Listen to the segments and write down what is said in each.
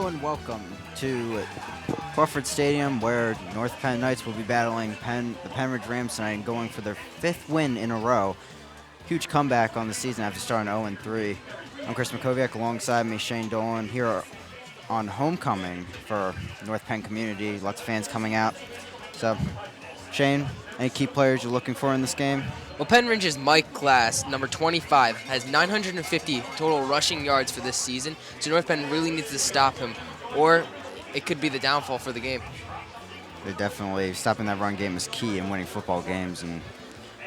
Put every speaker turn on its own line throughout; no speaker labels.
Hello and welcome to Crawford Stadium, where North Penn Knights will be battling the Pennridge Rams tonight and going for their 5th win in a row. Huge comeback on the season after starting 0-3. I'm Chris McKoviak, alongside me Shane Dolan, here on homecoming for North Penn community. Lots of fans coming out. So, Shane, any key players you're looking for in this game?
Well, Pennridge's Mike Glass, number 25, has 950 total rushing yards for this season, so North Penn really needs to stop him, or it could be the downfall for the game.
They're definitely stopping that run game is key in winning football games, and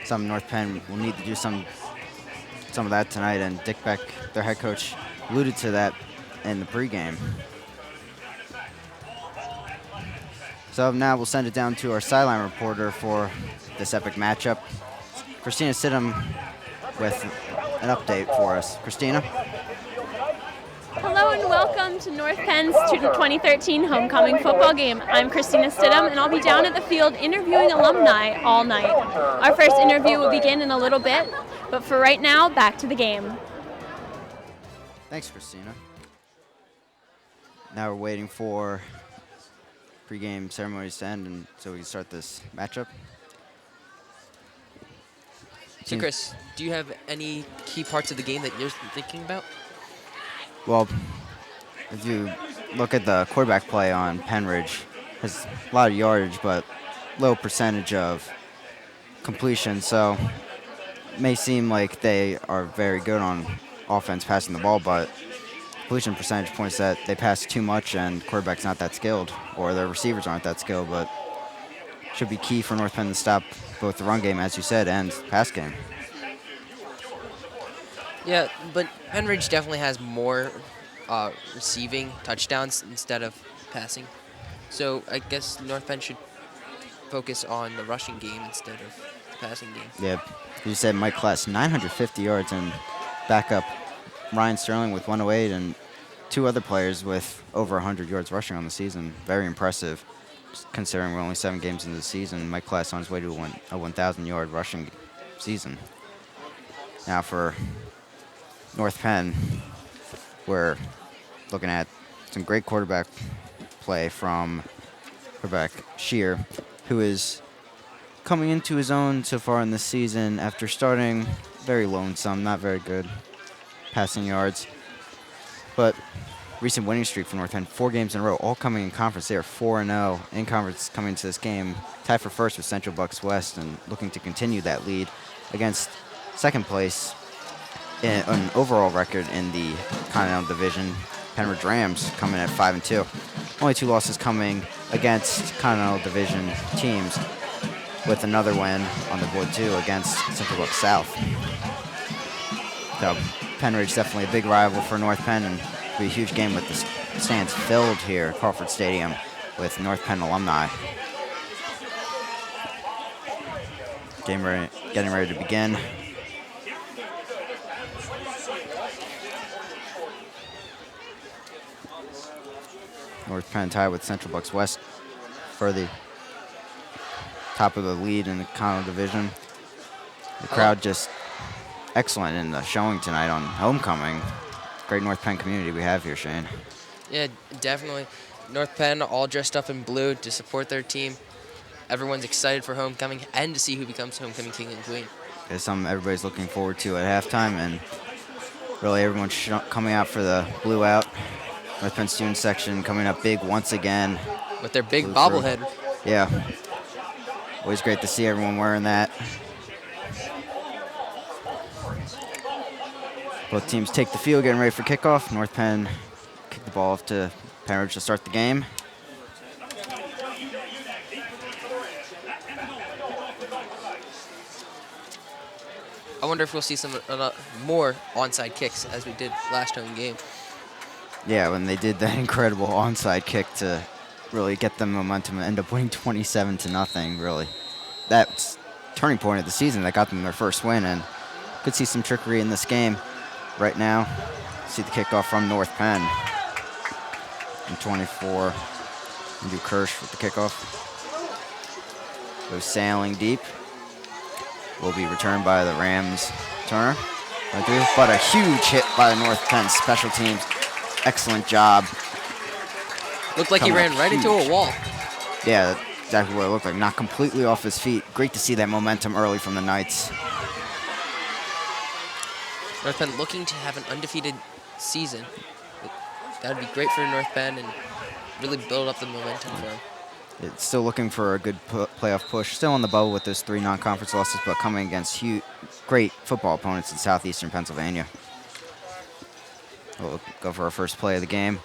some North Penn will need to do some of that tonight, and Dick Beck, their head coach, alluded to that in the pregame. So now we'll send it down to our sideline reporter for this epic matchup, Christina Sidham, with an update for us. Christina?
Hello and welcome to North Penn's 2013 homecoming football game. I'm Christina Stidham, and I'll be down at the field interviewing alumni all night. Our first interview will begin in a little bit, but for right now, back to the game.
Thanks, Christina. Now we're waiting for pregame ceremonies to end, and so we can start this matchup.
So, Chris, do you have any key parts of the game that you're thinking about?
Well, if you look at the quarterback play on Pennridge, has a lot of yardage, but low percentage of completion, so it may seem like they are very good on offense passing the ball, but completion percentage points that they pass too much and quarterback's not that skilled, or their receivers aren't that skilled, but should be key for North Penn to stop both the run game, as you said, and pass game.
Yeah, but Pennridge definitely has more receiving touchdowns instead of passing. So I guess North Penn should focus on the rushing game instead of the passing game.
Yeah, you said Mike Glass, 950 yards, and backup Ryan Sterling with 108, and two other players with over 100 yards rushing on the season. Very impressive, considering we're only 7 games into the season. Mike Glass on his way to a 1,000-yard rushing season. Now for North Penn, we're looking at some great quarterback play from quarterback Shear, who is coming into his own so far in this season after starting very lonesome, not very good passing yards. But recent winning streak for North Penn, 4 games in a row, all coming in conference. They are 4-0 in conference coming into this game, tied for first with Central Bucks West, and looking to continue that lead against second place in an overall record in the Continental Division. Pennridge Rams coming at 5-2. Only 2 losses coming against Continental Division teams, with another win on the board too against Central Bucks South. So Pennridge definitely a big rival for North Penn, and it'll be a huge game with the stands filled here at Crawford Stadium with North Penn alumni. Getting ready to begin. North Penn tied with Central Bucks West for the top of the lead in the Continental Division. The crowd just excellent in the showing tonight on homecoming. Great North Penn community we have here, Shane.
Yeah, definitely. North Penn all dressed up in blue to support their team. Everyone's excited for homecoming and to see who becomes homecoming king and queen.
It's something everybody's looking forward to at halftime, and really everyone's coming out for the blue out. North Penn student section coming up big once again.
With their big bobblehead.
Yeah. Always great to see everyone wearing that. Both teams take the field, getting ready for kickoff. North Penn kick the ball off to Pennridge to start the game.
I wonder if we'll see some more onside kicks as we did last home game.
Yeah, when they did that incredible onside kick to really get them momentum and end up winning 27-0, really. That's turning point of the season that got them their first win, and could see some trickery in this game. Right now, see the kickoff from North Penn. And 24, Andrew Kirsch with the kickoff. Goes sailing deep. Will be returned by the Rams Turner. But a huge hit by the North Penn special teams. Excellent job
Looked like he
coming up
ran right into
huge.
a wall.
Yeah, that's exactly what it looked like. Not completely off his feet. Great to see that momentum early from the Knights.
North Penn looking to have an undefeated season. That would be great for North Penn and really build up the momentum for him.
It's still looking for a good playoff push. Still on the bubble with those 3 non-conference losses, but coming against great football opponents in southeastern Pennsylvania. We'll go for our first play of the game.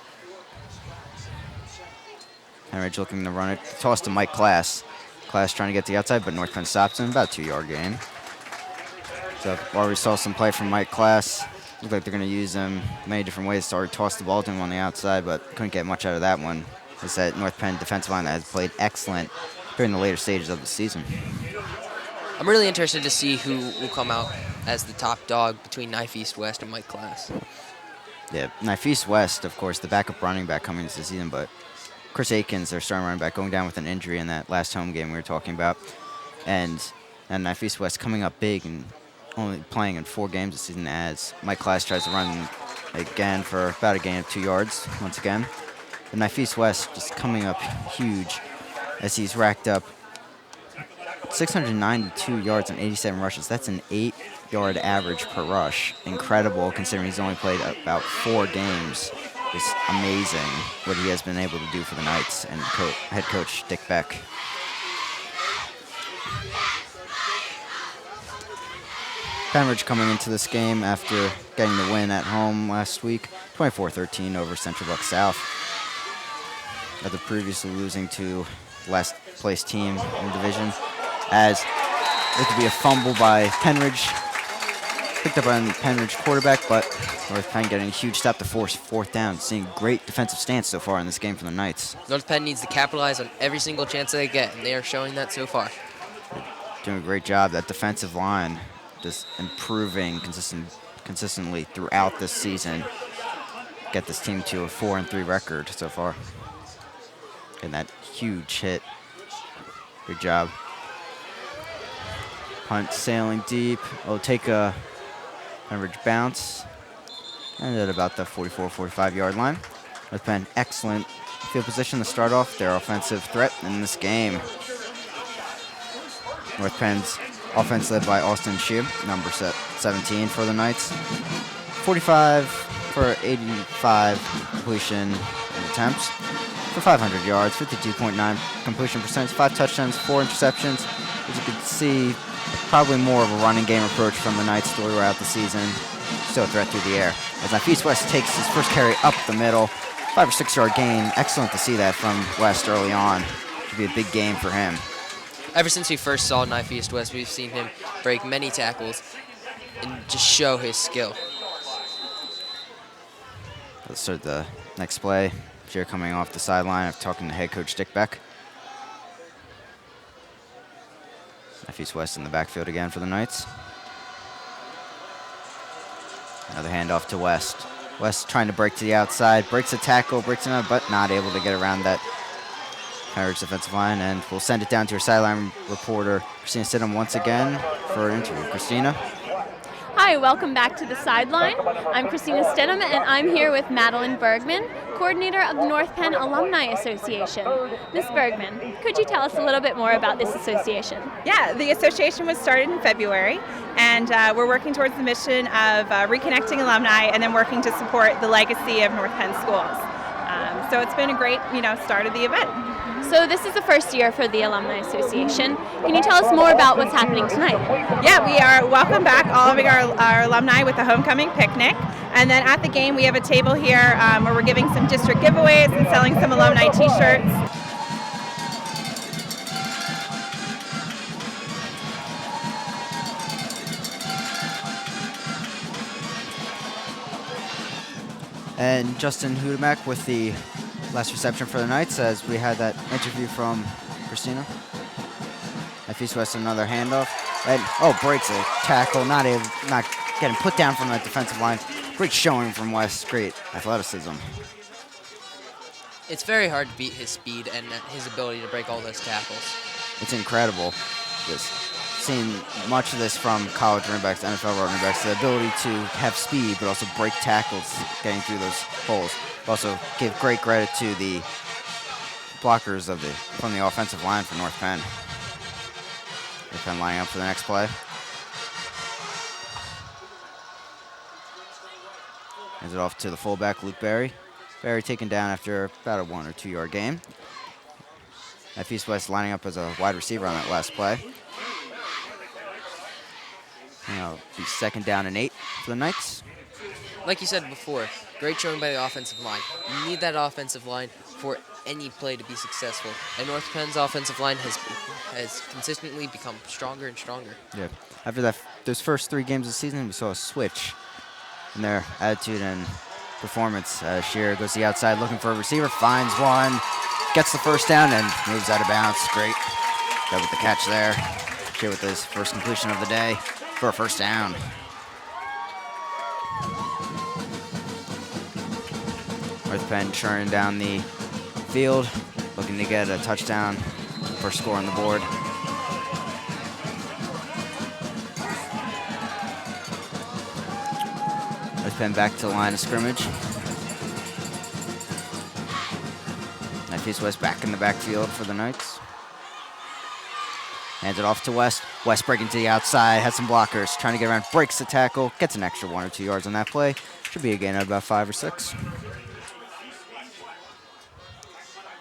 Pennridge looking to run it. Toss to Mike Class. Class trying to get to the outside, but North Penn stops him. About a 2-yard gain. So already saw some play from Mike Class. Looked like they're going to use him many different ways. So already tossed the ball to him on the outside, but couldn't get much out of that one. It's that North Penn defensive line that has played excellent during the later stages of the season.
I'm really interested to see who will come out as the top dog between Knife East West and Mike Class.
Yeah, Knife East West, of course, the backup running back coming into the season, but Chris Akins, their starting running back, going down with an injury in that last home game we were talking about. And Knife East West coming up big and only playing in 4 games this season as Mike Class tries to run again for about a gain of 2 yards once again. But Knife East West just coming up huge as he's racked up 692 yards and 87 rushes. That's an 8-yard average per rush. Incredible considering he's only played about 4 games. It's amazing what he has been able to do for the Knights and head coach Dick Beck. Pennridge coming into this game after getting the win at home last week, 24-13 over Central Buck South. After previously losing to last place team in the division, as it could be a fumble by Pennridge, picked up on Pennridge quarterback, but North Penn getting a huge stop to force 4th down. Seeing great defensive stance so far in this game from the Knights.
North Penn needs to capitalize on every single chance they get, and they are showing that so far.
Doing a great job. That defensive line just improving consistently throughout this season. Get this team to a 4-3 record so far. And that huge hit. Good job. Punt sailing deep. It'll take a average bounce. And at about the 44-45 line. North Penn, excellent field position to start off their offensive threat in this game. North Penn's offense led by Austin Shue, number 17 for the Knights. 45 for 85 completion attempts for 500 yards, 52.9 completion percentage, 5 touchdowns, 4 interceptions. As you can see, probably more of a running game approach from the Knights throughout the season. Still a threat through the air. As Knife East West takes his first carry up the middle, 5 or 6 yard gain. Excellent to see that from West early on. Should be a big game for him.
Ever since we first saw Knife East West, we've seen him break many tackles and just show his skill.
Let's start the next play. Here coming off the sideline of talking to head coach Dick Beck. Knife East West in the backfield again for the Knights. Another handoff to West. West trying to break to the outside, breaks a tackle, breaks another, but not able to get around that Pennridge defensive line, and we'll send it down to our sideline reporter, Christina Stidham, once again for an interview. Christina?
Hi, welcome back to the sideline. I'm Christina Stidham, and I'm here with Madeline Bergman, coordinator of the North Penn Alumni Association. Ms. Bergman, could you tell us a little bit more about this association?
Yeah, the association was started in February, and we're working towards the mission of reconnecting alumni and then working to support the legacy of North Penn schools. So it's been a great, start of the event.
So this is the first year for the Alumni Association. Can you tell us more about what's happening tonight?
Yeah, we are welcome back all of our alumni with a homecoming picnic. And then at the game, we have a table here where we're giving some district giveaways and selling some alumni t-shirts.
And Justin Hudemek with the last reception for the Knights as we had that interview from Christina. Knife East West, another handoff. And, breaks a tackle, not getting put down from that defensive line. Great showing from West, great athleticism.
It's very hard to beat his speed and his ability to break all those tackles.
It's incredible. Just seen much of this from college running backs, NFL running backs, the ability to have speed but also break tackles getting through those holes. Also give great credit to the blockers from the offensive line for North Penn. North Penn lining up for the next play. Hands it off to the fullback, Luke Berry. Berry taken down after about a 1 or 2 yard gain. F East West lining up as a wide receiver on that last play. And it'll be 2nd down and 8 for the Knights.
Like you said before, great showing by the offensive line. You need that offensive line for any play to be successful. And North Penn's offensive line has consistently become stronger and stronger.
Yeah. After those first 3 games of the season, we saw a switch in their attitude and performance. Shearer goes to the outside looking for a receiver, finds one, gets the first down, and moves out of bounds. Great. Got with the catch there. Shearer with his first completion of the day for a first down. North Penn churning down the field, looking to get a touchdown, first score on the board. North Penn back to the line of scrimmage. F East West back in the backfield for the Knights. Hands it off to West. West breaking to the outside, has some blockers, trying to get around, breaks the tackle, gets an extra 1 or 2 yards on that play. Should be a gain of about 5 or 6.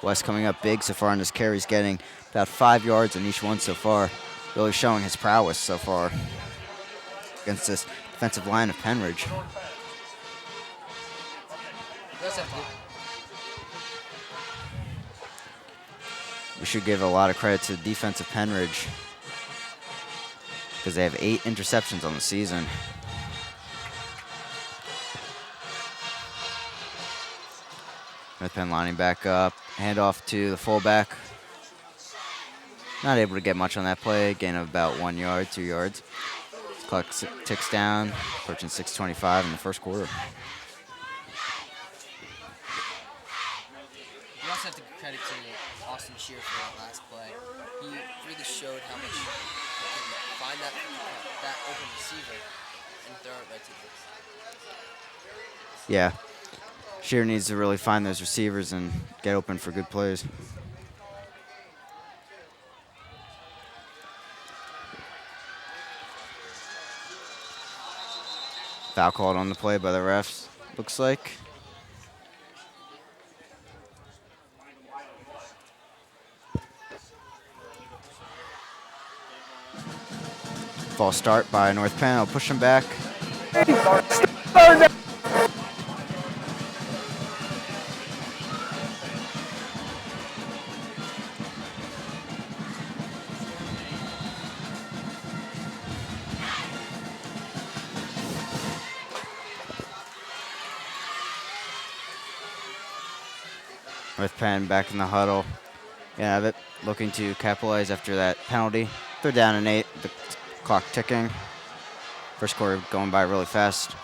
West coming up big so far on his carries, getting about 5 yards on each one so far. Really showing his prowess so far against this defensive line of Pennridge. We should give a lot of credit to the defense of Pennridge because they have 8 interceptions on the season. North Penn lining back up, handoff to the fullback. Not able to get much on that play, gain of about 1 yard, 2 yards. Clock ticks down, approaching 6:25 in the first quarter.
You also have to give credit to Austin Shearer for that last play. He really showed how much he can find that open receiver and throw it right to him.
Yeah, Shearer needs to really find those receivers and get open for good plays. Foul called on the play by the refs, looks like. False start by North Penn. I'll push him back. North Penn back in the huddle. Gonna have it, looking to capitalize after that penalty. 3rd down and 8. The clock ticking. First quarter going by really fast.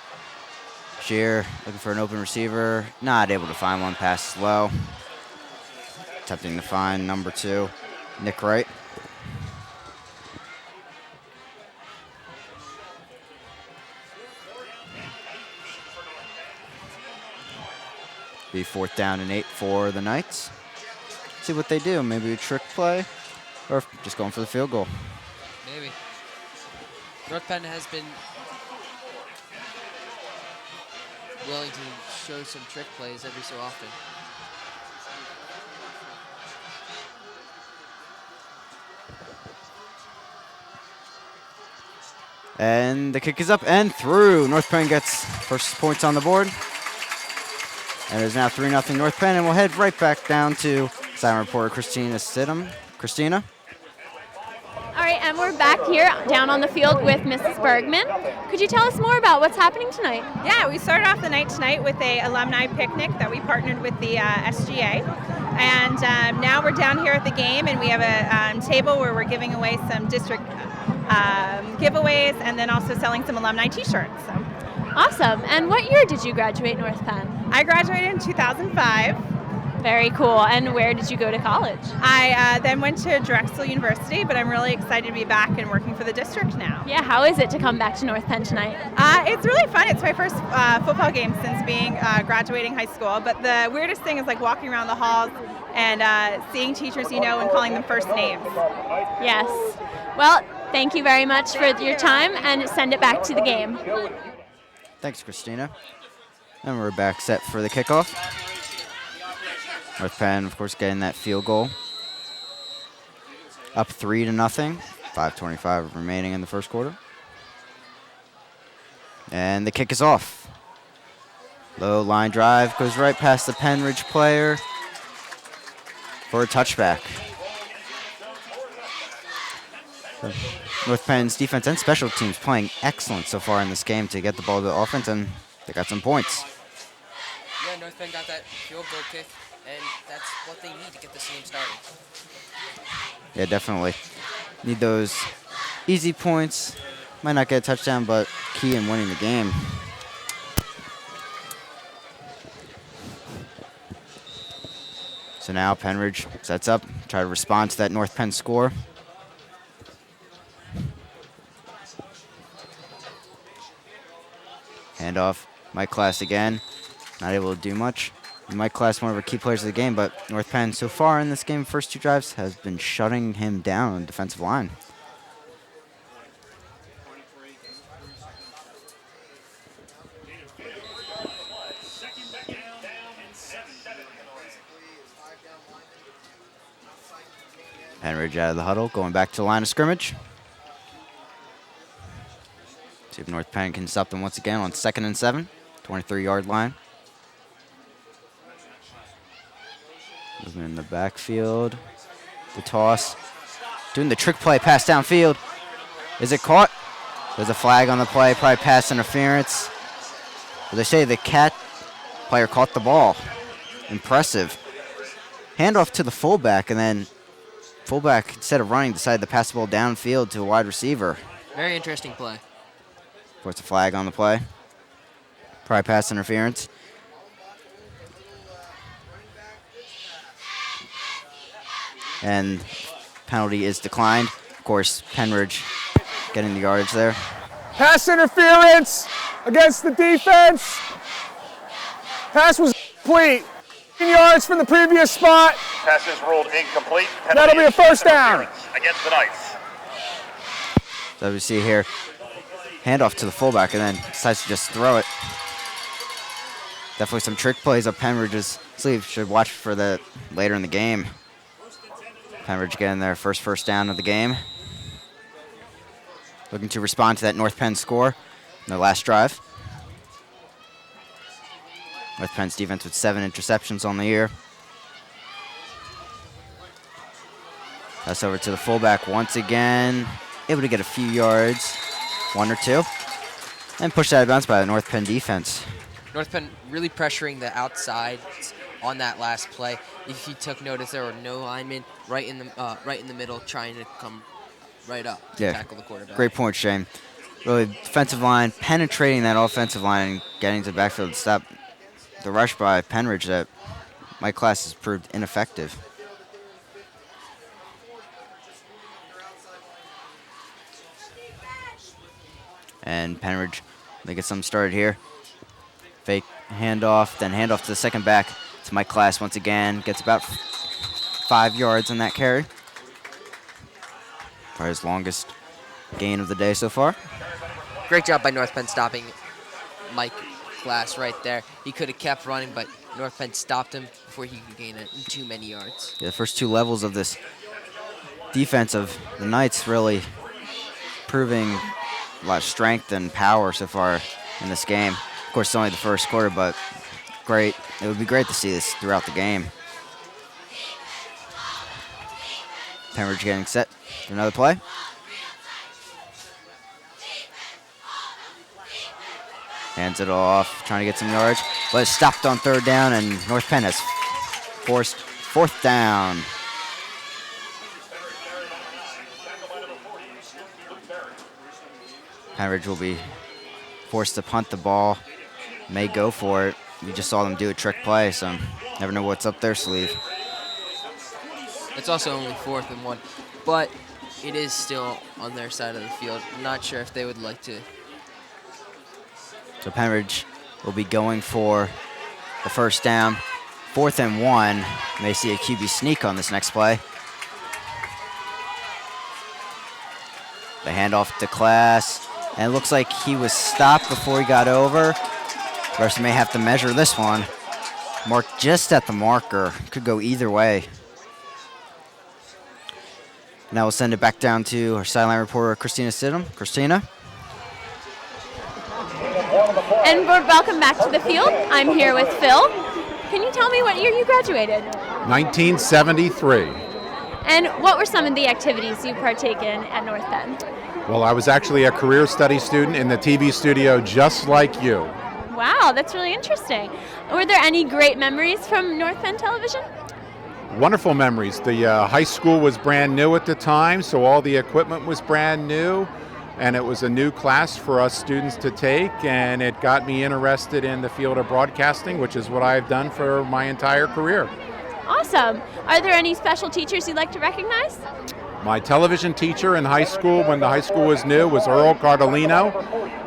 Shearer looking for an open receiver. Not able to find one. Pass low. Attempting to find number 2, Nick Wright. Be 4th down and 8 for the Knights. See what they do. Maybe a trick play, or just going for the field goal.
Maybe. North Penn has been willing to show some trick plays every so often.
And the kick is up and through. North Penn gets first points on the board. And it is now 3-0 North Penn, and we'll head right back down to sideline reporter Christina Stidham. Christina?
All right, and we're back here down on the field with Mrs. Bergman. Could you tell us more about what's happening tonight?
Yeah, we started off the night tonight with a alumni picnic that we partnered with the SGA. And now we're down here at the game, and we have a table where we're giving away some district giveaways and then also selling some alumni t-shirts. So.
Awesome. And what year did you graduate North Penn?
I graduated in 2005.
Very cool. And where did you go to college?
I then went to Drexel University, but I'm really excited to be back and working for the district now.
Yeah, how is it to come back to North Penn tonight?
It's really fun. It's my first football game since being graduating high school. But the weirdest thing is like walking around the halls and seeing teachers you know and calling them first names.
Yes. Well, thank you very much for your time, and send it back to the game.
Thanks, Christina. And we're back set for the kickoff. North Penn, of course, getting that field goal. Up 3-0. 5:25 remaining in the first quarter. And the kick is off. Low line drive goes right past the Pennridge player for a touchback. So North Penn's defense and special teams playing excellent so far in this game to get the ball to the offense, and they got some points.
Yeah, North Penn got that field goal kick, and that's what they need to get this game started.
Yeah, definitely. Need those easy points. Might not get a touchdown, but key in winning the game. So now Pennridge sets up, try to respond to that North Penn score. Handoff, Mike Class again. Not able to do much. Mike Class, one of our key players of the game, but North Penn so far in this game, first 2 drives, has been shutting him down on the defensive line. Pennridge out of the huddle, going back to the line of scrimmage. See if North Penn can stop them once again on 2nd and 7, 23-yard line. Moving in the backfield. The toss. Doing the trick play, pass downfield. Is it caught? There's a flag on the play, probably pass interference. But they say the cat player caught the ball. Impressive. Handoff to the fullback, and then fullback, instead of running, decided to pass the ball downfield to a wide receiver.
Very interesting play.
Of course, a flag on the play. Probably pass interference. And penalty is declined. Of course, Pennridge getting the yardage there.
Pass interference against the defense. Pass was complete. 10 yards from the previous spot.
Pass is ruled incomplete.
That'll be a first down.
Against the Knights.
So we see here, handoff to the fullback, and then decides to just throw it. Definitely some trick plays up Pennridge's sleeve. Should watch for that later in the game. Pennridge getting their first down of the game. Looking to respond to that North Penn score in their last drive. North Penn's defense with 7 interceptions on the year. That's over to the fullback once again. Able to get a few yards, 1 or 2. And pushed out of bounds by the North Penn defense.
North Penn really pressuring the outside on that last play. If you took notice, there were no linemen right in the middle trying to come right up to tackle the quarterback.
Great point, Shane. Really, defensive line penetrating that offensive line and getting to the backfield to stop the rush by Pennridge that Mike Class has proved ineffective. And Pennridge, they get something started here. Fake handoff, then handoff to the second back. It's Mike Class once again. Gets about 5 yards on that carry. Probably his longest gain of the day so far.
Great job by North Penn stopping Mike Glass right there. He could have kept running, but North Penn stopped him before he could gain too many yards.
Yeah, the first 2 levels of this defense of the Knights really proving a lot of strength and power so far in this game. Of course, it's only the first quarter, but great. It would be great to see this throughout the game. Pennridge getting set for another play. Hands it off, trying to get some yards, but it's stopped on 3rd down, and North Penn has forced 4th down. Pennridge will be forced to punt the ball. May go for it. we just saw them do a trick play, so never know what's up their sleeve.
It's also only 4th and 1, but it is still on their side of the field. I'm not sure if they would like to.
So Pennridge will be going for the first down. 4th and 1. May see a QB sneak on this next play. The handoff to Class, and it looks like he was stopped before he got over. Rest may have to measure this one. Marked just at the marker. Could go either way. Now we'll send it back down to our sideline reporter, Christina Stidham. Christina?
And welcome back to the field. I'm here with Phil. Can you tell me what year you graduated?
1973.
And what were some of the activities you partake in at North Penn?
Well, I was actually a career study student in the TV studio just like you.
Wow, that's really interesting. Were there any great memories from North Penn Television?
Wonderful memories. The high school was brand new at the time, so all the equipment was brand new, and it was a new class for us students to take, and it got me interested in the field of broadcasting, which is what I've done for my entire career.
Awesome. Are there any special teachers you'd like to recognize?
My television teacher in high school, when the high school was new, was Earl Cardellino,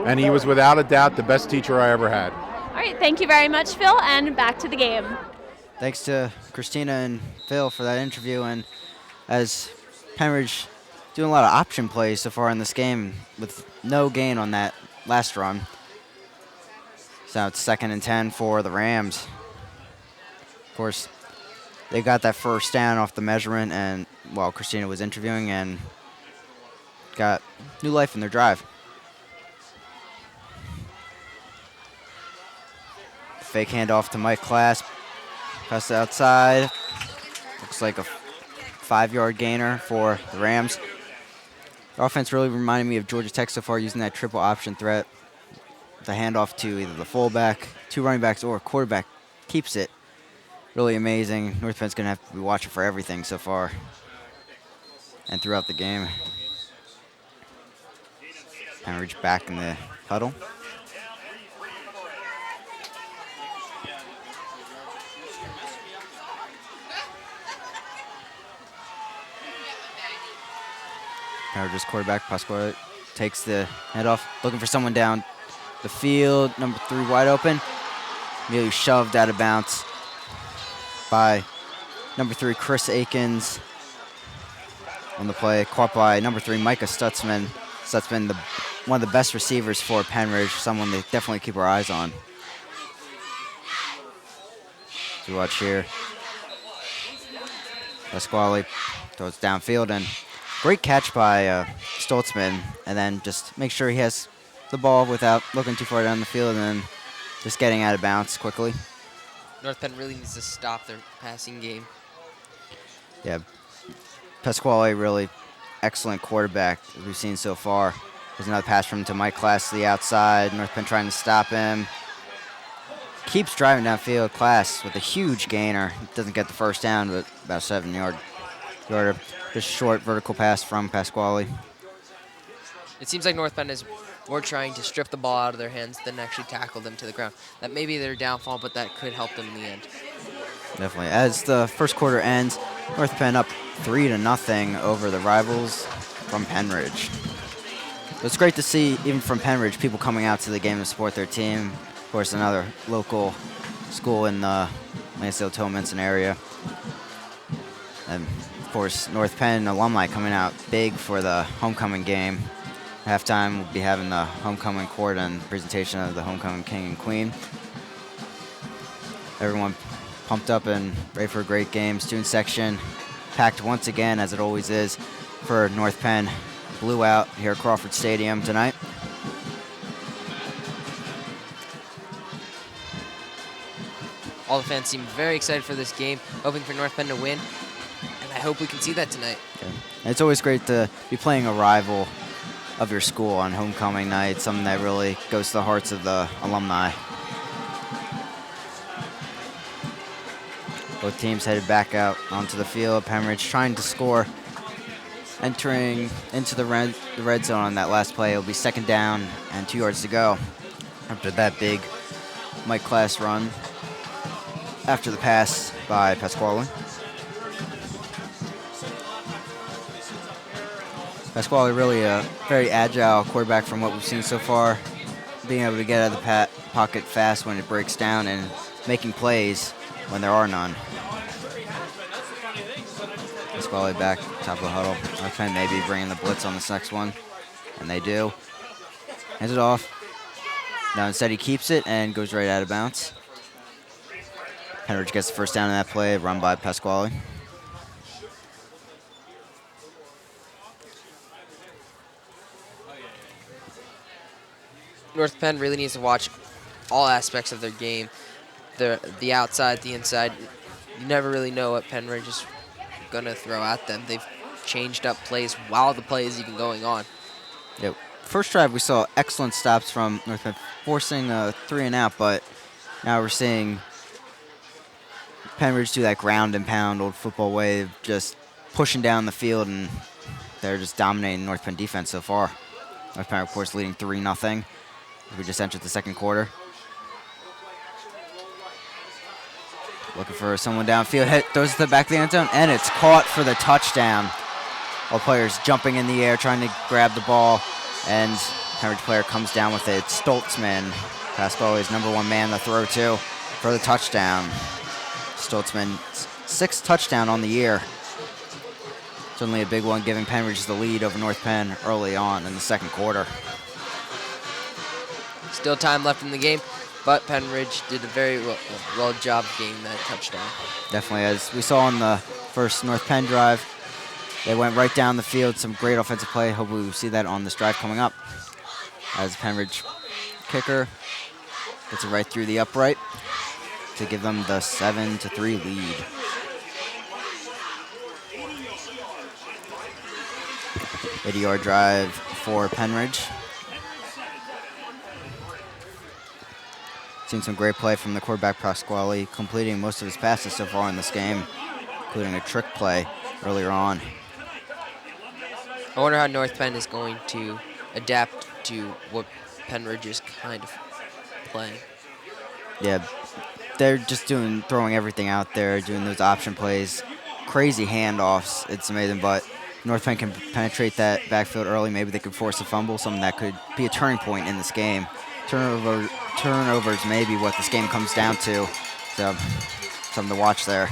and he was without a doubt the best teacher I ever had.
All right, thank you very much, Phil, and back to the game.
Thanks to Christina and Phil for that interview. And as Pennridge doing a lot of option plays so far in this game with no gain on that last run. So now it's 2nd and 10 for the Rams. Of course, they got that first down off the measurement and while Christina was interviewing and got new life in their drive. Fake handoff to Mike Class. Pass outside. Looks like a 5-yard gainer for the Rams. The offense really reminded me of Georgia Tech so far, using that triple option threat. The handoff to either the fullback, 2 running backs, or quarterback keeps it. Really amazing. North Penn's going to have to be watching for everything so far and throughout the game. Pennridge back in the huddle. Pennridge's quarterback, Pasquale, takes the handoff, looking for someone down the field. Number 3 wide open. Immediately shoved out of bounds by number 3, Chris Akins. On the play, caught by number 3, Micah Stutzman. Stutzman, one of the best receivers for Pennridge, someone they definitely keep our eyes on. So watch here. Pasquale throws downfield, and great catch by Stoltzman, and then just make sure he has the ball without looking too far down the field and then just getting out of bounds quickly.
North Penn really needs to stop their passing game.
Yeah, Pasquale, really excellent quarterback as we've seen so far. There's another pass from him to Mike Class to the outside. North Penn trying to stop him. Keeps driving downfield. Class with a huge gainer. Doesn't get the first down, but about 7-yarder. Just short vertical pass from Pasquale.
It seems like North Penn is more trying to strip the ball out of their hands than actually tackle them to the ground. That may be their downfall, but that could help them in the end.
Definitely. As the first quarter ends, North Penn up 3-0 over the rivals from Pennridge. It's great to see, even from Pennridge, people coming out to the game to support their team. Of course, another local school in the Lansdale-Towmenson area. And, of course, North Penn alumni coming out big for the homecoming game. Halftime, we'll be having the homecoming court and presentation of the homecoming king and queen. Everyone pumped up and ready for a great game. Student section packed once again, as it always is, for North Penn. Blew out here at Crawford Stadium tonight.
All the fans seem very excited for this game, hoping for North Penn to win, and I hope we can see that tonight.
Okay. And it's always great to be playing a rival of your school on homecoming night, something that really goes to the hearts of the alumni. Both teams headed back out onto the field. Pennridge trying to score. Entering into the red zone on that last play. It'll be 2nd down and 2 yards to go. After that big Mike Class run. after the pass by Pasquale. Pasquale really a very agile quarterback from what we've seen so far, being able to get out of the pocket fast when it breaks down and making plays when there are none. Pasquale back, top of the huddle. North Penn maybe bringing the blitz on this next one, and they do. Hands it off. Now instead he keeps it and goes right out of bounds. Pennridge gets the first down in that play, run by Pasquale.
North Penn really needs to watch all aspects of their game, the outside, the inside. You never really know what Pennridge is going to throw at them. They've changed up plays while the play is even going on.
Yep. First drive, we saw excellent stops from North Penn, forcing a 3 and out, but now we're seeing Pennridge do that ground and pound old football way of just pushing down the field, and they're just dominating North Penn defense so far. North Penn, of course, leading 3-0. We just entered the second quarter. Looking for someone downfield, throws it to the back of the end zone, and it's caught for the touchdown. All players jumping in the air, trying to grab the ball, and Pennridge player comes down with it. Stoltzman, Pasquale's #1 man to throw to for the touchdown. Stoltzman, 6th touchdown on the year. Certainly a big one, giving Pennridge the lead over North Penn early on in the second quarter.
Still time left in the game, but Pennridge did a very well job getting that touchdown.
Definitely, as we saw on the first North Penn drive, they went right down the field, some great offensive play. Hopefully we'll see that on this drive coming up. As Pennridge kicker gets it right through the upright to give them the 7-3 lead. Eighty-yard drive for Pennridge. Seen some great play from the quarterback Pasquale, completing most of his passes so far in this game, including a trick play earlier on.
I wonder how North Penn is going to adapt to what Pennridge is kind of playing.
Yeah, they're just throwing everything out there, doing those option plays, crazy handoffs. It's amazing, but North Penn can penetrate that backfield early. Maybe they could force a fumble, something that could be a turning point in this game. Turnovers may be what this game comes down to, so something to watch there.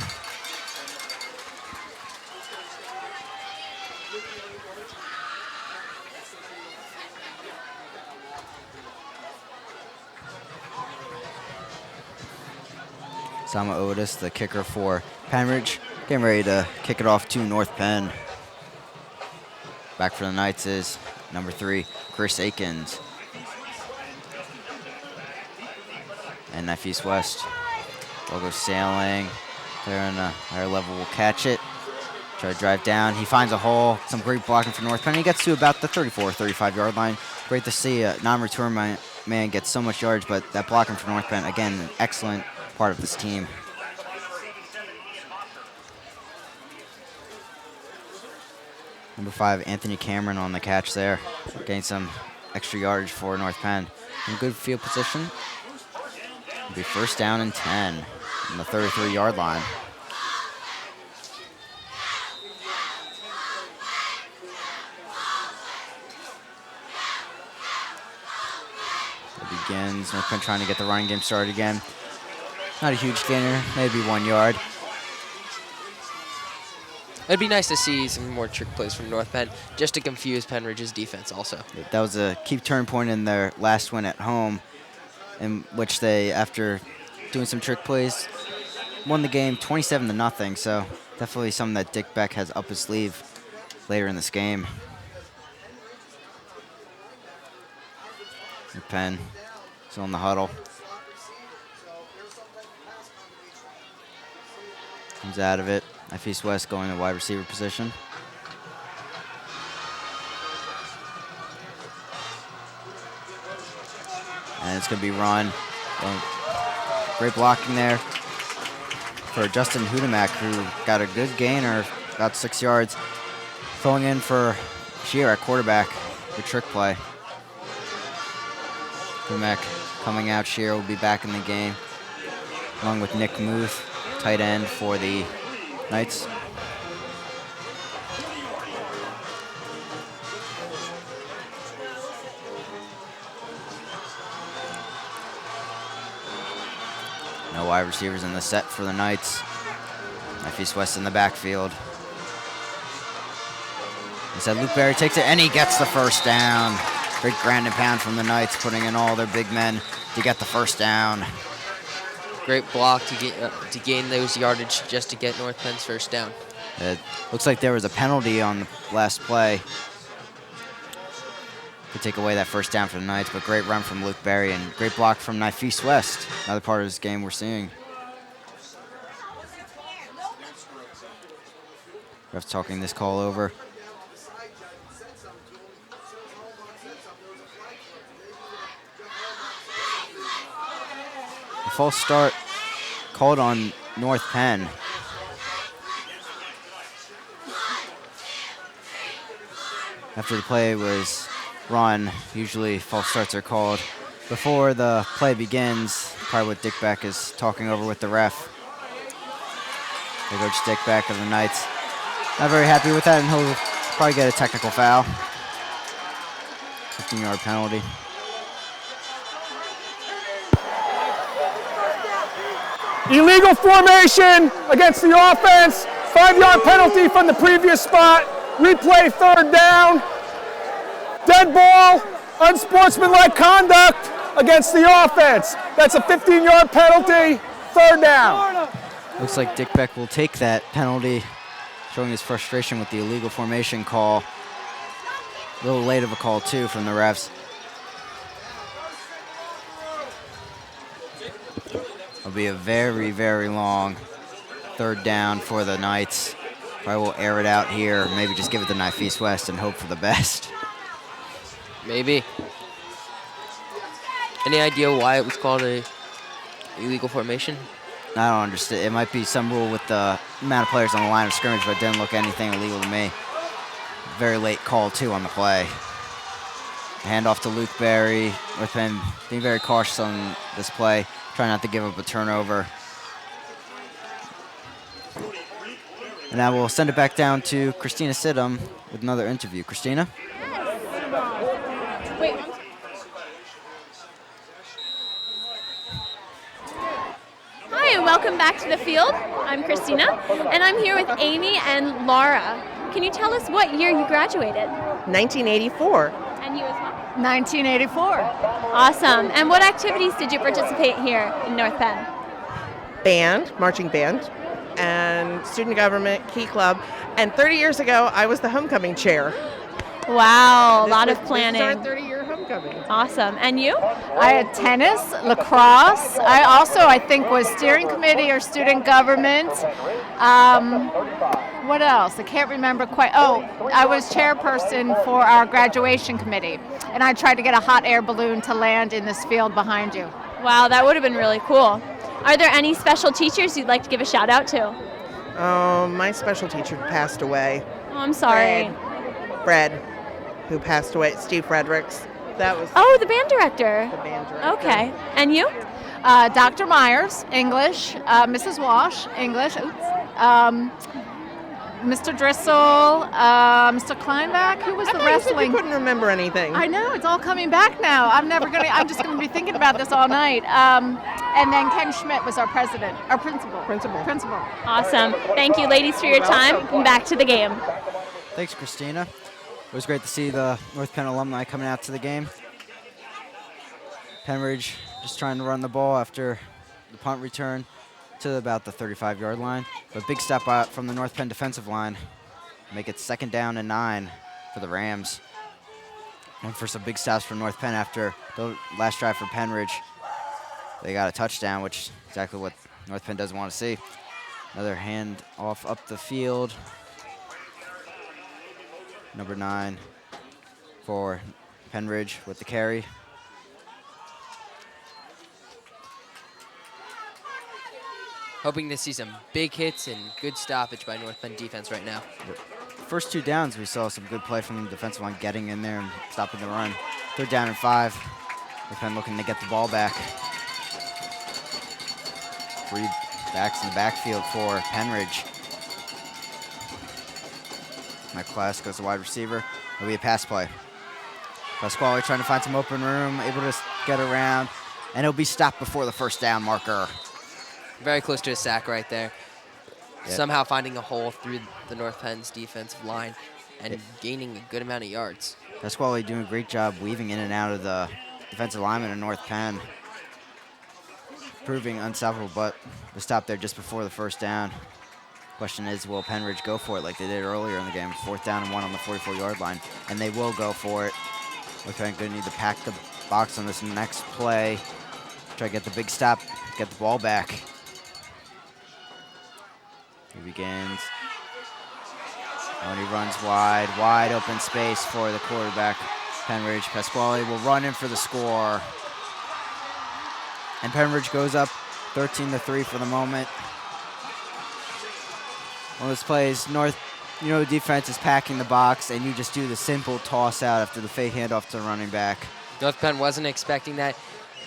Sama Otis, the kicker for Pennridge, getting ready to kick it off to North Penn. Back for the Knights is #3, Chris Akins. And Nephews West will go sailing. They're in a higher level, will catch it. Try to drive down. He finds a hole. Some great blocking for North Penn. He gets to about the 34, 35-yard line. Great to see a non-return man get so much yards, but that blocking for North Penn, again, an excellent part of this team. #5, Anthony Cameron on the catch there. Getting some extra yardage for North Penn. In good field position. It'll be first down and 10 on the 33-yard line. It begins. North Penn trying to get the running game started again. Not a huge gainer, maybe 1 yard.
It'd be nice to see some more trick plays from North Penn, just to confuse Pennridge's defense also.
That was a key turn point in their last win at home, in which they, after doing some trick plays, won the game 27-0. So definitely something that Dick Beck has up his sleeve later in this game. Penn still in the huddle. Comes out of it. Nephews West going to wide receiver position. And it's going to be run. Great blocking there for Justin Hudemak, who got a good gainer, about 6 yards. Filling in for Shear at quarterback, the trick play. Hudemak coming out, Shear will be back in the game. along with Nick Muth, tight end for the Knights. No wide receivers in the set for the Knights. East West in the backfield. Instead, Luke Berry takes it, and he gets the first down. Great ground and pound from the Knights, putting in all their big men to get the first down.
Great block to gain those yardage just to get North Penn's first down.
It looks like there was a penalty on the last play to take away that first down for the Knights, but great run from Luke Berry and great block from East West. Another part of this game we're seeing. Refs talking this call over. A false start called on North Penn. After the play was run, usually false starts are called before the play begins. Probably what Dick Beck is talking over with the ref. There goes Dick Beck of the Knights. Not very happy with that, and he'll probably get a technical foul. 15-yard penalty.
Illegal formation against the offense. 5-yard penalty from the previous spot. Replay, third down. Dead ball, unsportsmanlike conduct against the offense. That's a 15-yard penalty, third down.
Looks like Dick Beck will take that penalty, showing his frustration with the illegal formation call. A little late of a call, too, from the refs. It'll be a very, very long third down for the Knights. Probably will air it out here, maybe just give it to East West and hope for the best.
Maybe. Any idea why it was called a illegal formation?
I don't understand. It might be some rule with the amount of players on the line of scrimmage, but it didn't look anything illegal to me. Very late call, too, on the play. Handoff to Luke Berry. North Penn being very cautious on this play, trying not to give up a turnover. And now we'll send it back down to Christina Sidham with another interview. Christina?
Wait. Hi, and welcome back to the field. I'm Christina, and I'm here with Amy and Laura. Can you tell us what year you graduated?
1984.
And you as well?
1984.
Awesome. And what activities did you participate here in North Penn?
Band, marching band, and student government, Key Club. And 30 years ago, I was the homecoming chair.
Wow, a lot of planning.
This is our 30-year homecoming.
Awesome. And you?
I had tennis, lacrosse. I also, I think, was steering committee or student government. What else? I can't remember quite. Oh, I was chairperson for our graduation committee, and I tried to get a hot air balloon to land in this field behind you.
Wow, that would have been really cool. Are there any special teachers you'd like to give a shout out to?
Oh, my special teacher passed away.
Oh, I'm sorry.
Fred, who passed away, Steve Fredericks. That was
Oh, the band director.
the band director.
Okay. And you?
Dr. Myers, English. Mrs. Walsh, English. Mr. Driscoll, Mr. Kleinbach, who was
I
the
thought you said
wrestling.
you couldn't remember anything.
I know, it's all coming back now. I'm just gonna be thinking about this all night. And then Ken Schmidt was our president, our principal. Principal.
Awesome. Thank you, ladies, for your time. And back to the game.
Thanks, Christina. It was great to see the North Penn alumni coming out to the game. Pennridge just trying to run the ball after the punt return to about the 35-yard line. But big step out from the North Penn defensive line. Make it 2nd down and 9 for the Rams. And for some big stops from North Penn after the last drive for Pennridge. They got a touchdown, which is exactly what North Penn doesn't want to see. Another hand off up the field. Number 9 for Pennridge with the carry.
Hoping to see some big hits and good stoppage by North Penn defense right now.
First 2 downs, we saw some good play from the defensive line getting in there and stopping the run. 3rd down and 5. North Penn looking to get the ball back. Three backs in the backfield for Pennridge. McClass goes to wide receiver. It'll be a pass play. Pasquale trying to find some open room, able to get around, and it'll be stopped before the first down marker.
Very close to a sack right there.
Yep.
Somehow finding a hole through the North Penn's defensive line and gaining a good amount of yards.
Pasquale doing a great job weaving in and out of the defensive lineman in North Penn. Proving unstoppable, but the stop there just before the first down. Question is, will Pennridge go for it like they did earlier in the game? 4th down and 1 on the 44-yard line, and they will go for it. North Penn going to need to pack the box on this next play. Try to get the big stop, get the ball back. He begins. When he runs wide open space for the quarterback, Pennridge. Pasquale will run in for the score. And Pennridge goes up 13-3 for the moment. One of those plays, the defense is packing the box, and you just do the simple toss out after the fake handoff to the running back.
North Penn wasn't expecting that.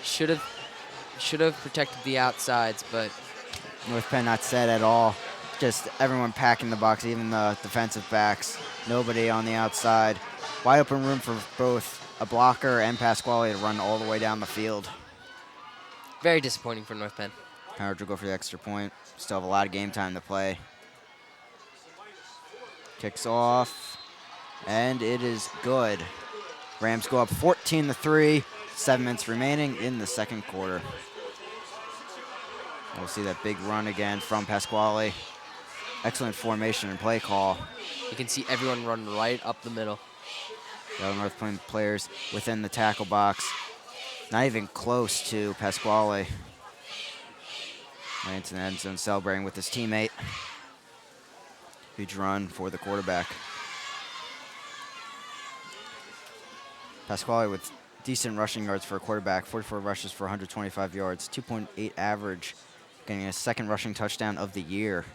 Should have protected the outsides, but
North Penn not set at all. Just everyone packing the box, even the defensive backs. Nobody on the outside. Wide open room for both a blocker and Pasquale to run all the way down the field.
very disappointing for North Penn.
Pennridge will go for the extra point. Still have a lot of game time to play. Kicks off, and it is good. Rams go up 14-3, 7 minutes remaining in the second quarter. We'll see that big run again from Pasquale. Excellent formation and play call.
You can see everyone run right up the middle.
The North Penn players within the tackle box. Not even close to Pasquale. Right into the end zone celebrating with his teammate. Huge run for the quarterback. Pasquale with decent rushing yards for a quarterback. 44 rushes for 125 yards. 2.8 average. Getting a second rushing touchdown of the year.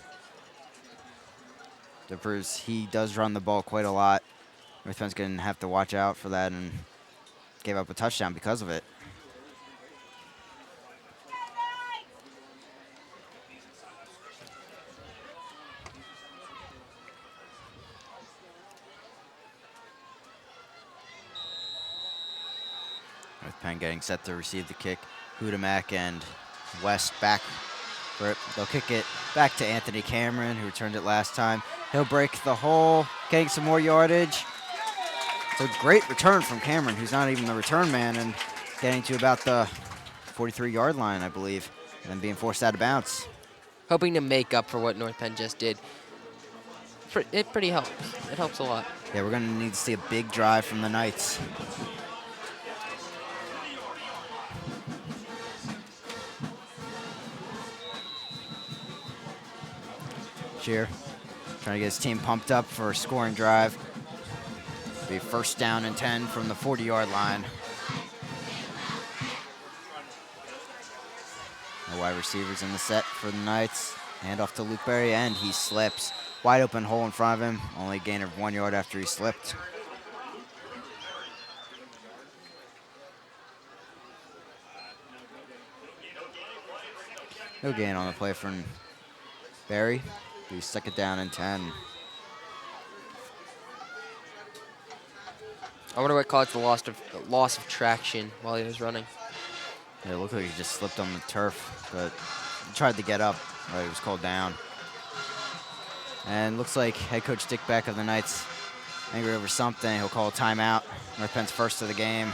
That proves he does run the ball quite a lot. North Penn's going to have to watch out for that and gave up a touchdown because of it. North Penn getting set to receive the kick. Hudamak and West back for it. They'll kick it back to Anthony Cameron, who returned it last time. He'll break the hole, getting some more yardage. It's a great return from Cameron, who's not even the return man, and getting to about the 43-yard line, I believe, and then being forced out of bounds.
Hoping to make up for what North Penn just did. It pretty helps. It helps a lot.
Yeah, we're going to need to see a big drive from the Knights. Shear trying to get his team pumped up for a scoring drive. Be first down and 10 from the 40-yard line. No wide receivers in the set for the Knights. Hand off to Luke Berry, and he slips. Wide open hole in front of him. Only a gain of 1 yard after he slipped. No gain on the play from Berry. Be second down and 10.
I wonder what caused the loss of traction while he was running.
Yeah, it looked like he just slipped on the turf, but he tried to get up, but he was called down. And looks like head coach Dick Beck of the Knights angry over something. He'll call a timeout. North Penn's first of the game.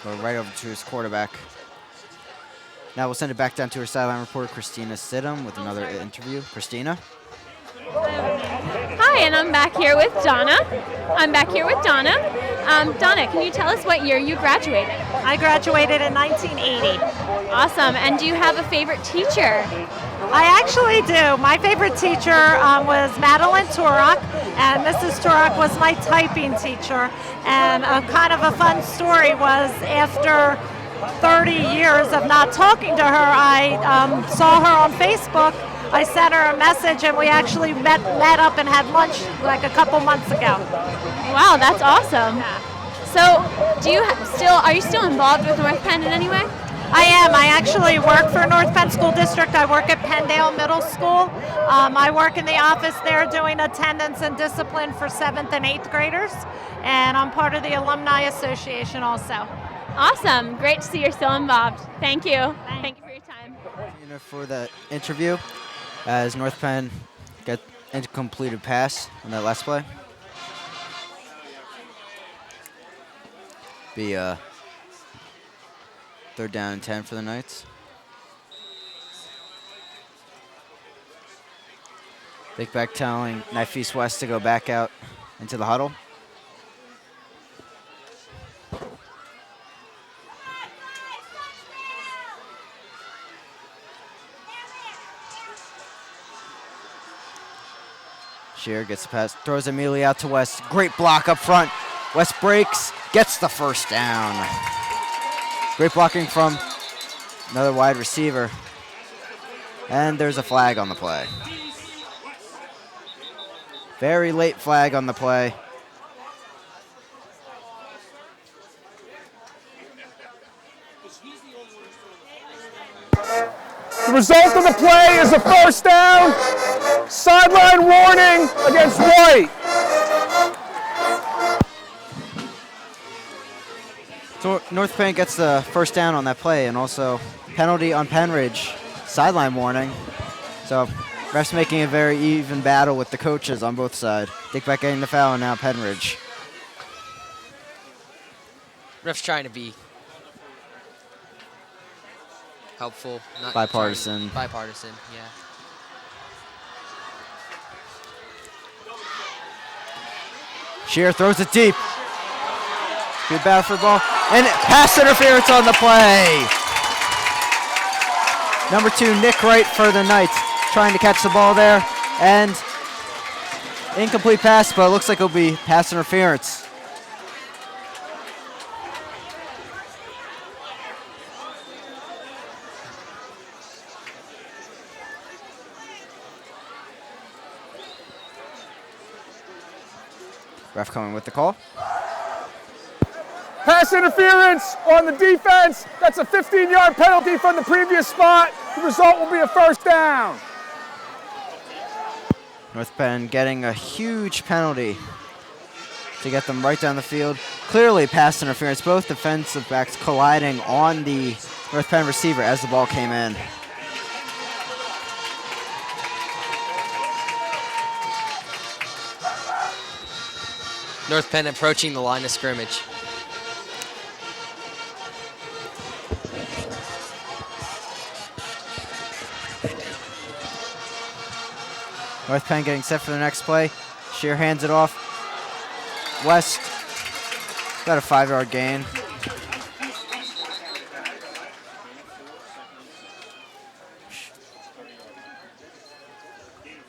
Go right over to his quarterback. Now we'll send it back down to our sideline reporter, Christina Sidham, with another interview. Christina?
Hi, and I'm back here with Donna. Donna, can you tell us what year you graduated?
I graduated in 1980.
Awesome. And do you have a favorite teacher?
I actually do. My favorite teacher was Madeline Turok, and Mrs. Turok was my typing teacher. And kind of a fun story was after 30 years of not talking to her, I saw her on Facebook. I sent her a message, and we actually met up and had lunch like a couple months ago.
Wow, that's awesome. So, are you still involved with North Penn in any way?
I am. I actually work for North Penn School District. I work at Penndale Middle School. I work in the office there doing attendance and discipline for 7th and 8th graders. And I'm part of the Alumni Association also.
Awesome. Great to see you're still involved. Thank you. Thank you for your time.
For the interview, as North Penn got incompleted pass on that last play. Be 3rd down and 10 for the Knights. Big back telling Knife East West to go back out into the huddle. Shear gets the pass, throws immediately out to West. Great block up front. West breaks, gets the first down. Great blocking from another wide receiver. And there's a flag on the play. Very late flag on the play.
The result of the play is a first down. Sideline warning against White.
So North Penn gets the first down on that play, and also penalty on Pennridge. Sideline warning. So refs making a very even battle with the coaches on both sides. Dickback getting the foul, and now Pennridge.
Refs trying to be helpful, not
Bipartisan.
Bipartisan, yeah.
Shear throws it deep. Good battle for the ball. And pass interference on the play. Number 2, Nick Wright for the Knights, trying to catch the ball there. And incomplete pass, but it looks like it'll be pass interference. Ref coming with the call.
Pass interference on the defense. That's a 15-yard penalty from the previous spot. The result will be a first down.
North Penn getting a huge penalty to get them right down the field. Clearly pass interference. Both defensive backs colliding on the North Penn receiver as the ball came in.
North Penn approaching the line of scrimmage.
North Penn getting set for the next play. Shear hands it off. West got a 5-yard gain.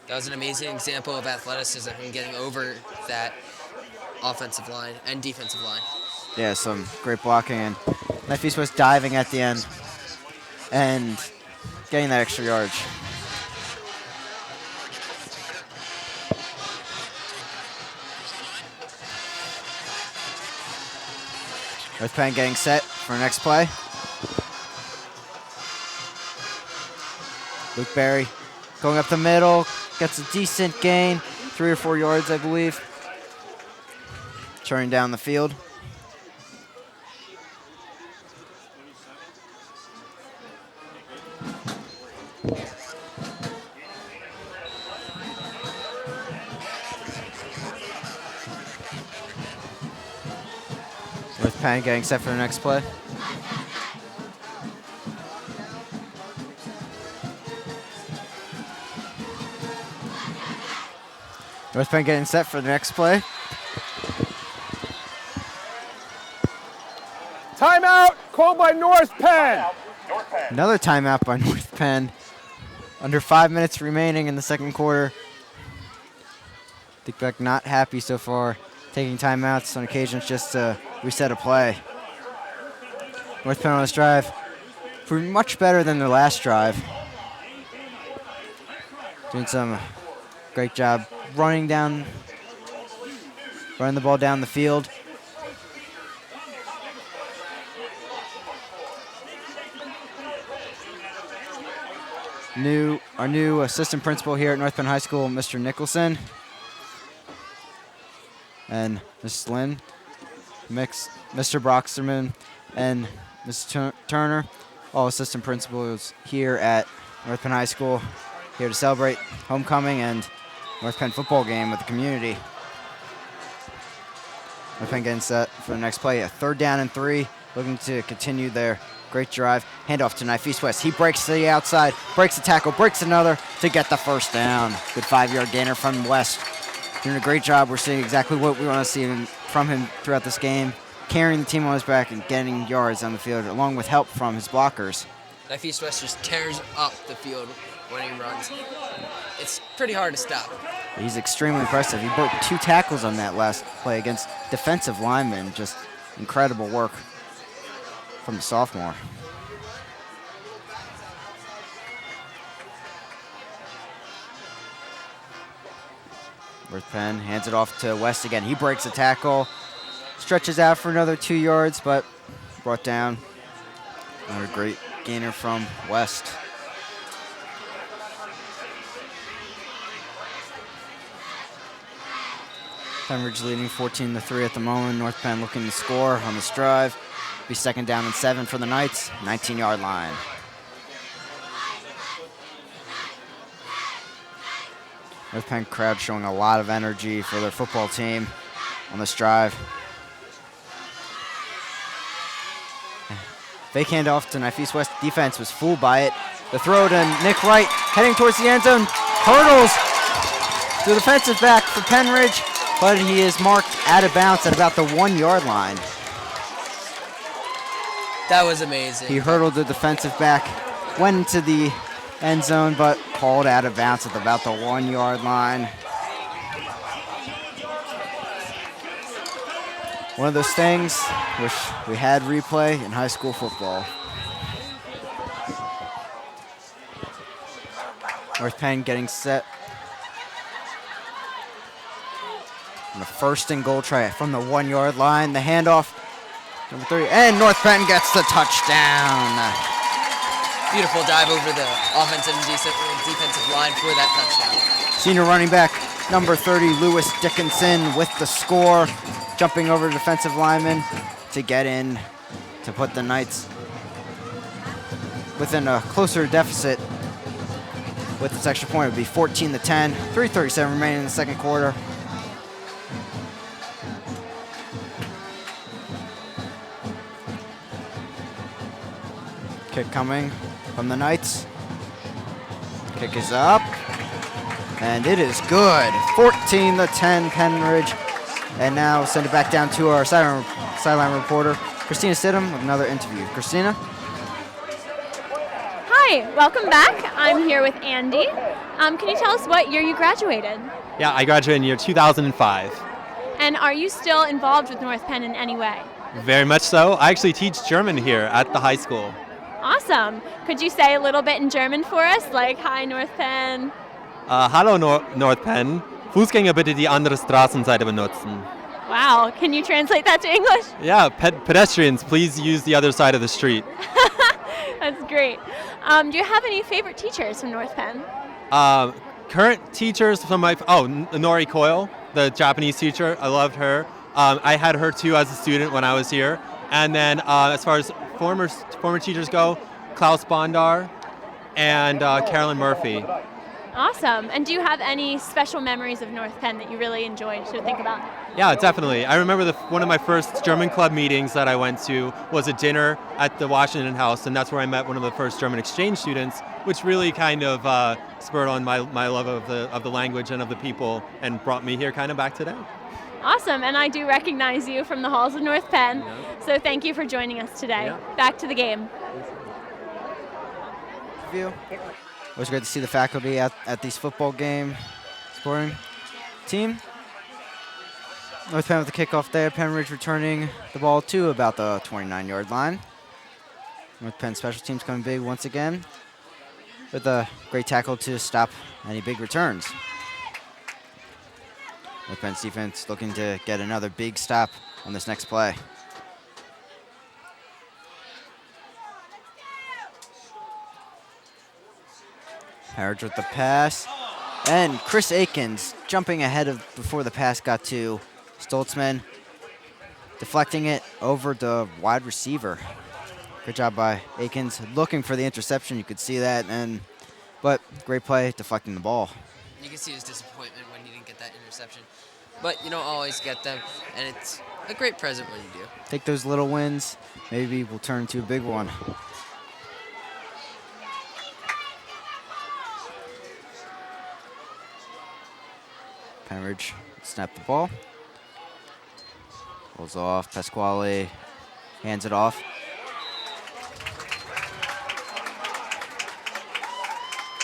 That was an amazing example of athleticism and getting over that offensive line and defensive line.
Yeah, some great blocking, and Knife East was diving at the end and getting that extra yardage. North Penn getting set for next play. Luke Berry going up the middle, gets a decent gain, 3 or 4 yards, I believe. Turning down the field. North Penn getting set for the next play. North Penn getting set for the next play.
Timeout called by North Penn.
Another timeout by North Penn. Under 5 minutes remaining in the second quarter. Dick Beck not happy so far, taking timeouts on occasions just to reset a play. North Penn on this drive proved much better than their last drive. Doing some great job running the ball down the field. our new assistant principal here at North Penn High School, Mr. Nicholson, and Mrs. Lynn, Mr. Broxterman, and Mrs. Turner, all assistant principals here at North Penn High School, here to celebrate homecoming and North Penn football game with the community. North Penn getting set for the next play, a 3rd down and 3, looking to continue their great drive. Handoff to Knife East West. He breaks to the outside, breaks the tackle, breaks another to get the 1st down. Good 5-yard gainer from West. Doing a great job. We're seeing exactly what we want to see from him throughout this game, carrying the team on his back and getting yards on the field, along with help from his blockers.
Knife East West just tears up the field when he runs. It's pretty hard to stop.
He's extremely impressive. He broke 2 tackles on that last play against defensive linemen. Just incredible work from the sophomore. North Penn hands it off to West again. He breaks a tackle, stretches out for another 2 yards, but brought down. Another great gainer from West. Pennridge leading 14-3 at the moment. North Penn looking to score on this drive. Be 2nd down and 7 for the Knights, 19-yard line. North Penn crowd showing a lot of energy for their football team on this drive. Fake handoff to Knife East West. Defense was fooled by it. The throw to Nick Wright, heading towards the end zone. Hurdles to the defensive back for Pennridge, but he is marked out of bounds at about the 1-yard line.
That was amazing.
He hurdled the defensive back, went into the end zone, but called out of bounds at about the 1-yard line. One of those things, wish we had replay in high school football. North Penn getting set. On the 1st and goal try from the 1-yard line. The handoff, number 3, and North Penn gets the touchdown.
Beautiful dive over the offensive and defensive line for that touchdown.
Senior running back, number 30, Lewis Dickinson with the score, jumping over the defensive lineman to get in to put the Knights within a closer deficit with this extra point. It would be 14-10, 3:37 remaining in the 2nd quarter. Kick coming from the Knights. Kick is up, and it is good. 14-10 Pennridge. And now we'll send it back down to our sideline reporter, Christina Stidham, with another interview. Christina?
Hi, welcome back. I'm here with Andy. Can you tell us what year you graduated?
Yeah, I graduated in year 2005.
And are you still involved with North Penn in any way?
Very much so. I actually teach German here at the high school.
Awesome. Could you say a little bit in German for us, like Hi North Penn?
Hallo North Penn. Fußgänger bitte die andere Straßenseite benutzen.
Wow, can you translate that to English?
Yeah, pedestrians, please use the other side of the street.
That's great. Do you have any favorite teachers from North Penn?
Current teachers from Nori Coyle, the Japanese teacher, I loved her. I had her too as a student when I was here. And then as far as former teachers go, Klaus Bondar and Carolyn Murphy.
Awesome. And do you have any special memories of North Penn that you really enjoyed to think about?
Yeah, definitely. I remember one of my first German club meetings that I went to was a dinner at the Washington House, and that's where I met one of the first German exchange students, which really kind of spurred on my love of the language and of the people and brought me here kind of back today.
Awesome, and I do recognize you from the halls of North Penn, so thank you for joining us today.
Yeah.
Back to the game.
It was great to see the faculty at these football game supporting team. North Penn with the kickoff there. Pennridge returning the ball to about the 29-yard line. North Penn special teams coming big once again with a great tackle to stop any big returns. North Penn's defense looking to get another big stop on this next play. Pennridge with the pass. And Chris Akins jumping ahead of before the pass got to Stoltzman, deflecting it over the wide receiver. Good job by Akins, looking for the interception. You could see that, but great play, deflecting the ball.
You can see his disappointment when he didn't get that interception. But you don't always get them, and it's a great present when you do.
Take those little wins. Maybe we'll turn into a big one. Pennridge snap the ball. Pulls off. Pasquale hands it off.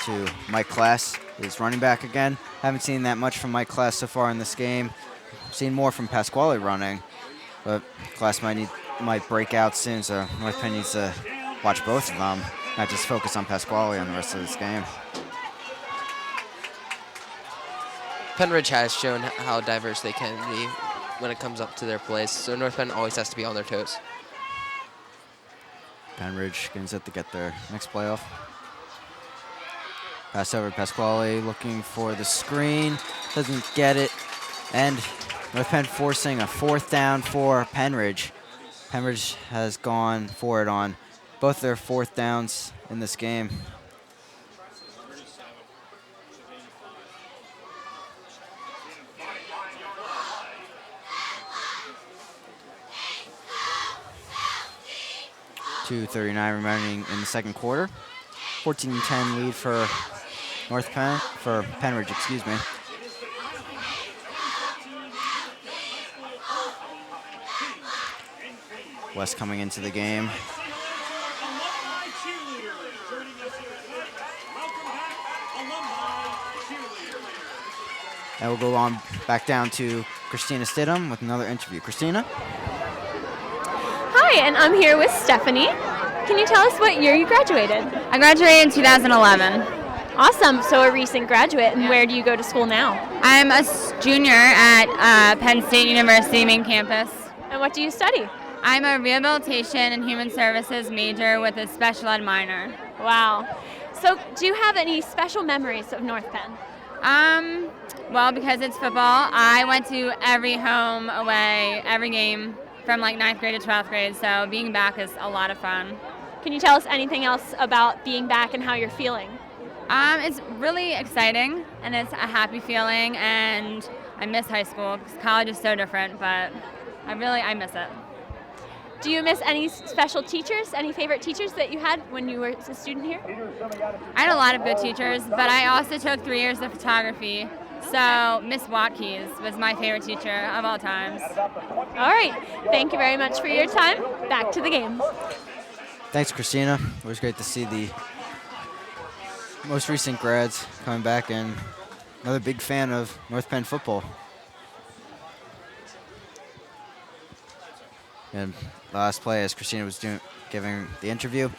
To Mike Class, his running back again. Haven't seen that much from Mike Class so far in this game. Seen more from Pasquale running, but Class might break out soon, so North Penn needs to watch both of them, not just focus on Pasquale on the rest of this game.
Pennridge has shown how diverse they can be when it comes up to their plays, so North Penn always has to be on their toes.
Pennridge getting set to get their next playoff. Pass over to Pasquale, looking for the screen, doesn't get it, and North Penn forcing a 4th down for Pennridge. Pennridge has gone for it on both their 4th downs in this game. .239 remaining in the second quarter. 14-10 lead for North Penn, for Pennridge, excuse me. West coming into the game. And we'll go on back down to Christina Stidham with another interview. Christina?
Hi, and I'm here with Stephanie. Can you tell us what year you graduated?
I graduated in 2011.
Awesome, so a recent graduate, and where do you go to school now?
I'm a junior at Penn State University main campus.
And what do you study?
I'm a rehabilitation and human services major with a special ed minor.
Wow. So do you have any special memories of North Penn?
Well, because it's football, I went to every home, away, every game from like 9th grade to 12th grade, so being back is a lot of fun.
Can you tell us anything else about being back and how you're feeling?
It's really exciting, and it's a happy feeling, and I miss high school because college is so different, but I miss it.
Do you miss any special teachers, any favorite teachers that you had when you were a student here?
I had a lot of good teachers, but I also took 3 years of photography, so Miss Watkins was my favorite teacher of all times.
All right, thank you very much for your time. Back to the game.
Thanks, Christina. It was great to see the most recent grads coming back, and another big fan of North Penn football. And last play, as Christina was giving the interview,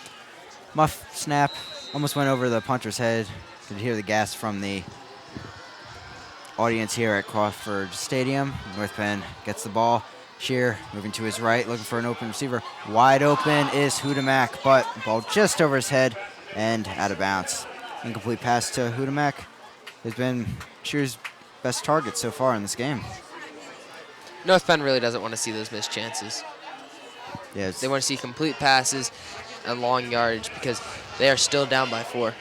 muff snap, almost went over the punter's head. Could hear the gas from the audience here at Crawford Stadium. North Penn gets the ball. Shear moving to his right, looking for an open receiver. Wide open is Hudamak, but ball just over his head and out of bounds. Incomplete pass to Hudamak has been Shear's best target so far in this game.
North Penn really doesn't want to see those missed chances.
Yeah,
they want to see complete passes and long yardage because they are still down by 4.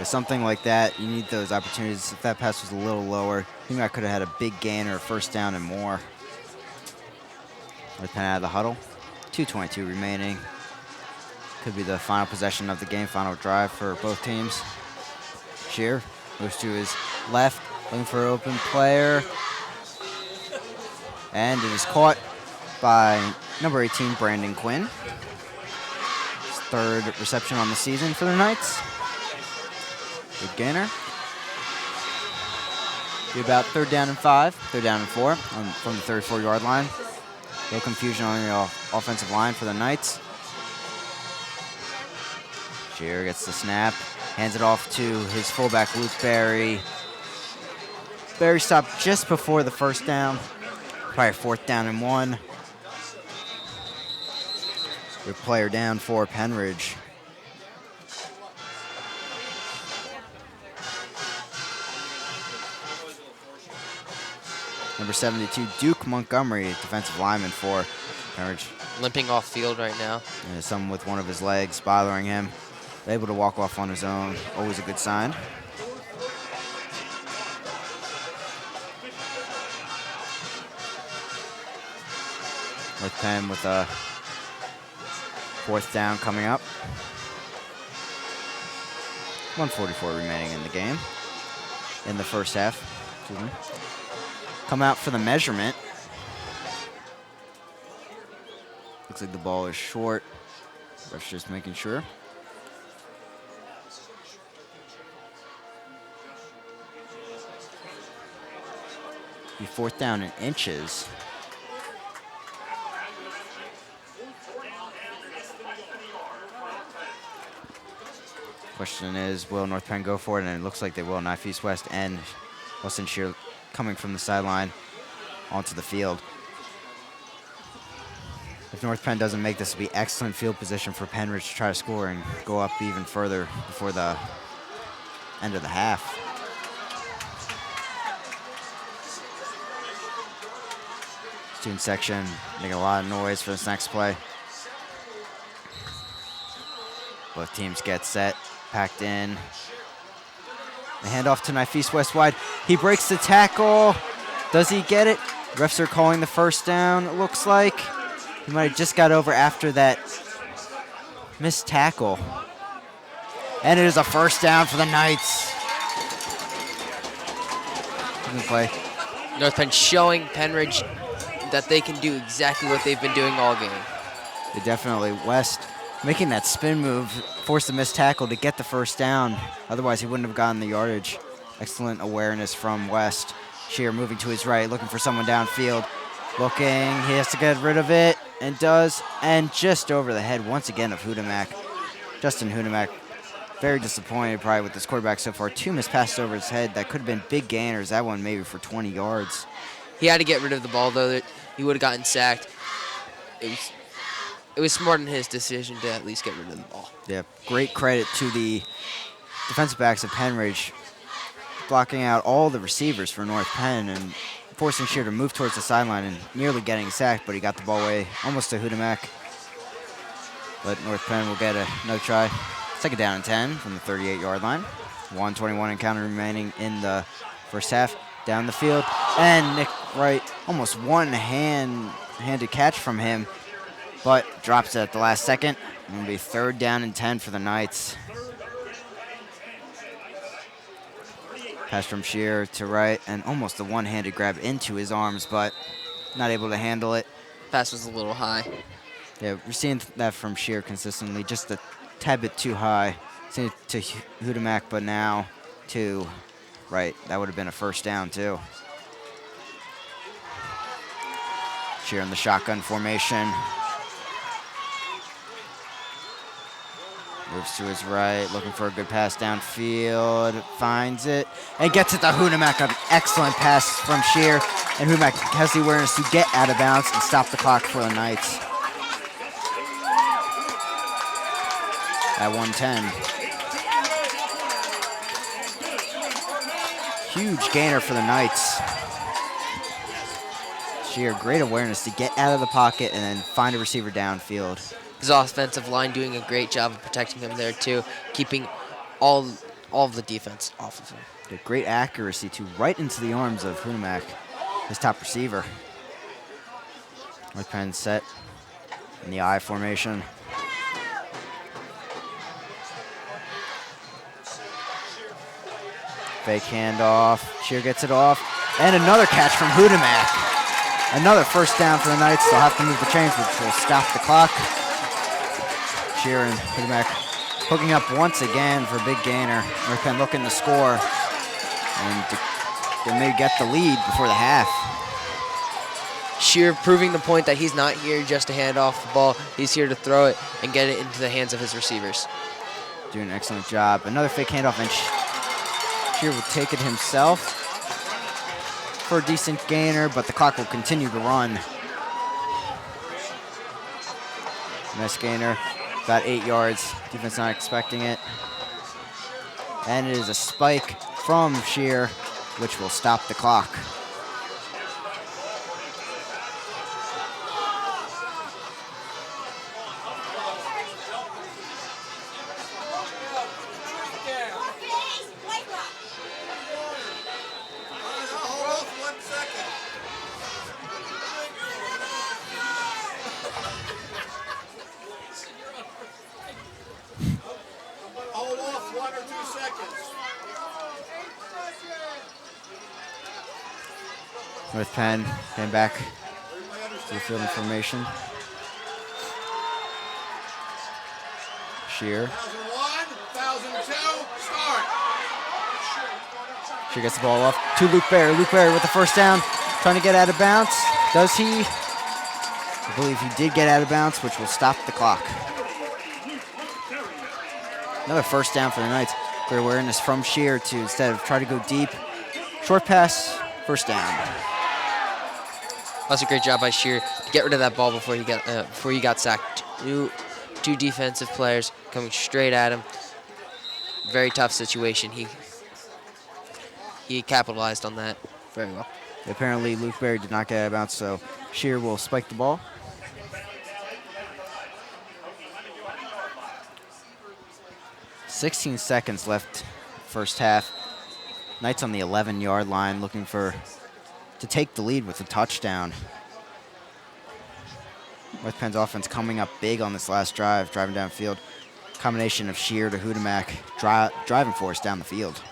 Something like that, you need those opportunities. If that pass was a little lower, I think I could have had a big gain or a first down and more. North Penn out of the huddle. 2:22 remaining. Could be the final possession of the game, final drive for both teams. Shear moves to his left, looking for an open player. And it is caught by number 18, Brandon Quinn. His 3rd reception on the season for the Knights. Good gainer. Be about 3rd down and 5, 3rd down and 4 from the 34-yard line. No confusion on the offensive line for the Knights. Shear gets the snap, hands it off to his fullback, Luke Berry. Berry stopped just before the first down, probably 4th down and 1. Good player down for Pennridge. Number 72, Duke Montgomery, defensive lineman for Pennridge.
Limping off field right now.
And something with one of his legs bothering him. Able to walk off on his own, always a good sign. North Penn with a 4th down coming up. 1:44 remaining in the game, in the first half. Excuse me. Come out for the measurement. Looks like the ball is short. Ref's just making sure. Be 4th down in inches. Question is, will North Penn go for it? And it looks like they will. Knife East West and Weston Shear coming from the sideline onto the field. If North Penn doesn't make this, will be excellent field position for Pennridge to try to score and go up even further before the end of the half. Student section making a lot of noise for this next play. Both teams get set, packed in. The handoff to Knife East West wide. He breaks the tackle. Does he get it? Refs are calling the first down, it looks like. He might have just got over after that missed tackle. And it is a first down for the Knights. Good play.
North Penn showing Pennridge that they can do exactly what they've been doing all game.
They definitely, West making that spin move, forced the missed tackle to get the first down. Otherwise, he wouldn't have gotten the yardage. Excellent awareness from West. Shear moving to his right, looking for someone downfield. Looking, he has to get rid of it, and does, and just over the head once again of Hudemak. Justin Hudemak, very disappointed probably with this quarterback so far. 2 missed passes over his head. That could have been big gainers. That one maybe for 20 yards.
He had to get rid of the ball, though. He would have gotten sacked. It was smart in his decision to at least get rid of the ball.
Yeah, great credit to the defensive backs of Pennridge, blocking out all the receivers for North Penn and forcing Shear to move towards the sideline and nearly getting sacked, but he got the ball away almost to Hudemak. But North Penn will get another try. 2nd down and 10 from the 38-yard line. 1:21 encounter remaining in the first half. Down the field, and Nick Wright, almost one-handed catch from him, but drops it at the last second. It'll be 3rd down and 10 for the Knights. Pass from Shear to Wright, and almost a one-handed grab into his arms, but not able to handle it.
Pass was a little high.
Yeah, we're seeing that from Shear consistently, just a tad bit too high. Seen it to Hudemak, but now to Wright. That would have been a first down, too. Shear in the shotgun formation. Moves to his right, looking for a good pass downfield. Finds it, and gets it to Hudemak. An excellent pass from Shear. And Hudemak has the awareness to get out of bounds and stop the clock for the Knights. At 1:10. Huge gainer for the Knights. Shear, great awareness to get out of the pocket and then find a receiver downfield.
His offensive line doing a great job of protecting him there, too, keeping all of the defense off of him.
Good, great accuracy, too, right into the arms of Hudemak, his top receiver. North Penn set in the I formation. Fake handoff. Shear gets it off. And another catch from Hudemak. Another first down for the Knights. They'll have to move the chains, which will stop the clock. Shear and Hudemak hooking up once again for a big gainer. North Penn looking to score. And they may get the lead before the half.
Shear proving the point that he's not here just to hand off the ball. He's here to throw it and get it into the hands of his receivers.
Doing an excellent job. Another fake handoff, and Shear will take it himself for a decent gainer, but the clock will continue to run. Nice gainer, about 8 yards. Defense not expecting it. And it is a spike from Shear, which will stop the clock. North Penn came back to the field in formation. Shear.
1001, 1002, start.
She gets the ball off to Luke Berry. Luke Berry with the first down, trying to get out of bounds. Does he? I believe he did get out of bounds, which will stop the clock. Another first down for the Knights. Great awareness from Shear to, instead of try to go deep, short pass, first down.
That's a great job by Shear to get rid of that ball before he got sacked. Two defensive players coming straight at him. Very tough situation. He capitalized on that very well.
Apparently, Luke Berry did not get out of bounds, so Shear will spike the ball. .16 seconds left first half. Knights on the 11-yard line looking to take the lead with a touchdown. North Penn's offense coming up big on this last drive, driving downfield. Combination of Shear to Hudemak, driving force down the field.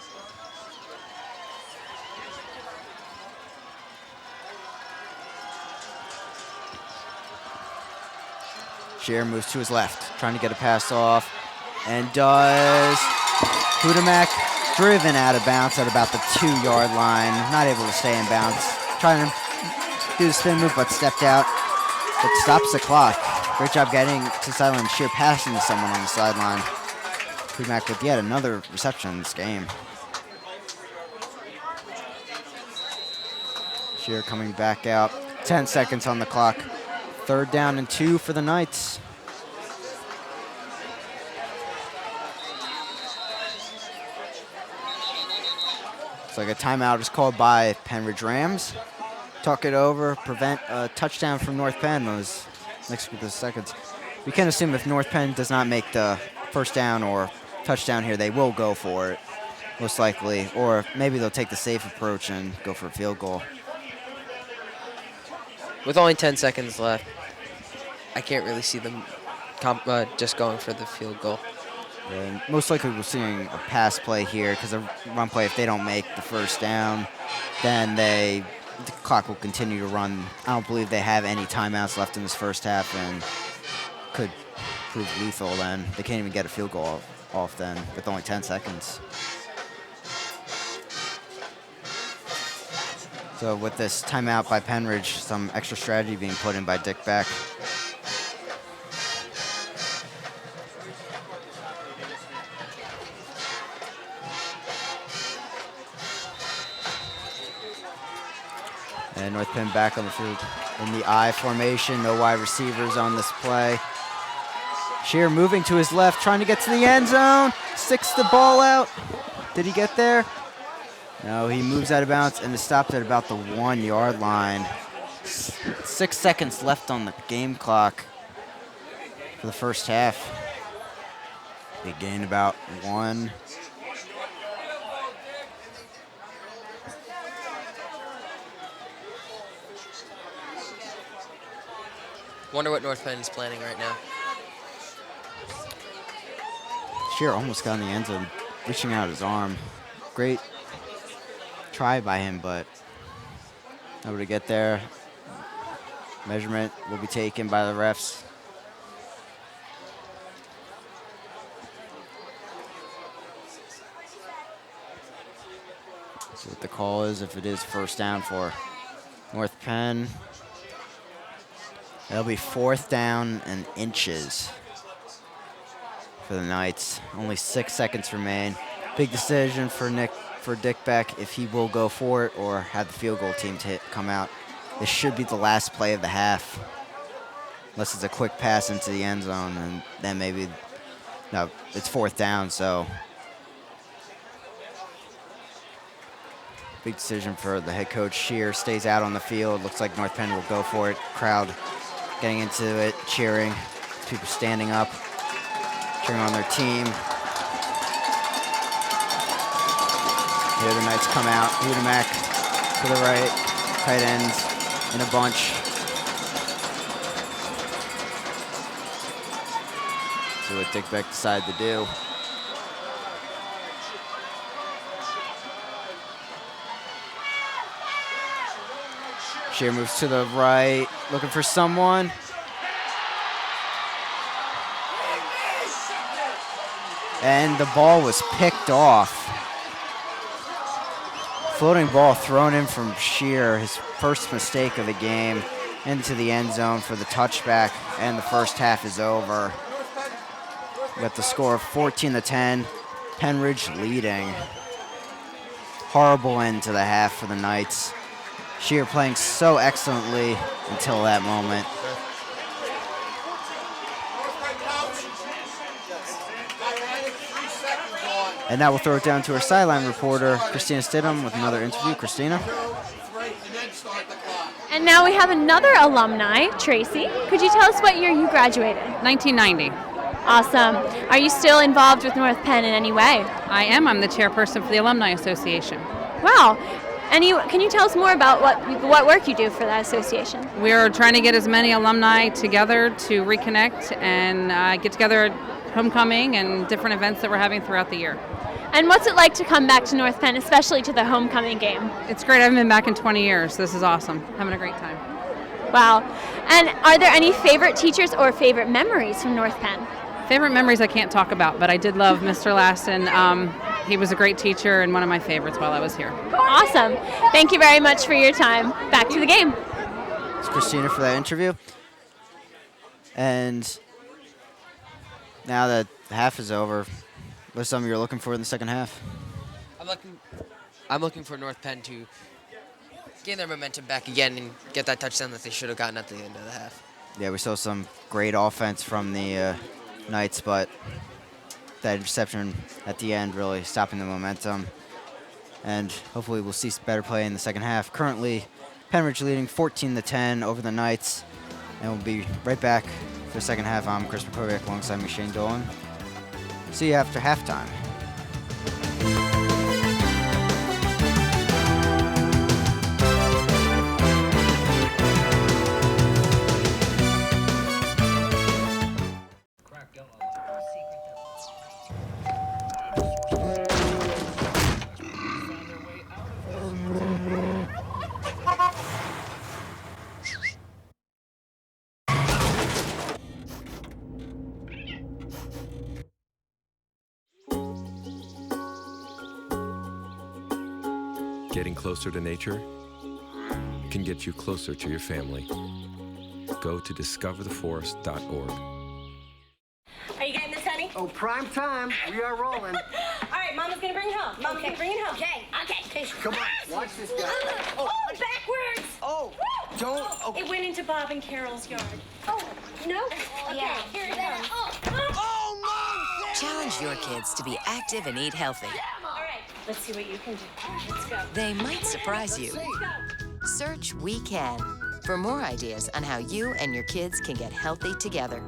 Shear moves to his left, trying to get a pass off, and does. Hudemak driven out of bounds at about the 2-yard line, not able to stay in bounds. Trying to do the spin move, but stepped out. But stops the clock. Great job getting to sideline. Shear passing to someone on the sideline. Hudemak with yet another reception in this game. Shear coming back out. 10 seconds on the clock. 3rd down and 2 for the Knights. Looks like a timeout is called by Pennridge Rams. Talk it over, prevent a touchdown from North Penn. Was next with the seconds. We can assume if North Penn does not make the first down or touchdown here, they will go for it, most likely. Or maybe they'll take the safe approach and go for a field goal.
With only 10 seconds left, I can't really see them just going for the field goal.
And most likely we're seeing a pass play here because a run play, if they don't make the first down, then the clock will continue to run. I don't believe they have any timeouts left in this first half and could prove lethal then. They can't even get a field goal off then with only 10 seconds. So with this timeout by Pennridge, some extra strategy being put in by Dick Beck. And North Penn back on the field in the I formation. No wide receivers on this play. Shear moving to his left, trying to get to the end zone. Sticks the ball out. Did he get there? No, he moves out of bounds and is stopped at about the 1-yard line. 6 seconds left on the game clock for the first half. They gain about 1.
Wonder what North Penn is planning right now.
Shear almost got in the end zone, reaching out his arm. Great try by him, but able to get there. Measurement will be taken by the refs. See what the call is, if it is first down for North Penn. It'll be 4th down and inches for the Knights. Only 6 seconds remain. Big decision for Dick Beck if he will go for it or have the field goal team come out. This should be the last play of the half. Unless it's a quick pass into the end zone, and then maybe, no, it's 4th down, so. Big decision for the head coach. Shear stays out on the field. Looks like North Penn will go for it. Crowd getting into it, cheering. People standing up, cheering on their team. Here the Knights come out. Hudemak to the right. Tight ends in a bunch. See what Dick Beck decided to do. Shear moves to the right, looking for someone. And the ball was picked off. Floating ball thrown in from Shear, his first mistake of the game, into the end zone for the touchback, and the first half is over with the score of 14-10, Pennridge leading. Horrible end to the half for the Knights. Shear playing so excellently until that moment. And now we'll throw it down to our sideline reporter, Christina Stidham, with another interview. Christina?
And now we have another alumni, Tracy. Could you tell us what year you graduated?
1990.
Awesome. Are you still involved with North Penn in any way?
I am. I'm the chairperson for the Alumni Association.
Wow. Can you tell us more about what work you do for that association?
We're trying to get as many alumni together to reconnect and get together at homecoming and different events that we're having throughout the year.
And what's it like to come back to North Penn, especially to the homecoming game?
It's great. I haven't been back in 20 years. This is awesome. Having a great time.
Wow. And are there any favorite teachers or favorite memories from North Penn?
Favorite memories I can't talk about, but I did love Mr. Lassen. He was a great teacher and one of my favorites while I was here.
Awesome. Thank you very much for your time. Back to the game.
It's Christina for that interview. And now that the half is over, what's something you're looking for in the second half?
I'm looking for North Penn to gain their momentum back again and get that touchdown that they should have gotten at the end of the half.
Yeah, we saw some great offense from the Knights, but that interception at the end really stopping the momentum. And hopefully we'll see better play in the second half. Currently, Pennridge leading 14-10 over the Knights. And we'll be right back for the second half. I'm Chris McCormick alongside me, Shane Dolan. See you after halftime.
Getting closer to nature can get you closer to your family. Go to discovertheforest.org.
Are you getting this, honey?
Oh, prime time. We are rolling.
All right, Mama's gonna bring it home. Mama's gonna bring it home. Okay.
Come on, watch this guy.
Oh, backwards!
Oh, don't. Oh.
It went into Bob and Carol's yard. Oh, no? Okay, here it goes.
Oh, Mom!
Challenge your kids to be active and eat healthy.
All right, let's see what you can do. Let's go.
They might surprise you.
Let's go.
Search We Can for more ideas on how you and your kids can get healthy together.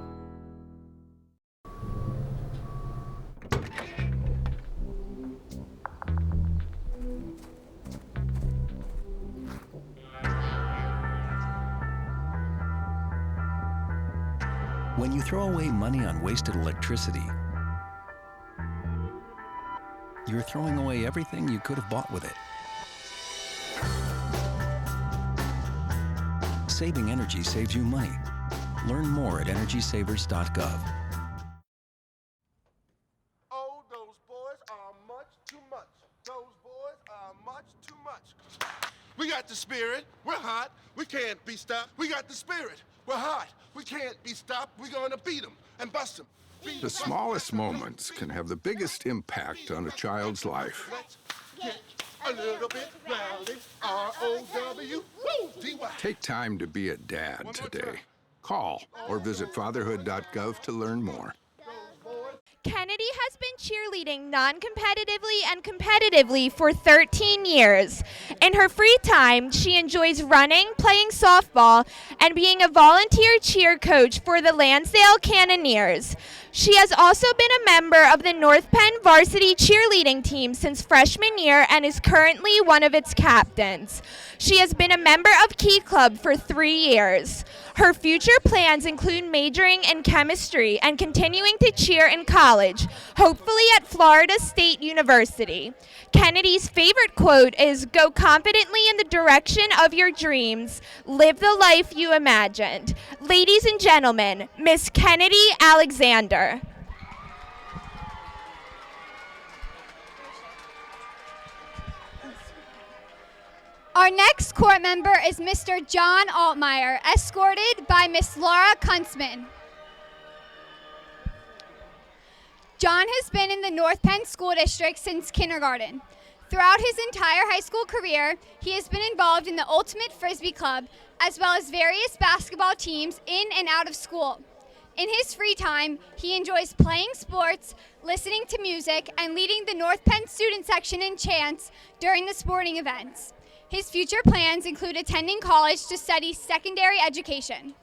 When you throw away money on wasted electricity, you're throwing away everything you could have bought with it. Saving energy saves you money. Learn more at energysavers.gov.
Oh, those boys are much too much. Those boys are much too much. We got the spirit. We're hot. We can't be stopped. We got the spirit. We're hot. We can't be stopped. We're going to beat them and bust them.
The smallest moments can have the biggest impact on a child's life.
Let's get a little bit rowdy. R-O-W-D-Y.
Take time to be a dad today. Call or visit fatherhood.gov to learn more.
Kennedy has been cheerleading non-competitively and competitively for 13 years. In her free time, she enjoys running, playing softball, and being a volunteer cheer coach for the Lansdale Cannoneers. She has also been a member of the North Penn varsity cheerleading team since freshman year and is currently one of its captains. She has been a member of Key Club for 3 years. Her future plans include majoring in chemistry and continuing to cheer in college, hopefully at Florida State University. Kennedy's favorite quote is, "Go confidently in the direction of your dreams. Live the life you imagined." Ladies and gentlemen, Miss Kennedy Alexander.
Our next court member is Mr. John Altmeyer, escorted by Miss Laura Kuntzman. John has been in the North Penn School District since kindergarten. Throughout his entire high school career, he has been involved in the Ultimate Frisbee Club, as well as various basketball teams in and out of school. In his free time, he enjoys playing sports, listening to music, and leading the North Penn student section in chants during the sporting events. His future plans include attending college to study secondary education.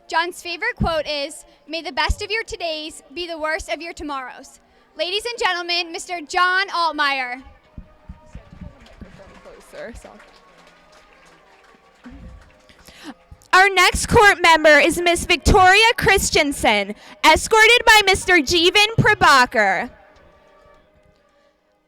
John's favorite quote is, "May the best of your todays be the worst of your tomorrows." Ladies and gentlemen, Mr. John Altmeyer.
Our next court member is Miss Victoria Christensen, escorted by Mr. Jeevan Prabhakar.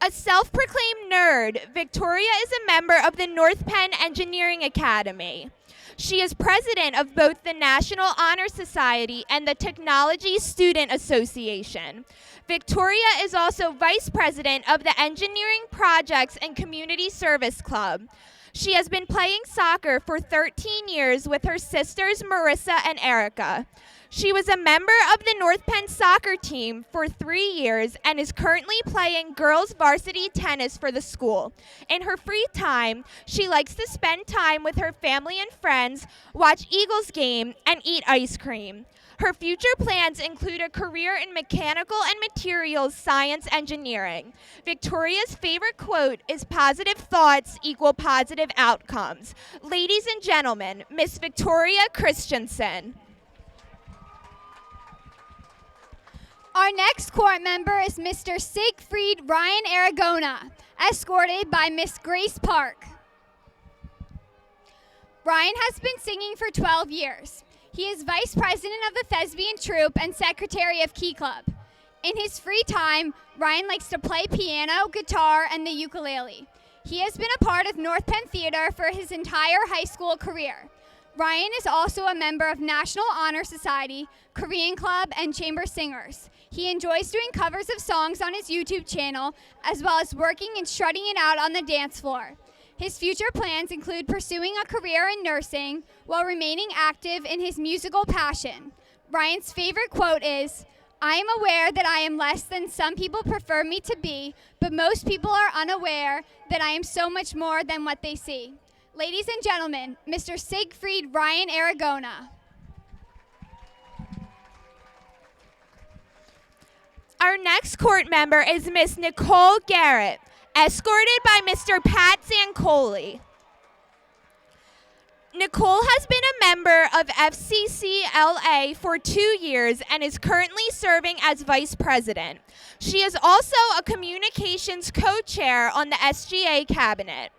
A self-proclaimed nerd, Victoria is a member of the North Penn Engineering Academy. She is president of both the National Honor Society and the Technology Student Association. Victoria is also vice president of the Engineering Projects and Community Service Club. She has been playing soccer for 13 years with her sisters Marissa and Erica. She was a member of the North Penn soccer team for 3 years and is currently playing girls varsity tennis for the school. In her free time, she likes to spend time with her family and friends, watch Eagles game, and eat ice cream. Her future plans include a career in mechanical and materials science engineering. Victoria's favorite quote is, "Positive thoughts equal positive outcomes." Ladies and gentlemen, Miss Victoria Christensen.
Our next court member is Mr. Siegfried Ryan Aragona, escorted by Miss Grace Park. Ryan has been singing for 12 years. He is vice president of the Thespian Troupe and secretary of Key Club. In his free time, Ryan likes to play piano, guitar, and the ukulele. He has been a part of North Penn Theater for his entire high school career. Ryan is also a member of National Honor Society, Korean Club, and Chamber Singers. He enjoys doing covers of songs on his YouTube channel, as well as working and strutting it out on the dance floor. His future plans include pursuing a career in nursing while remaining active in his musical passion. Ryan's favorite quote is, "I am aware that I am less than some people prefer me to be, but most people are unaware that I am so much more than what they see." Ladies and gentlemen, Mr. Siegfried Ryan Aragona.
Our next court member is Miss Nicole Garrett, escorted by Mr. Pat Zancoli. Nicole has been a member of FCCLA for 2 years and is currently serving as vice president. She is also a communications co-chair on the SGA cabinet.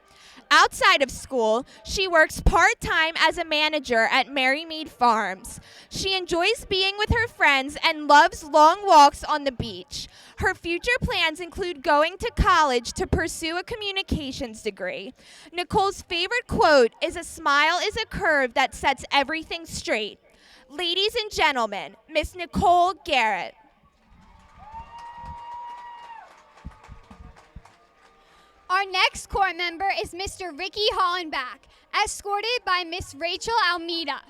Outside of school, she works part-time as a manager at Marymead Farms. She enjoys being with her friends and loves long walks on the beach. Her future plans include going to college to pursue a communications degree. Nicole's favorite quote is, "A smile is a curve that sets everything straight." Ladies and gentlemen, Miss Nicole Garrett.
Our next court member is Mr. Ricky Hollenbach, escorted by Miss Rachel Almeida.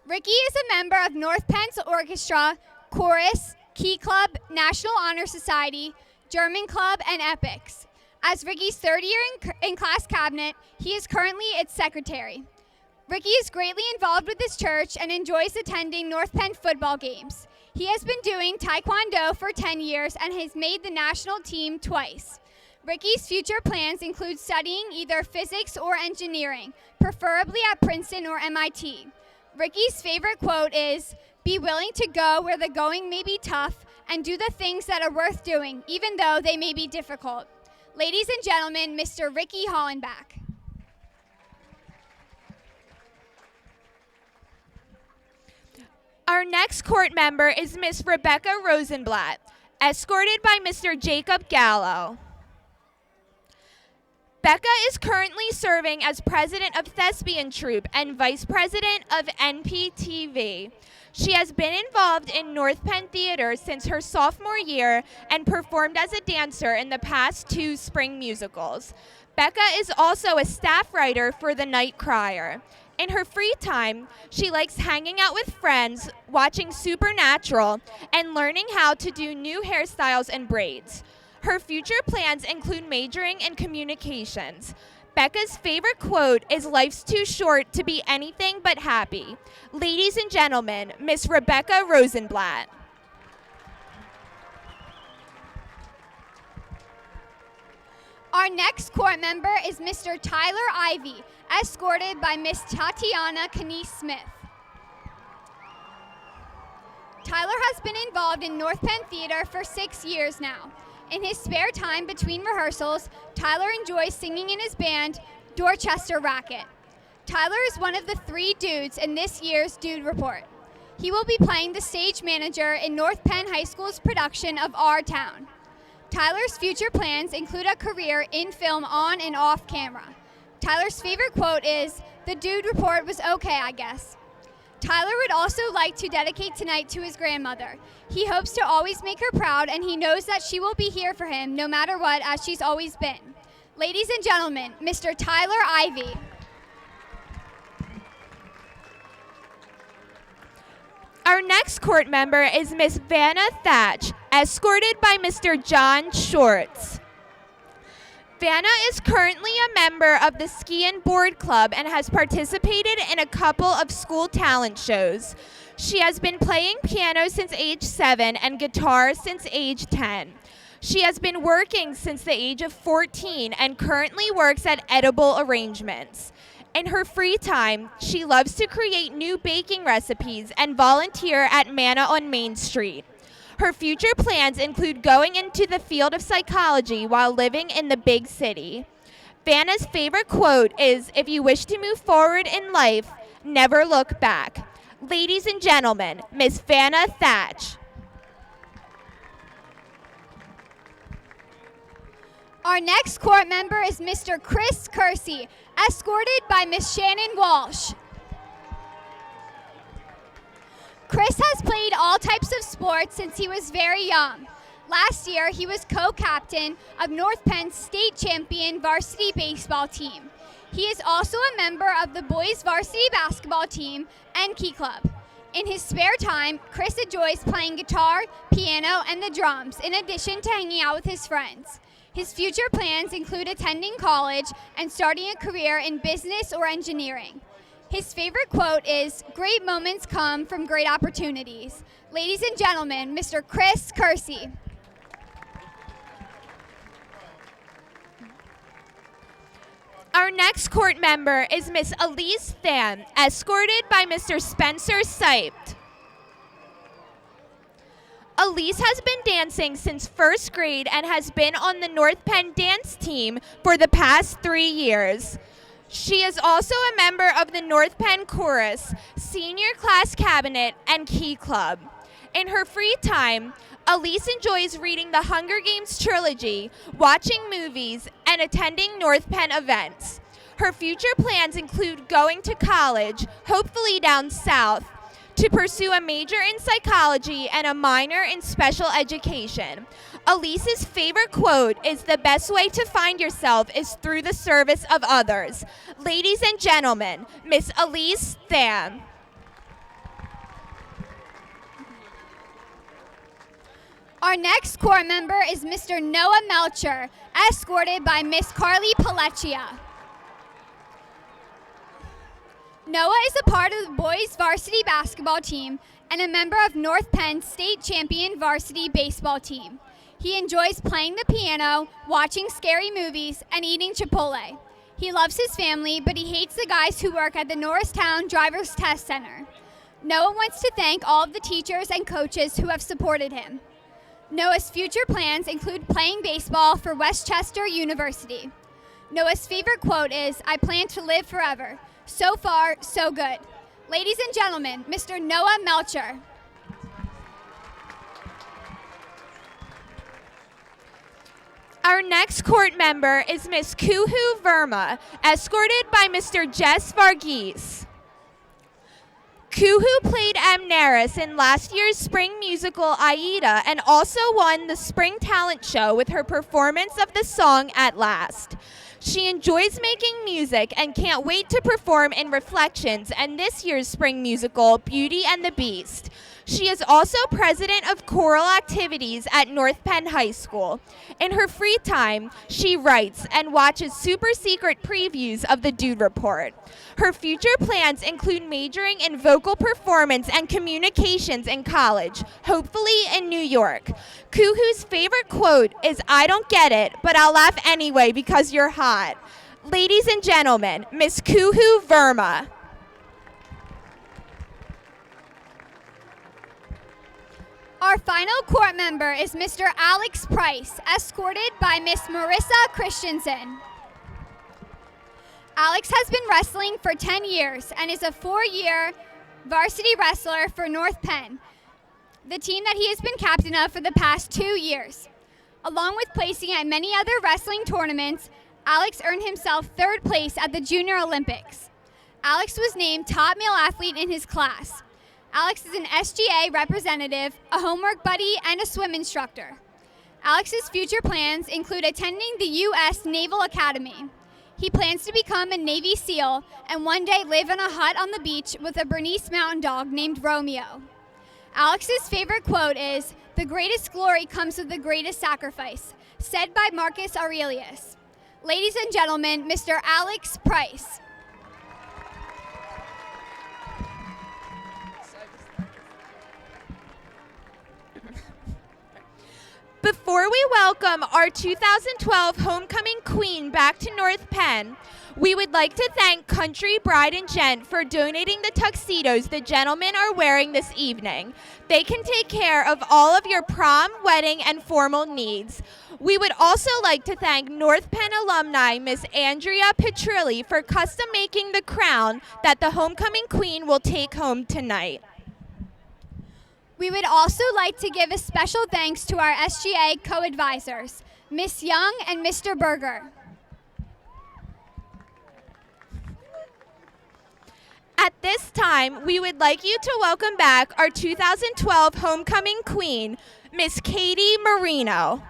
Ricky is a member of North Penn's Orchestra, Chorus, Key Club, National Honor Society, German Club, and Epics. As Ricky's third year in class cabinet, he is currently its secretary. Ricky is greatly involved with his church and enjoys attending North Penn football games. He has been doing Taekwondo for 10 years and has made the national team twice. Ricky's future plans include studying either physics or engineering, preferably at Princeton or MIT. Ricky's favorite quote is, Be willing to go where the going may be tough and do the things that are worth doing, even though they may be difficult. Ladies and gentlemen, Mr. Ricky Hollenbach.
Our next court member is Miss Rebecca Rosenblatt, escorted by Mr. Jacob Gallo. Becca is currently serving as president of Thespian Troupe and vice president of NPTV. She has been involved in North Penn Theater since her sophomore year and performed as a dancer in the past 2 spring musicals. Becca is also a staff writer for The Night Crier. In her free time, she likes hanging out with friends, watching Supernatural, and learning how to do new hairstyles and braids. Her future plans include majoring in communications. Becca's favorite quote is, "Life's too short to be anything but happy." Ladies and gentlemen, Miss Rebecca Rosenblatt.
Our next court member is Mr. Tyler Ivey, escorted by Miss Tatiana Knies-Smith. Tyler has been involved in North Penn Theater for 6 years now. In his spare time between rehearsals, Tyler enjoys singing in his band, Dorchester Racket. Tyler is one of the 3 dudes in this year's Dude Report. He will be playing the stage manager in North Penn High School's production of Our Town. Tyler's future plans include a career in film on and off camera. Tyler's favorite quote is, "The Dude Report was okay, I guess." Tyler would also like to dedicate tonight to his grandmother. He hopes to always make her proud, and he knows that she will be here for him no matter what, as she's always been. Ladies and gentlemen, Mr. Tyler Ivey.
Our next court member is Miss Vanna Thatch, escorted by Mr. John Shorts. Vanna is currently a member of the Ski and Board Club and has participated in a couple of school talent shows. She has been playing piano since age 7 and guitar since age 10. She has been working since the age of 14 and currently works at Edible Arrangements. In her free time, she loves to create new baking recipes and volunteer at Manna on Main Street. Her future plans include going into the field of psychology while living in the big city. Vanna's favorite quote is, "If you wish to move forward in life, never look back." Ladies and gentlemen, Miss Vanna Thatch.
Our next court member is Mr. Chris Kersey, escorted by Miss Shannon Walsh. Chris has played all types of sports since he was very young. Last year, he was co-captain of North Penn's state champion varsity baseball team. He is also a member of the boys varsity basketball team and Key Club. In his spare time, Chris enjoys playing guitar, piano, and the drums, in addition to hanging out with his friends. His future plans include attending college and starting a career in business or engineering. His favorite quote is, "Great moments come from great opportunities." Ladies and gentlemen, Mr. Chris Kersey.
Our next court member is Miss Elise Tham, escorted by Mr. Spencer Siped. Elise has been dancing since 1st grade and has been on the North Penn dance team for the past 3 years. She is also a member of the North Penn Chorus, Senior Class Cabinet, and Key Club. In her free time, Elise enjoys reading the Hunger Games trilogy, watching movies, and attending North Penn events. Her future plans include going to college, hopefully down south, to pursue a major in psychology and a minor in special education. Elise's favorite quote is, "The best way to find yourself is through the service of others." Ladies and gentlemen, Miss Elise Tham.
Our next court member is Mr. Noah Melcher, escorted by Miss Carly Palecchia. Noah is a part of the boys varsity basketball team and a member of North Penn's state champion varsity baseball team. He enjoys playing the piano, watching scary movies, and eating Chipotle. He loves his family, but he hates the guys who work at the Norristown Driver's Test Center. Noah wants to thank all of the teachers and coaches who have supported him. Noah's future plans include playing baseball for Westchester University. Noah's favorite quote is, "I plan to live forever." So far, so good. Ladies and gentlemen, Mr. Noah Melcher.
Our next court member is Miss Kuhu Verma, escorted by Mr. Jess Varghese. Kuhu played Amneris in last year's spring musical Aida and also won the Spring Talent Show with her performance of the song At Last. She enjoys making music and can't wait to perform in Reflections and this year's spring musical Beauty and the Beast. She is also president of choral activities at North Penn High School. In her free time, she writes and watches super secret previews of the Dude Report. Her future plans include majoring in vocal performance and communications in college, hopefully in New York. Kuhu's favorite quote is, "I don't get it, but I'll laugh anyway because you're hot." Ladies and gentlemen, Miss Kuhu Verma.
Our final court member is Mr. Alex Price, escorted by Miss Marissa Christensen. Alex has been wrestling for 10 years and is a 4-year varsity wrestler for North Penn, the team that he has been captain of for the past 2 years. Along with placing at many other wrestling tournaments, Alex earned himself 3rd place at the Junior Olympics. Alex was named top male athlete in his class. Alex is an SGA representative, a homework buddy, and a swim instructor. Alex's future plans include attending the U.S. Naval Academy. He plans to become a Navy SEAL and one day live in a hut on the beach with a Bernese mountain dog named Romeo. Alex's favorite quote is, "The greatest glory comes with the greatest sacrifice," said by Marcus Aurelius. Ladies and gentlemen, Mr. Alex Price.
Before we welcome our 2012 homecoming queen back to North Penn, we would like to thank Country Bride and Gent for donating the tuxedos the gentlemen are wearing this evening. They can take care of all of your prom, wedding, and formal needs. We would also like to thank North Penn alumni Miss Andrea Petrilli for custom making the crown that the homecoming queen will take home tonight.
We would also like to give a special thanks to our SGA co-advisors, Miss Young and Mr. Berger.
At this time, we would like you to welcome back our 2012 homecoming queen, Miss Katie Marino.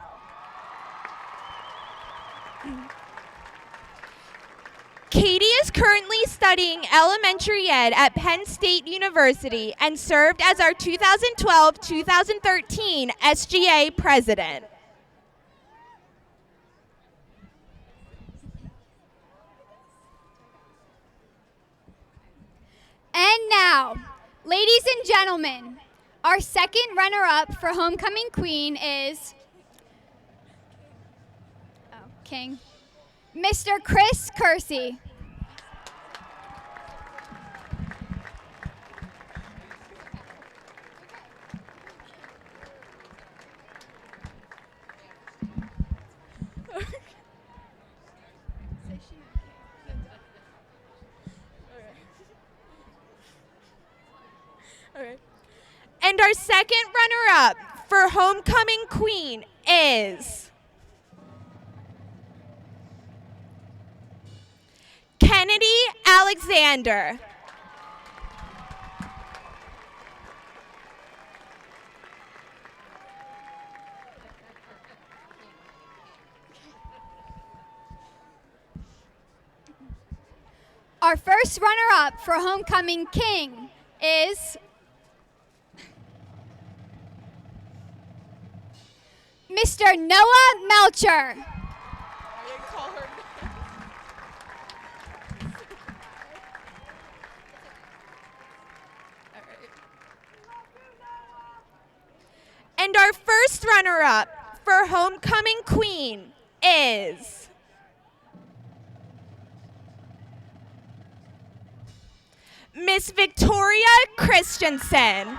Katie is currently studying elementary ed at Penn State University and served as our 2012-2013 SGA president.
And now, ladies and gentlemen, our second runner-up for homecoming queen is King, Mr. Chris Kersey.
And our second runner-up for homecoming queen is Kennedy Alexander.
Our first runner-up for homecoming king is Mr. Noah Melcher.
And our first runner-up for homecoming queen is Miss Victoria Christensen.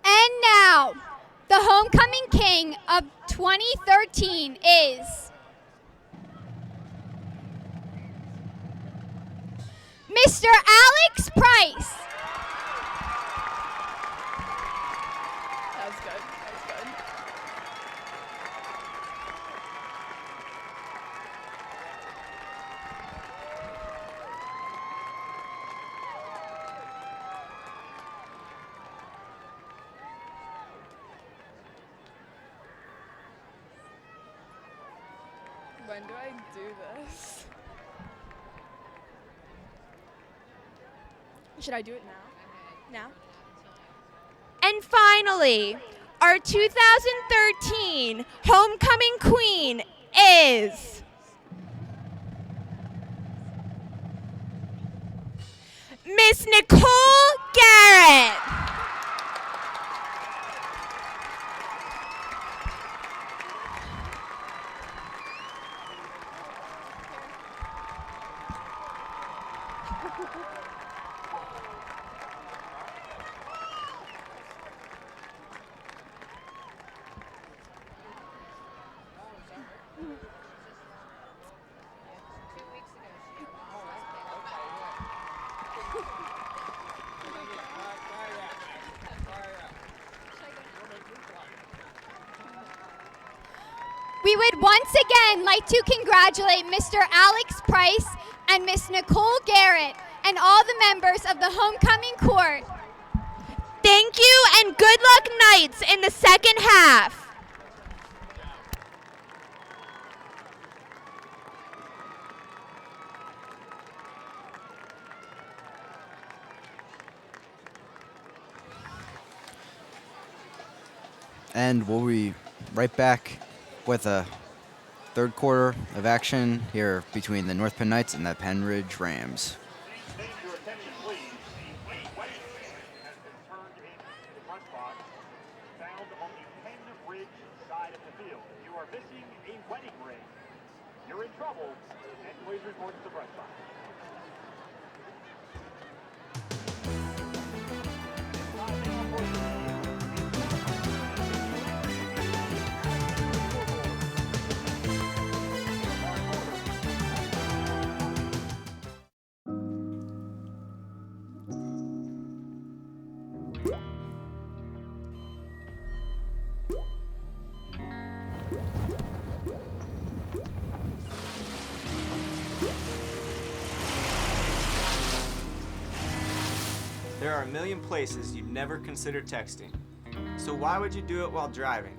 And now, the homecoming king of 2013 is Mr. Alex Price.
That was good. That was good. When do I do this? Should I do it now? Now?
And finally, our 2013 homecoming queen is Miss Nicole Garrett.
We would once again like to congratulate Mr. Alex Price and Miss Nicole Garrett and all the members of the homecoming court.
Thank you and good luck, Knights, in the second half.
And we'll be right back with a third quarter of action here between the North Penn Knights and the Pennridge Rams.
You're in trouble, and please report to the press box.
There are a million places you'd never consider texting. So why would you do it while driving?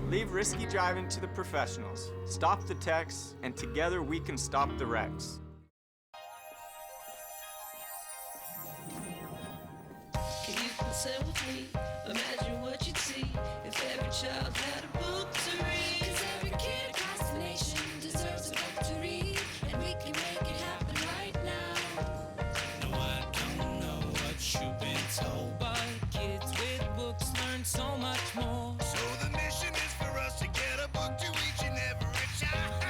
Leave risky driving to the professionals. Stop the texts, and together we can stop the wrecks.
Can you consent with me? Imagine what you'd see if every child had a book to read. 'Cause every kid across the nation deserves a book to read, and we can make it happen right now. No, I don't know what you've been told, but kids with books learn so much more. So the mission is for us to get a book to each and every child.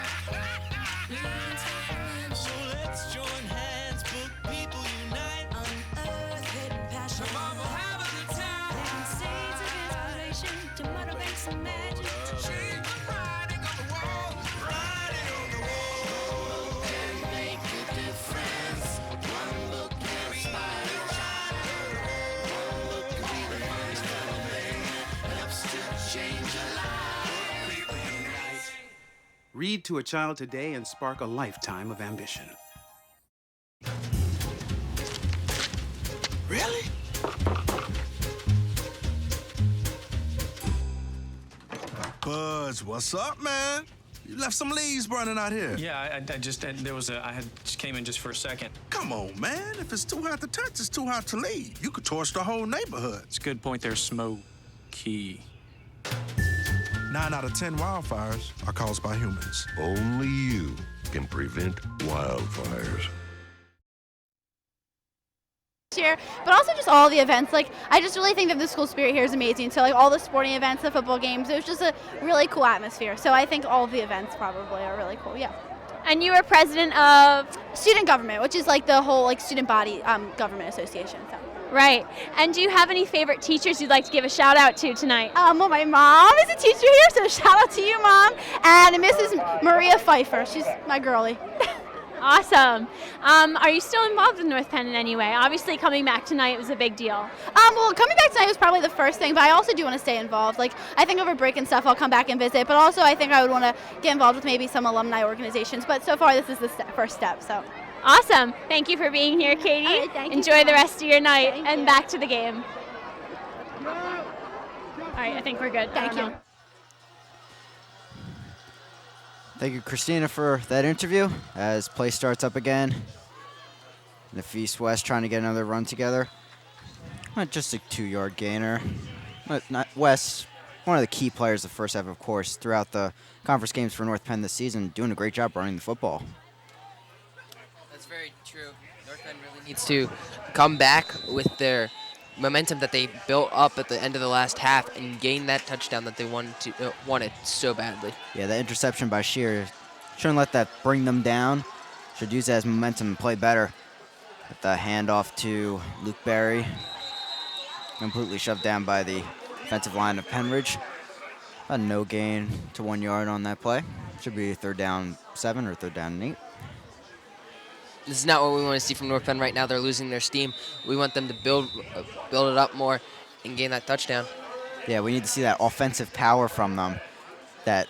So let's join hands, book people unite, unearth hidden passion. Come on, we'll have a good time. Planting seeds of inspiration to motivate some magic. To change the writing on the wall, writing on the wall, and make a difference. One book can inspire a child. One book can be the first thing that helps to change a life. People unite.
Read to a child today and spark a lifetime of ambition.
Really? Buzz, what's up, man? You left some leaves burning out here.
Yeah, I just just came in just for a second.
Come on, man. If it's too hot to touch, it's too hot to leave. You could torch the whole neighborhood.
It's a good point there, Smokey.
9 out of 10 wildfires are caused by humans.
Only you can prevent wildfires.
Year, but also just all the events. Like, I just really think that the school spirit here is amazing. So, like, all the sporting events, the football games, it was just a really cool atmosphere. So I think all of the events probably are really cool, yeah.
And you were president of?
Student government, which is like the whole like student body government association. So.
Right. And do you have any favorite teachers you'd like to give a shout out to tonight?
Well, my mom is a teacher here, so shout out to you, Mom. And Mrs. Maria Pfeiffer, she's my girlie.
Awesome. Are you still involved with North Penn in any way? Obviously, coming back tonight was a big deal.
Well, coming back tonight was probably the first thing, but I also do want to stay involved. Like, I think over break and stuff, I'll come back and visit, but also I think I would want to get involved with maybe some alumni organizations. But so far, this is the first step. So.
Awesome. Thank you for being here, Katie.
All right, thank you.
Enjoy the rest of your night and back to the game. All right, I think we're good.
Thank you.
Thank you, Christina, for that interview. As play starts up again, the East West trying to get another run together. Not just a 2-yard gainer. Not West, one of the key players the first half, of course, throughout the conference games for North Penn this season, doing a great job running the football.
That's very true. North Penn really needs to come back with their momentum that they built up at the end of the last half and gain that touchdown that they wanted so badly.
Yeah, that interception by Shear, shouldn't let that bring them down. Should use that as momentum and play better. With the handoff to Luke Berry, completely shoved down by the defensive line of Pennridge. A no gain to 1 yard on that play. Should be 3rd down 7 or 3rd down 8.
This is not what we want to see from North Penn right now. They're losing their steam. We want them to build it up more and gain that touchdown.
Yeah, we need to see that offensive power from them that,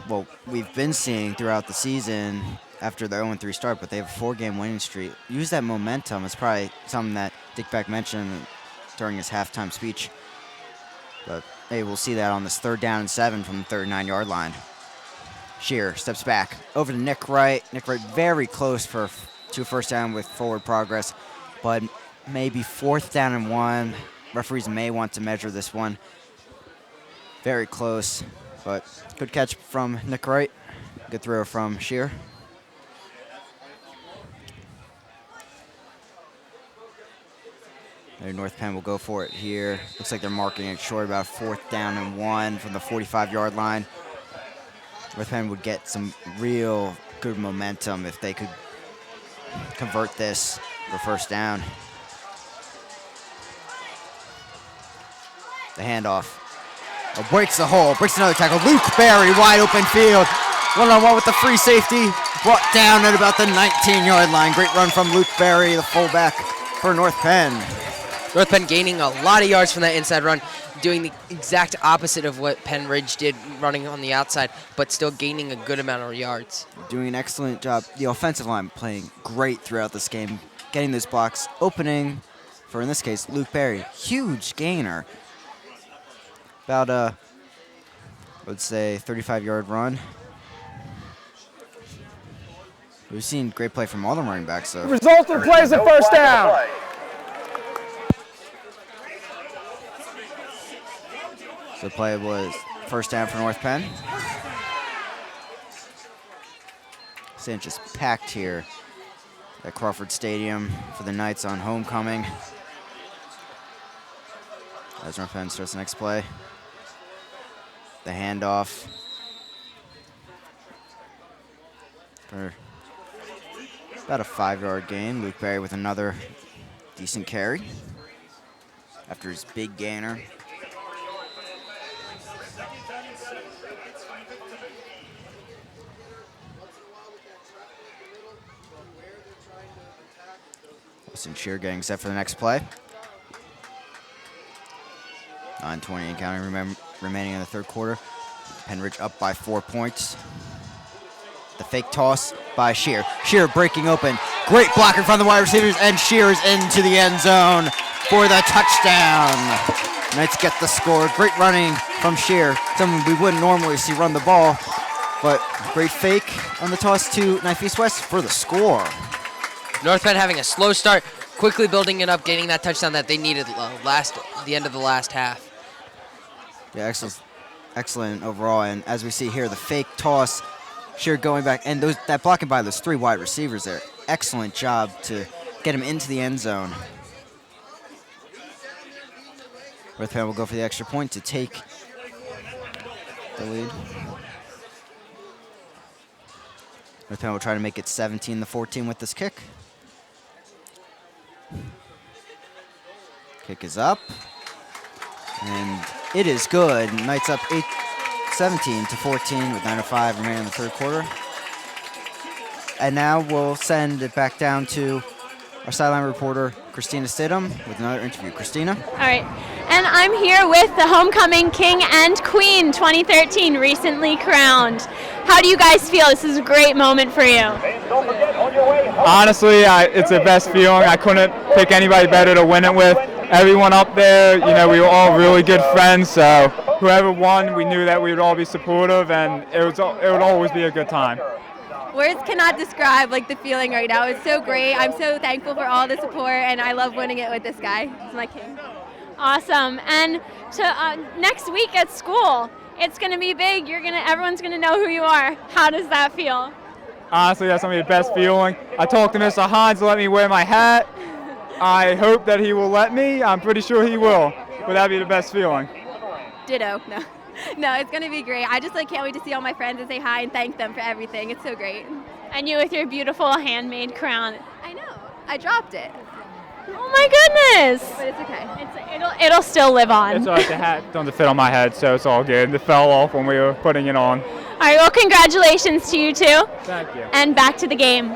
well, we've been seeing throughout the season after the 0-3 start, but they have a 4-game winning streak. Use that momentum. It's probably something that Dick Beck mentioned during his halftime speech. But, hey, we'll see that on this 3rd down and 7 from the 39-yard line. Shear steps back over to Nick Wright. Nick Wright very close to a first down with forward progress, but maybe 4th down and 1. Referees may want to measure this one. Very close, but good catch from Nick Wright. Good throw from Shear. There, North Penn will go for it here. Looks like they're marking it short, about 4th down and 1 from the 45-yard line. North Penn would get some real good momentum if they could convert this for first down. The handoff. Breaks the hole, breaks another tackle. Luke Berry, wide open field. One-on-one with the free safety. Brought down at about the 19-yard line. Great run from Luke Berry, the fullback for North Penn.
North Penn gaining a lot of yards from that inside run, doing the exact opposite of what Pennridge did, running on the outside, but still gaining a good amount of yards.
Doing an excellent job. The offensive line playing great throughout this game, getting those blocks, opening for, in this case, Luke Berry. Huge gainer. About a, I would say, 35-yard run. We've seen great play from all the running backs, though.
Resultant play is a first down.
So the play was first down for North Penn. St. just packed here at Crawford Stadium for the Knights on homecoming. As North Penn starts the next play. The handoff. For about a 5-yard gain. Luke Berry with another decent carry after his big gainer. Wilson Shear getting set for the next play. 9:20 and counting remaining in the 3rd quarter. Pennridge up by 4 points. The fake toss by Shear. Shear breaking open. Great blocking from the wide receivers, and Shear is into the end zone for the touchdown. Knights get the score. Great running from Shear. Someone we wouldn't normally see run the ball, but great fake on the toss to Knife East West for the score.
North Penn having a slow start, quickly building it up, gaining that touchdown that they needed the end of the last half.
Yeah, excellent. excellent overall. And as we see here, the fake toss, Shear going back, and that blocking by those 3 wide receivers there. Excellent job to get him into the end zone. North Penn will go for the extra point to take the lead. North Penn will try to make it 17-14 with this kick. Kick is up. And it is good. Knights up 17-14 with 9:05 remaining in the third quarter. And now we'll send it back down to our sideline reporter, Christina Stidham, with another interview. Christina?
All right. And I'm here with the homecoming king and queen 2013, recently crowned. How do you guys feel? This is a great moment for you.
Honestly, it's the best feeling. I couldn't pick anybody better to win it with. Everyone up there, we were all really good friends, so whoever won, we knew that we would all be supportive, and it would always be a good time.
Words cannot describe the feeling right now. It's so great. I'm so thankful for all the support, and I love winning it with this guy. He's my king.
Awesome. And next week at school, it's going to be big. Everyone's going to know who you are. How does that feel?
Honestly, that's going to be the best feeling. I talked to Mr. Hines to let me wear my hat. I hope that he will let me. I'm pretty sure he will, but that'd be the best feeling.
Ditto. No, it's going to be great. I just can't wait to see all my friends and say hi and thank them for everything. It's so great.
And you with your beautiful handmade crown.
I know. I dropped it.
Oh my goodness!
But it's okay.
It'll still live on.
It's all right. The hat doesn't fit on my head, so it's all good. It fell off when we were putting it on.
All right, well, congratulations to you two.
Thank you.
And back to the game.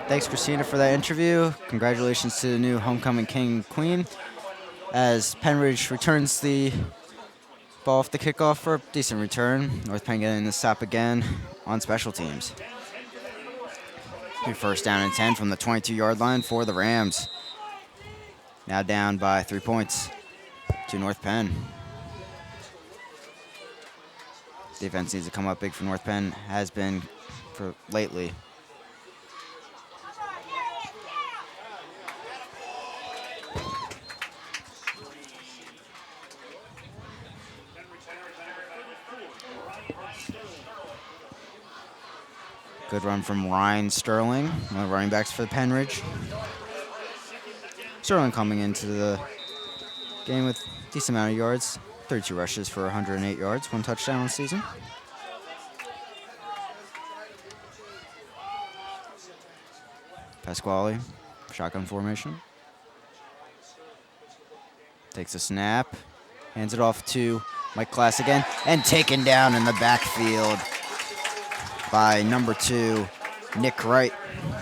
Thanks, Christina, for that interview. Congratulations to the new homecoming king and queen as Pennridge returns the ball off the kickoff for a decent return. North Penn getting the stop again on special teams. First down and 10 from the 22-yard line for the Rams. Now down by 3 points to North Penn. Defense needs to come up big for North Penn, has been for lately. Good run from Ryan Sterling, one of the running backs for the Pennridge. Sterling coming into the game with a decent amount of yards, 32 rushes for 108 yards, 1 touchdown on the season. Pasquale, shotgun formation. Takes a snap, hands it off to Mike Class again, and taken down in the backfield by number 2, Nick Wright.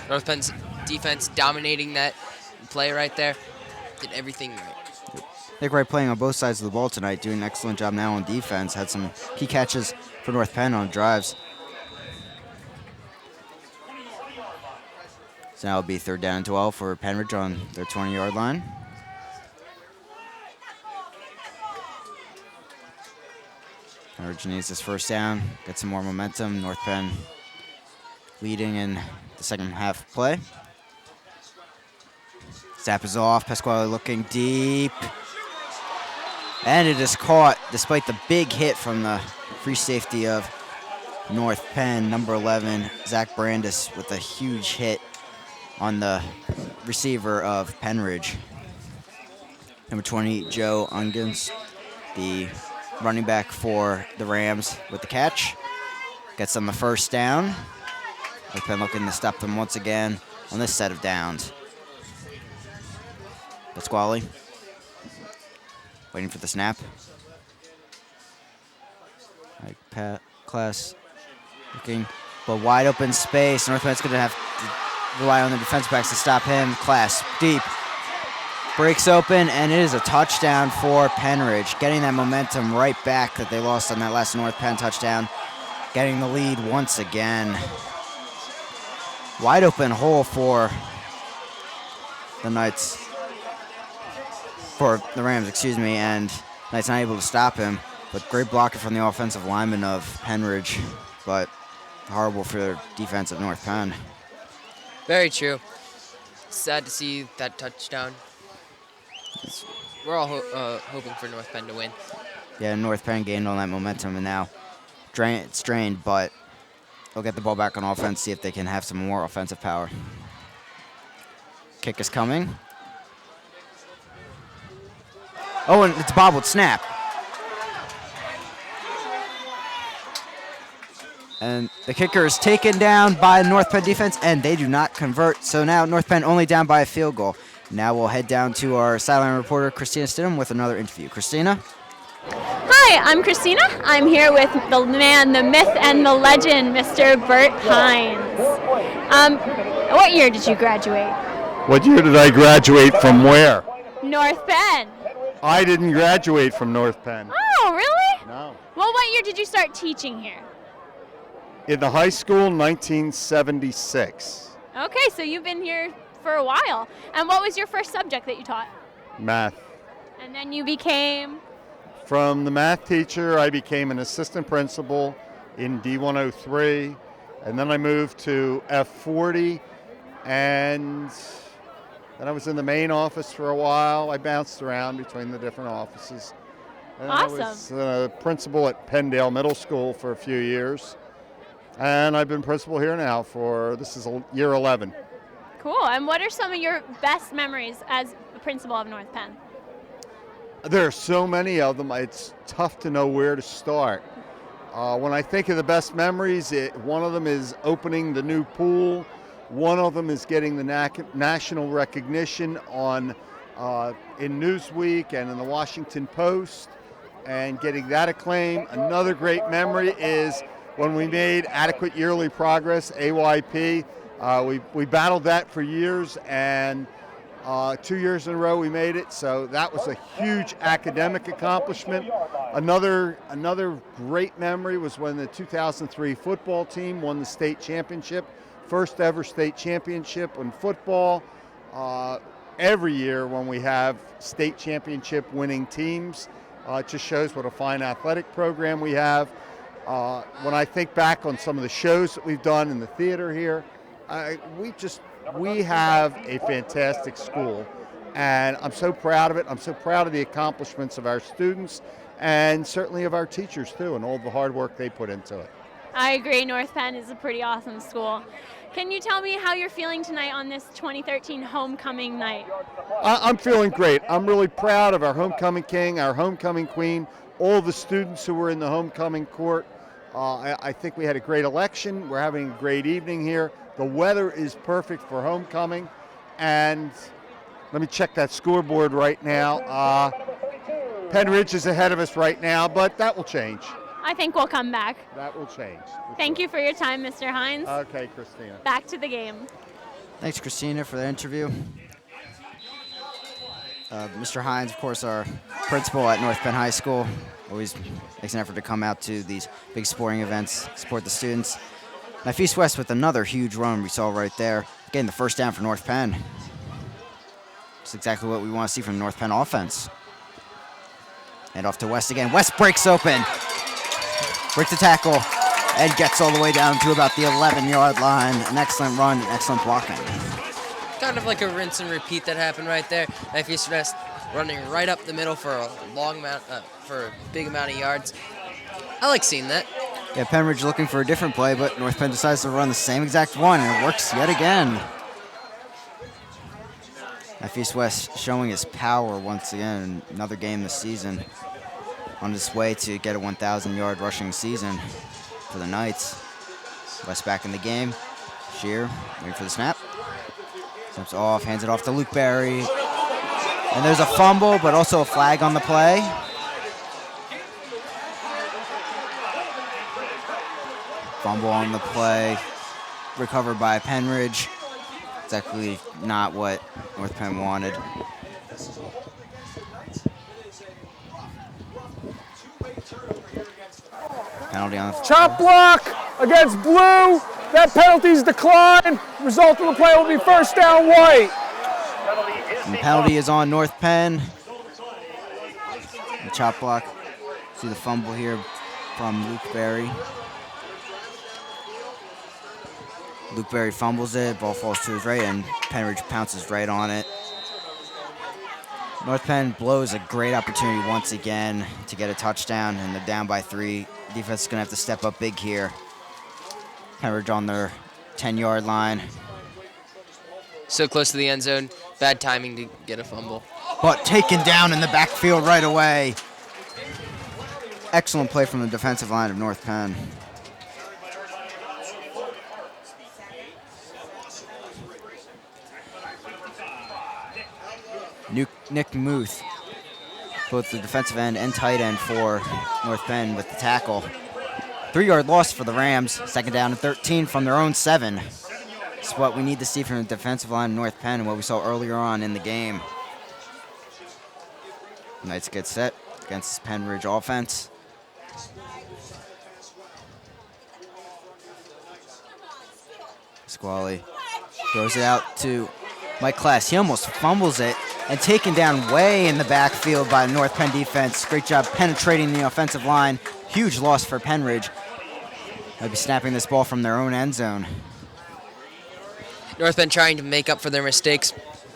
North Penn's defense dominating that play right there. Did everything right.
Nick Wright playing on both sides of the ball tonight, doing an excellent job now on defense. Had some key catches for North Penn on drives. So now it'll be 3rd down and 12 for Pennridge on their 20-yard line. Pennridge needs this first down, get some more momentum. North Penn leading in the second half play. Snap is off, Pasquale looking deep. And it is caught despite the big hit from the free safety of North Penn, number 11, Zach Brandis, with a huge hit on the receiver of Pennridge. Number 20, Joe Ungans, the running back for the Rams, with the catch. Gets them the first down. North Penn looking to stop them once again on this set of downs. Pasquale waiting for the snap. Pat Class looking, but wide open space. North Penn's going to have to rely on the defensive backs to stop him. Class deep. Breaks open, and it is a touchdown for Pennridge, getting that momentum right back that they lost on that last North Penn touchdown, getting the lead once again. Wide open hole for the Knights, for the Rams, excuse me, and Knights not able to stop him, but great blocking from the offensive lineman of Pennridge, but horrible for their defense of North Penn.
Very true. Sad to see that touchdown. We're all hoping for North Penn to win.
Yeah, North Penn gained on that momentum, and now it's drained, but they'll get the ball back on offense, see if they can have some more offensive power. Kick is coming. Oh, and it's bobbled snap. And the kicker is taken down by North Penn defense, and they do not convert. So now North Penn only down by a field goal. Now we'll head down to our sideline reporter, Christina Stidham, with another interview. Christina?
Hi, I'm Christina. I'm here with the man, the myth, and the legend, Mr. Bert Hines. What year did you graduate?
What year did I graduate from where?
North Penn.
I didn't graduate from North Penn.
Oh, really?
No.
Well, what year did you start teaching here?
In the high school, 1976.
Okay, so you've been here for a while. And what was your first subject that you taught?
Math.
And then you became?
From the math teacher, I became an assistant principal in D103, and then I moved to F40, and then I was in the main office for a while. I bounced around between the different offices. And
Awesome.
I was principal at Penndale Middle School for a few years, and I've been principal here now this is year 11.
Cool. And what are some of your best memories as the principal of North Penn?
There are so many of them, it's tough to know where to start. When I think of the best memories, one of them is opening the new pool. One of them is getting the national recognition in Newsweek and in the Washington Post and getting that acclaim. Another great memory is when we made Adequate Yearly Progress, AYP. We battled that for years, and 2 years in a row we made it, so that was a huge academic accomplishment. Another great memory was when the 2003 football team won the state championship, first ever state championship in football. Every year when we have state championship winning teams, it just shows what a fine athletic program we have. When I think back on some of the shows that we've done in the theater here, we have a fantastic school, and I'm so proud of it. I'm so proud of the accomplishments of our students and certainly of our teachers too, and all the hard work they put into it.
I agree. North Penn is a pretty awesome school. Can you tell me how you're feeling tonight on this 2013 homecoming night?
I'm feeling great. I'm really proud of our homecoming king, our homecoming queen, all the students who were in the homecoming court. I think we had a great election. We're having a great evening here. The weather is perfect for homecoming, and let me check that scoreboard right now. Pennridge is ahead of us right now, but that will change.
I think we'll come back.
That will change.
Thank you for your time, Mr. Hines.
Okay, Christina.
Back to the game.
Thanks, Christina, for the interview. Mr. Hines, of course, our principal at North Penn High School, always makes an effort to come out to these big sporting events, support the students. East West with another huge run we saw right there, getting the first down for North Penn. It's exactly what we want to see from North Penn offense. And off to West again. West breaks open, breaks the tackle, and gets all the way down to about the 11-yard line. An excellent run, excellent blocking.
Kind of like a rinse and repeat that happened right there. East West running right up the middle for a big amount of yards. I like seeing that.
Yeah, Pennridge looking for a different play, but North Penn decides to run the same exact one, and it works yet again. East West showing his power once again. Another game this season on his way to get a 1,000-yard rushing season for the Knights. West back in the game. Shear waiting for the snap. Snaps off, hands it off to Luke Berry. And there's a fumble, but also a flag on the play. Fumble on the play, recovered by Pennridge. Exactly not what North Penn wanted. Penalty on the
Chop block against Blue. That penalty's declined. Result of the play will be first down White.
And the penalty is on North Penn. The chop block. See the fumble here from Luke Berry. Luke Berry fumbles it, ball falls to his right, and Pennridge pounces right on it. North Penn blows a great opportunity once again to get a touchdown, and they're down by 3. Defense is going to have to step up big here. Pennridge on their 10-yard line.
So close to the end zone. Bad timing to get a fumble.
But taken down in the backfield right away. Excellent play from the defensive line of North Penn. Nick Muth, both the defensive end and tight end for North Penn with the tackle. 3-yard loss for the Rams. 2nd down and 13 from their own 7. It's what we need to see from the defensive line of North Penn and what we saw earlier on in the game. Knights get set against this Pennridge offense. Squally throws it out to Mike Class. He almost fumbles it and taken down way in the backfield by the North Penn defense. Great job penetrating the offensive line. Huge loss for Pennridge. They'll be snapping this ball from their own end zone.
North Penn trying to make up for their mistakes.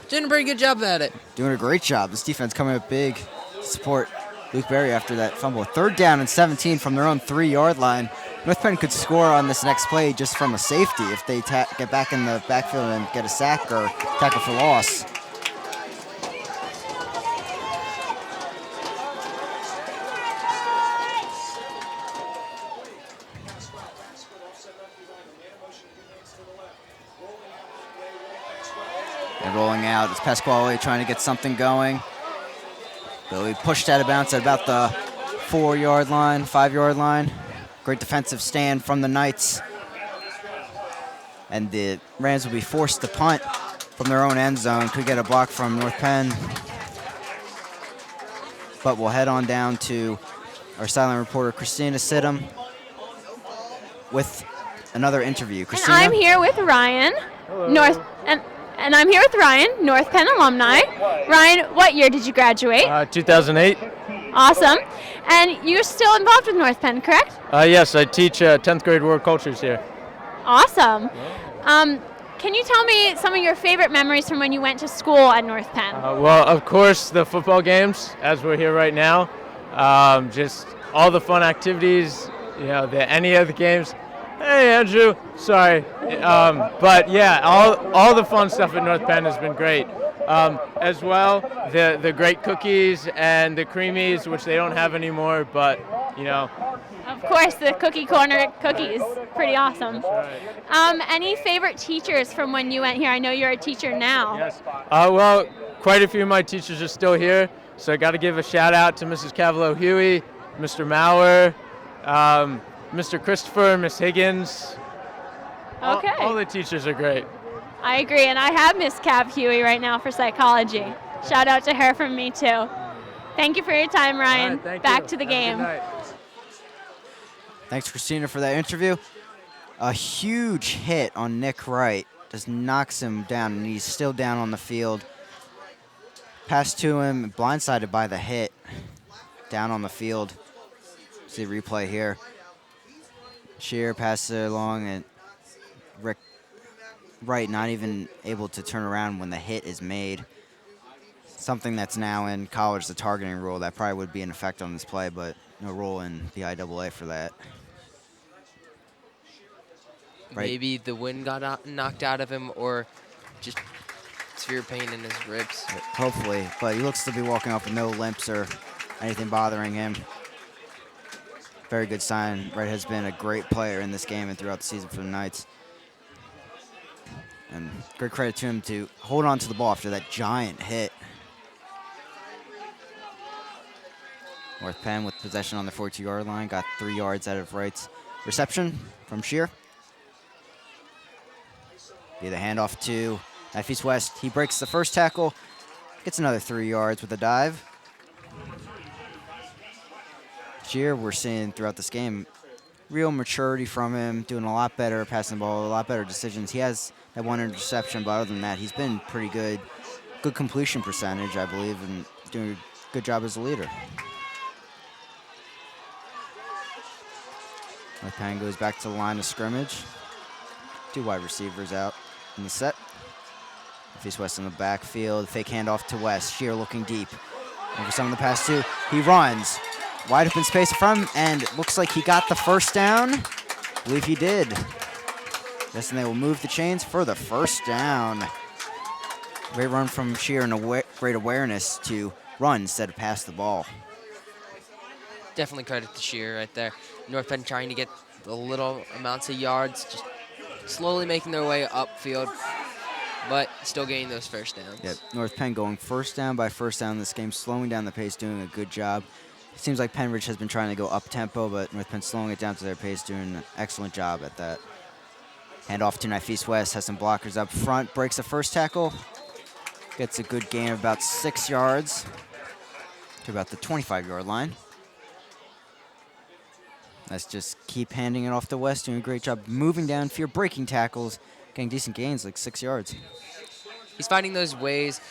Doing a pretty good job at it.
Doing a great job. This defense coming up big to support Luke Berry after that fumble. 3rd down and 17 from their own 3-yard line. North Penn could score on this next play just from a safety if they get back in the backfield and get a sack or tackle for loss. And rolling out, it's Pasquale trying to get something going. Billy pushed out of bounds at about the 4-yard line, 5-yard line. Great defensive stand from the Knights. And the Rams will be forced to punt from their own end zone. Could get a block from North Penn. But we'll head on down to our silent reporter, Christina Sidham, with another interview. Christina?
And I'm here with Ryan.
Hello.
And I'm here with Ryan, North Penn alumni. Ryan, what year did you graduate?
2008.
Awesome. And you're still involved with North Penn, correct?
Yes, I teach 10th grade world cultures here.
Awesome. Can you tell me some of your favorite memories from when you went to school at North Penn?
Well, of course, the football games, as we're here right now. Just all the fun activities, any of the games. Hey, Andrew. Sorry. But yeah, all the fun stuff at North Penn has been great. As well, the great cookies and the creamies, which they don't have anymore, but,
Of course, the Cookie Corner cookies. Pretty awesome. Any favorite teachers from when you went here? I know you're a teacher now.
Yes. Well, quite a few of my teachers are still here, so I got to give a shout out to Mrs. Cavalo-Huey, Mr. Maurer, Mr. Christopher, Miss Higgins.
Okay.
All the teachers are great.
I agree, and I have Miss Cav Huey right now for psychology. Shout out to her from me too. Thank you for your time, Ryan. Back to the game.
Thanks, Christina, for that interview. A huge hit on Nick Wright just knocks him down, and he's still down on the field. Pass to him, blindsided by the hit, down on the field. See the replay here. Shear passes it along, and Rick Wright not even able to turn around when the hit is made. Something that's now in college, the targeting rule, that probably would be in effect on this play, but no rule in the IAA for that. Right.
Maybe the wind got knocked out of him, or just severe pain in his ribs.
Hopefully, but he looks to be walking off with no limps or anything bothering him. Very good sign. Wright has been a great player in this game and throughout the season for the Knights. And great credit to him to hold on to the ball after that giant hit. North Penn with possession on the 42-yard line. Got 3 yards out of Wright's reception from Shear. Be the handoff to Nafis West. He breaks the first tackle. Gets another 3 yards with a dive. Shear, we're seeing throughout this game, real maturity from him, doing a lot better passing the ball, a lot better decisions. He has that one interception, but other than that, he's been pretty good. Good completion percentage, I believe, and doing a good job as a leader. North Penn goes back to the line of scrimmage. 2 wide receivers out in the set. Face West in the backfield. Fake handoff to West. Shear looking deep. Over some of the pass too. He runs. Wide open space in front of him, and looks like he got the first down. I believe he did. Yes, and they will move the chains for the first down. Great run from Shear and great awareness to run instead of pass the ball.
Definitely credit to Shear right there. North Penn trying to get the little amounts of yards, just slowly making their way upfield, but still getting those first downs.
Yep, North Penn going first down by first down in this game, slowing down the pace, doing a good job. It seems like Pennridge has been trying to go up-tempo, but North Penn slowing it down to their pace, doing an excellent job at that. Hand off to Nifis West, has some blockers up front, breaks the first tackle, gets a good gain of about 6 yards to about the 25-yard line. Let's just keep handing it off to West, doing a great job moving down, breaking tackles, getting decent gains, like 6 yards.
He's finding those ways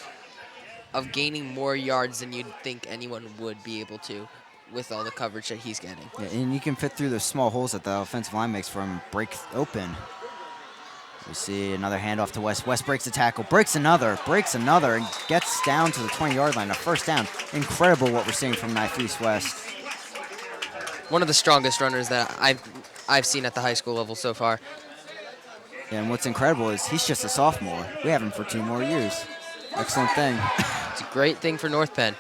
of gaining more yards than you'd think anyone would be able to with all the coverage that he's getting.
Yeah, and you can fit through those small holes that the offensive line makes for him and break open. We see another handoff to West. West breaks a tackle, breaks another, and gets down to the 20-yard line, a first down. Incredible what we're seeing from Nifis West.
One of the strongest runners that I've seen at the high school level so far.
Yeah, and what's incredible is he's just a sophomore. We have him for 2 more years. Excellent thing.
It's a great thing for North Penn.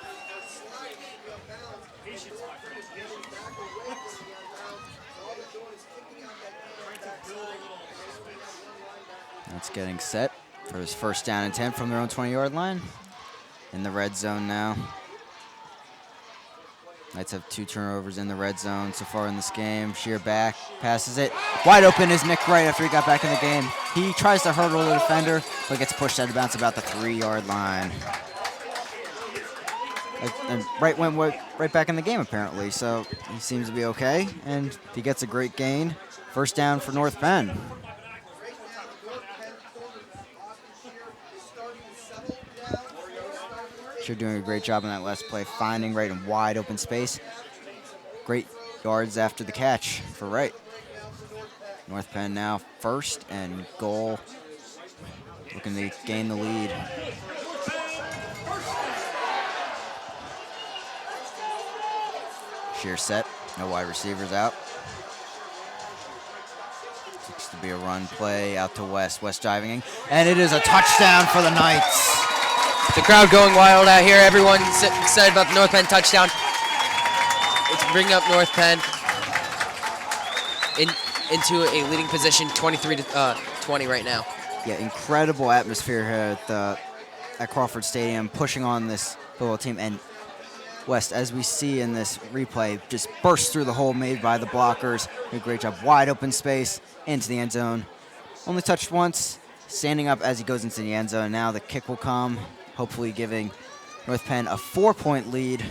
That's getting set for his first down and 10 from their own 20-yard line. In the red zone now. Knights have 2 turnovers in the red zone so far in this game. Shear back, passes it. Wide open is Nick Wright after he got back in the game. He tries to hurdle the defender, but gets pushed out of bounds about the 3-yard line. And Wright went right back in the game apparently, so he seems to be okay. And he gets a great gain. First down for North Penn. Shear doing a great job on that last play, finding Wright in wide open space. Great yards after the catch for Wright. North Penn now first and goal, looking to gain the lead. Shear set, no wide receivers out. Looks to be a run play out to West. West diving, and it is a touchdown for the Knights.
The crowd going wild out here. Everyone's excited about the North Penn touchdown. Let's bring up North Penn into a leading position, 23-20 right now.
Yeah, incredible atmosphere here at Crawford Stadium, pushing on this football team. And West, as we see in this replay, just burst through the hole made by the blockers. Did a great job, wide open space into the end zone. Only touched once, standing up as he goes into the end zone. Now the kick will come, hopefully giving North Penn a 4-point lead.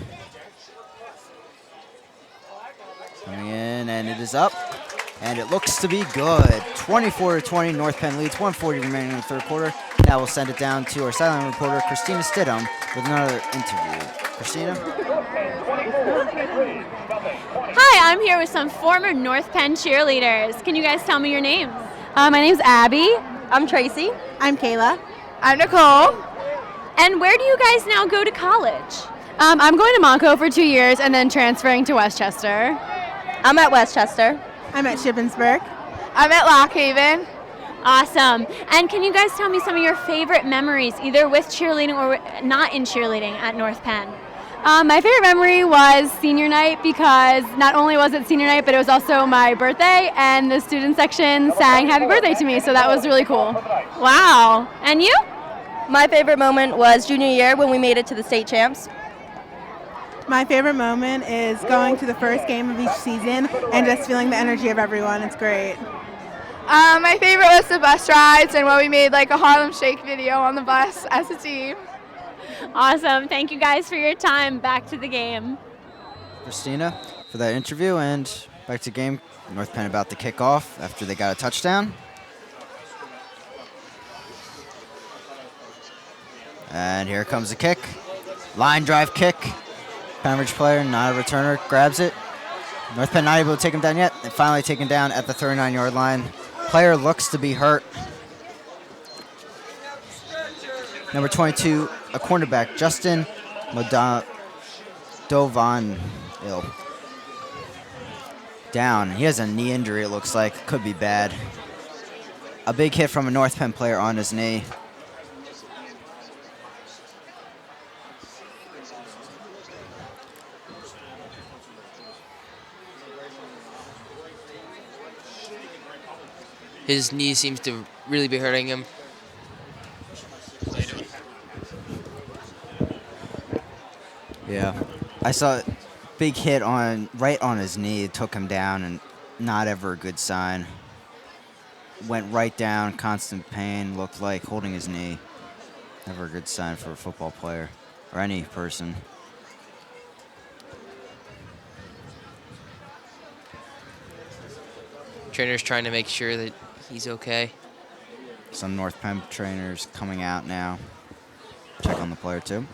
Coming in, and it is up, and it looks to be good. 24-20, North Penn leads, 1:40 remaining in the third quarter. Now we'll send it down to our sideline reporter, Christina Stidham, with another interview. Christina?
Hi, I'm here with some former North Penn cheerleaders. Can you guys tell me your names?
My name's Abby. I'm Tracy. I'm Kayla. I'm Nicole.
And where do you guys now go to college?
I'm going to Montco for 2 years and then transferring to Westchester. I'm at Westchester. I'm at Shippensburg. I'm at Lock Haven.
Awesome. And can you guys tell me some of your favorite memories, either with cheerleading or not in cheerleading at North Penn?
My favorite memory was senior night, because not only was it senior night, but it was also my birthday, and the student section sang happy birthday to me, so that was really cool.
Wow. And you?
My favorite moment was junior year when we made it to the state champs.
My favorite moment is going to the first game of each season and just feeling the energy of everyone. It's great.
My favorite was the bus rides and when we made like a Harlem Shake video on the bus as a team.
Awesome. Thank you guys for your time. Back to the game.
Christina for that interview, and back to game. North Penn about to kick off after they got a touchdown. And here comes the kick. Line drive kick. Pennridge player, not a returner, grabs it. North Penn not able to take him down yet. They finally taken down at the 39-yard line. Player looks to be hurt. Number 22, a cornerback, Justin Dovan down. He has a knee injury, it looks like. Could be bad. A big hit from a North Penn player on his knee.
His knee seems to really be hurting him.
Yeah, I saw a big hit right on his knee. It took him down, and not ever a good sign. Went right down, constant pain, looked like holding his knee. Never a good sign for a football player or any person.
Trainer's trying to make sure that he's okay.
Some North Penn trainers coming out now. Check on the player too.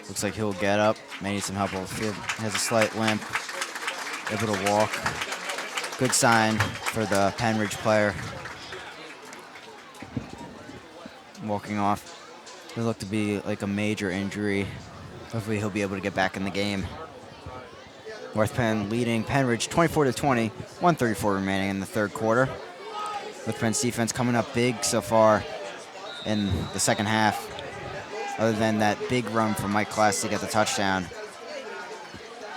Looks like he'll get up. May need some help on the field. Has a slight limp. Able to walk. Good sign for the Pennridge player. Walking off. It looked to be like a major injury. Hopefully he'll be able to get back in the game. North Penn leading Pennridge 24-20. 1:34 remaining in the third quarter. North Penn's defense coming up big so far in the second half. Other than that big run from Mike Class to get the touchdown.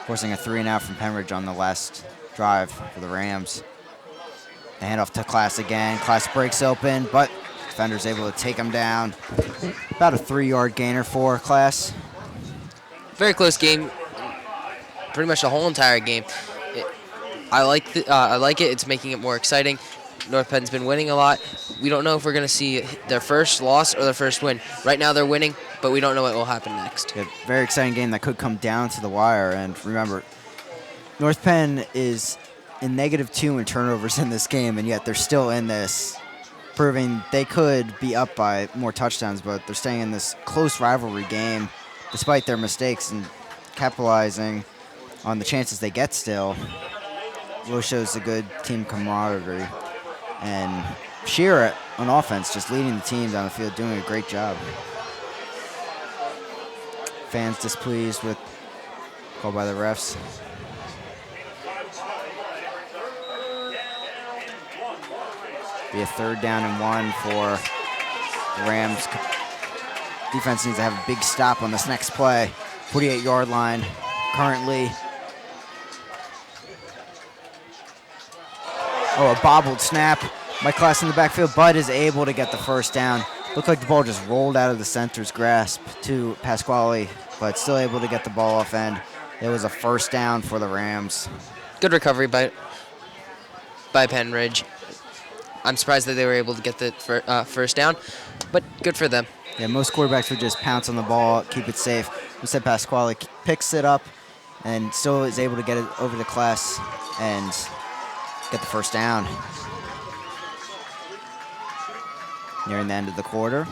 Forcing a 3-and-out from Pennridge on the last drive for the Rams. The handoff to Class again. Class breaks open, but defender's able to take him down. About a 3-yard gainer for Class.
Very close game. Pretty much the whole entire game. I like it. It's making it more exciting. North Penn's been winning a lot. We don't know if we're going to see their first loss or their first win. Right now they're winning, but we don't know what will happen next.
Yeah, very exciting game that could come down to the wire. And remember, North Penn is in -2 in turnovers in this game, and yet they're still in this, proving they could be up by more touchdowns, but they're staying in this close rivalry game despite their mistakes and capitalizing on the chances they get still. Really shows a good team camaraderie. And Shearer on offense just leading the team down the field, doing a great job. Fans displeased with call by the refs. Be a 3rd down and 1 for the Rams. Defense needs to have a big stop on this next play. 48-yard line currently. Oh, a bobbled snap. Mike Class in the backfield. Bud is able to get the first down. Looked like the ball just rolled out of the center's grasp to Pasquale, but still able to get the ball off end. It was a first down for the Rams.
Good recovery by Pennridge. I'm surprised that they were able to get the first down, but good for them.
Yeah, most quarterbacks would just pounce on the ball, keep it safe. Instead, Pasquale picks it up and still is able to get it over the Class and get the first down. Nearing the end of the quarter.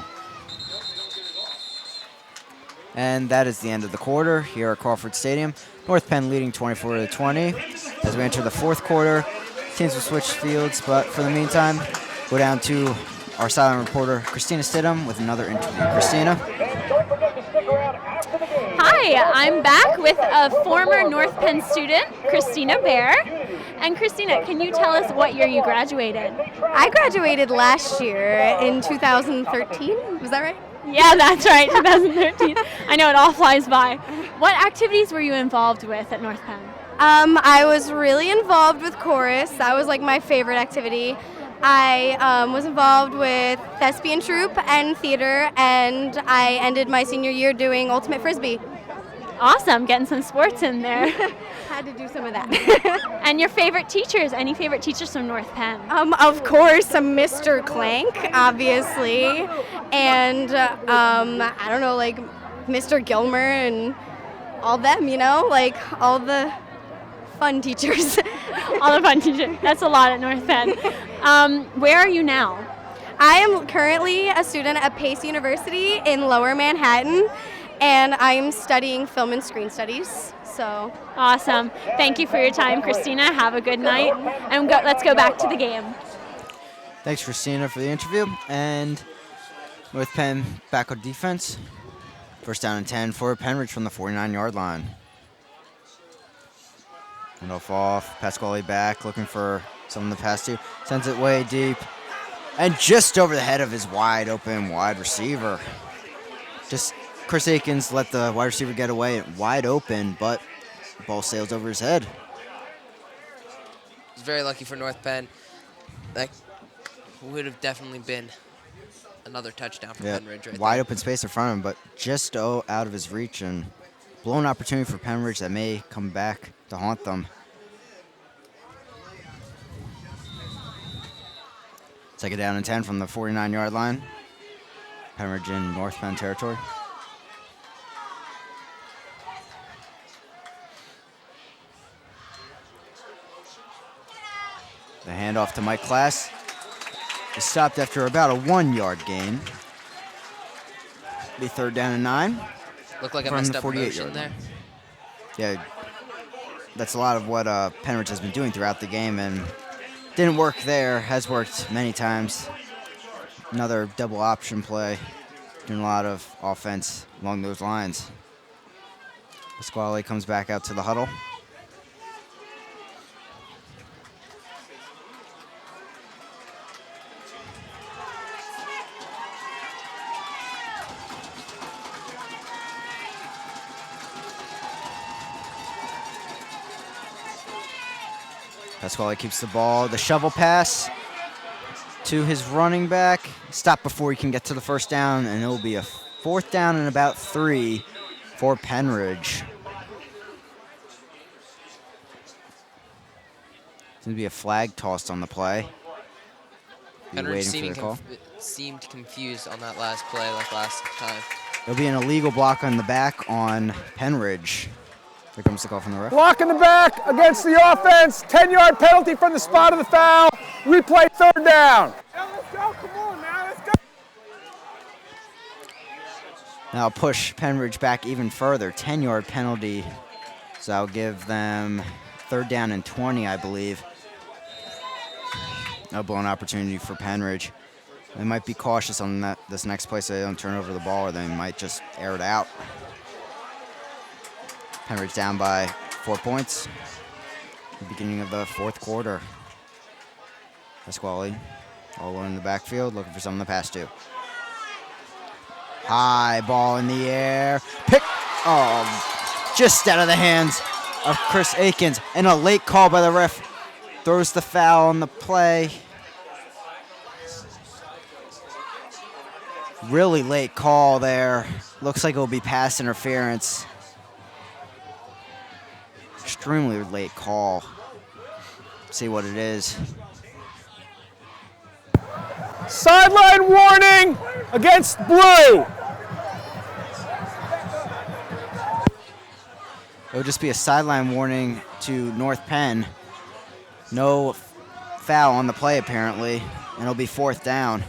And that is the end of the quarter here at Crawford Stadium. North Penn leading 24-20. As we enter the fourth quarter, teams will switch fields, but for the meantime, go down to our sideline reporter, Christina Stidham, with another interview. Christina?
Hi, I'm back with a former North Penn student, Christina Bear. And Christina, can you tell us what year you graduated?
I graduated last year in 2013. Was that right?
Yeah, that's right, 2013. I know, it all flies by. What activities were you involved with at North Penn?
I was really involved with chorus. That was like my favorite activity. I was involved with thespian troupe and theater, and I ended my senior year doing ultimate frisbee.
Awesome, getting some sports in there.
Had to do some of that.
And your favorite teachers? Any favorite teachers from North Penn?
Of course, Mr. Clank, obviously, and I don't know, like Mr. Gilmer and all them, you know, like all the fun teachers.
All the fun teachers. That's a lot at North Penn. Where are you now?
I am currently a student at Pace University in Lower Manhattan. and I'm studying film and screen studies. So
Awesome. Thank you for your time, Christina. Have a good night. And let's go back to the game.
Thanks, Christina, for the interview. And North Penn back on defense. First down and 10 for Pennridge from the 49-yard line. Handoff off. Pasquale back, looking for someone to pass to. Sends it way deep. And just over the head of his wide open wide receiver. Just Chris Akins let the wide receiver get away wide open, but the ball sails over his head.
He's very lucky for North Penn. That would have definitely been another touchdown for Pennridge right
wide
there.
open space in front of him, but just out of his reach, and blown opportunity for Pennridge that may come back to haunt them. Second down and 10 from the 49-yard line. Pennridge in North Penn territory. The handoff to Mike Class is stopped after about a 1-yard gain. Be third down and 9.
Looked like a
from
messed
the
up
48
motion
yard
there.
line. Yeah, that's a lot of what Pennridge has been doing throughout the game, and didn't work there, has worked many times. Another double option play, doing a lot of offense along those lines. Pasquale comes back out to the huddle. Pasquale keeps the ball. The shovel pass to his running back. Stop before he can get to the first down, and it will be a fourth down and about 3 for Pennridge. It's going to be a flag tossed on the play. Be waiting for the call.
Seemed confused on that last play like last time.
There'll be an illegal block on the back on Pennridge. Here comes the call from the ref.
Block in the back against the offense. 10-yard penalty from the spot of the foul. Replay third down. Let's go. Come on, man. Let's go.
Now push Pennridge back even further. 10-yard penalty. So I'll give them third down and 20, I believe. No blown opportunity for Pennridge. They might be cautious on this next play so they don't turn over the ball, or they might just air it out. Pennridge down by 4 points. The beginning of the fourth quarter. Pasquale all alone in the backfield, looking for someone to pass to. High ball in the air. Just out of the hands of Chris Akins. And a late call by the ref. Throws the foul on the play. Really late call there. Looks like it will be pass interference. Extremely late call. See what it is.
Sideline warning against Blue.
It would just be a sideline warning to North Penn. No foul on the play, apparently, and it'll be fourth down.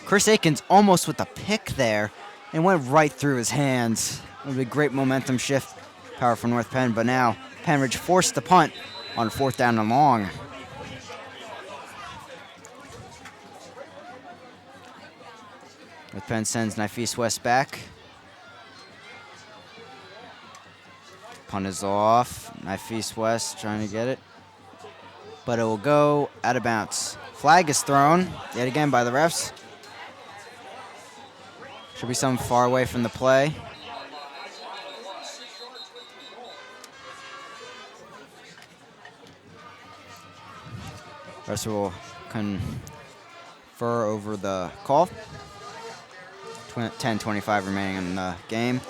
Chris Akins almost with a pick there and went right through his hands. It would be a great momentum shift, power for North Penn, but now Pennridge forced the punt on fourth down and long. North Penn sends Nafis West back. Punt is off. Nafis West trying to get it. But it will go out of bounds. Flag is thrown yet again by the refs. Should be some far away from the play. Refs will confer over the call. 10:25 remaining in the game.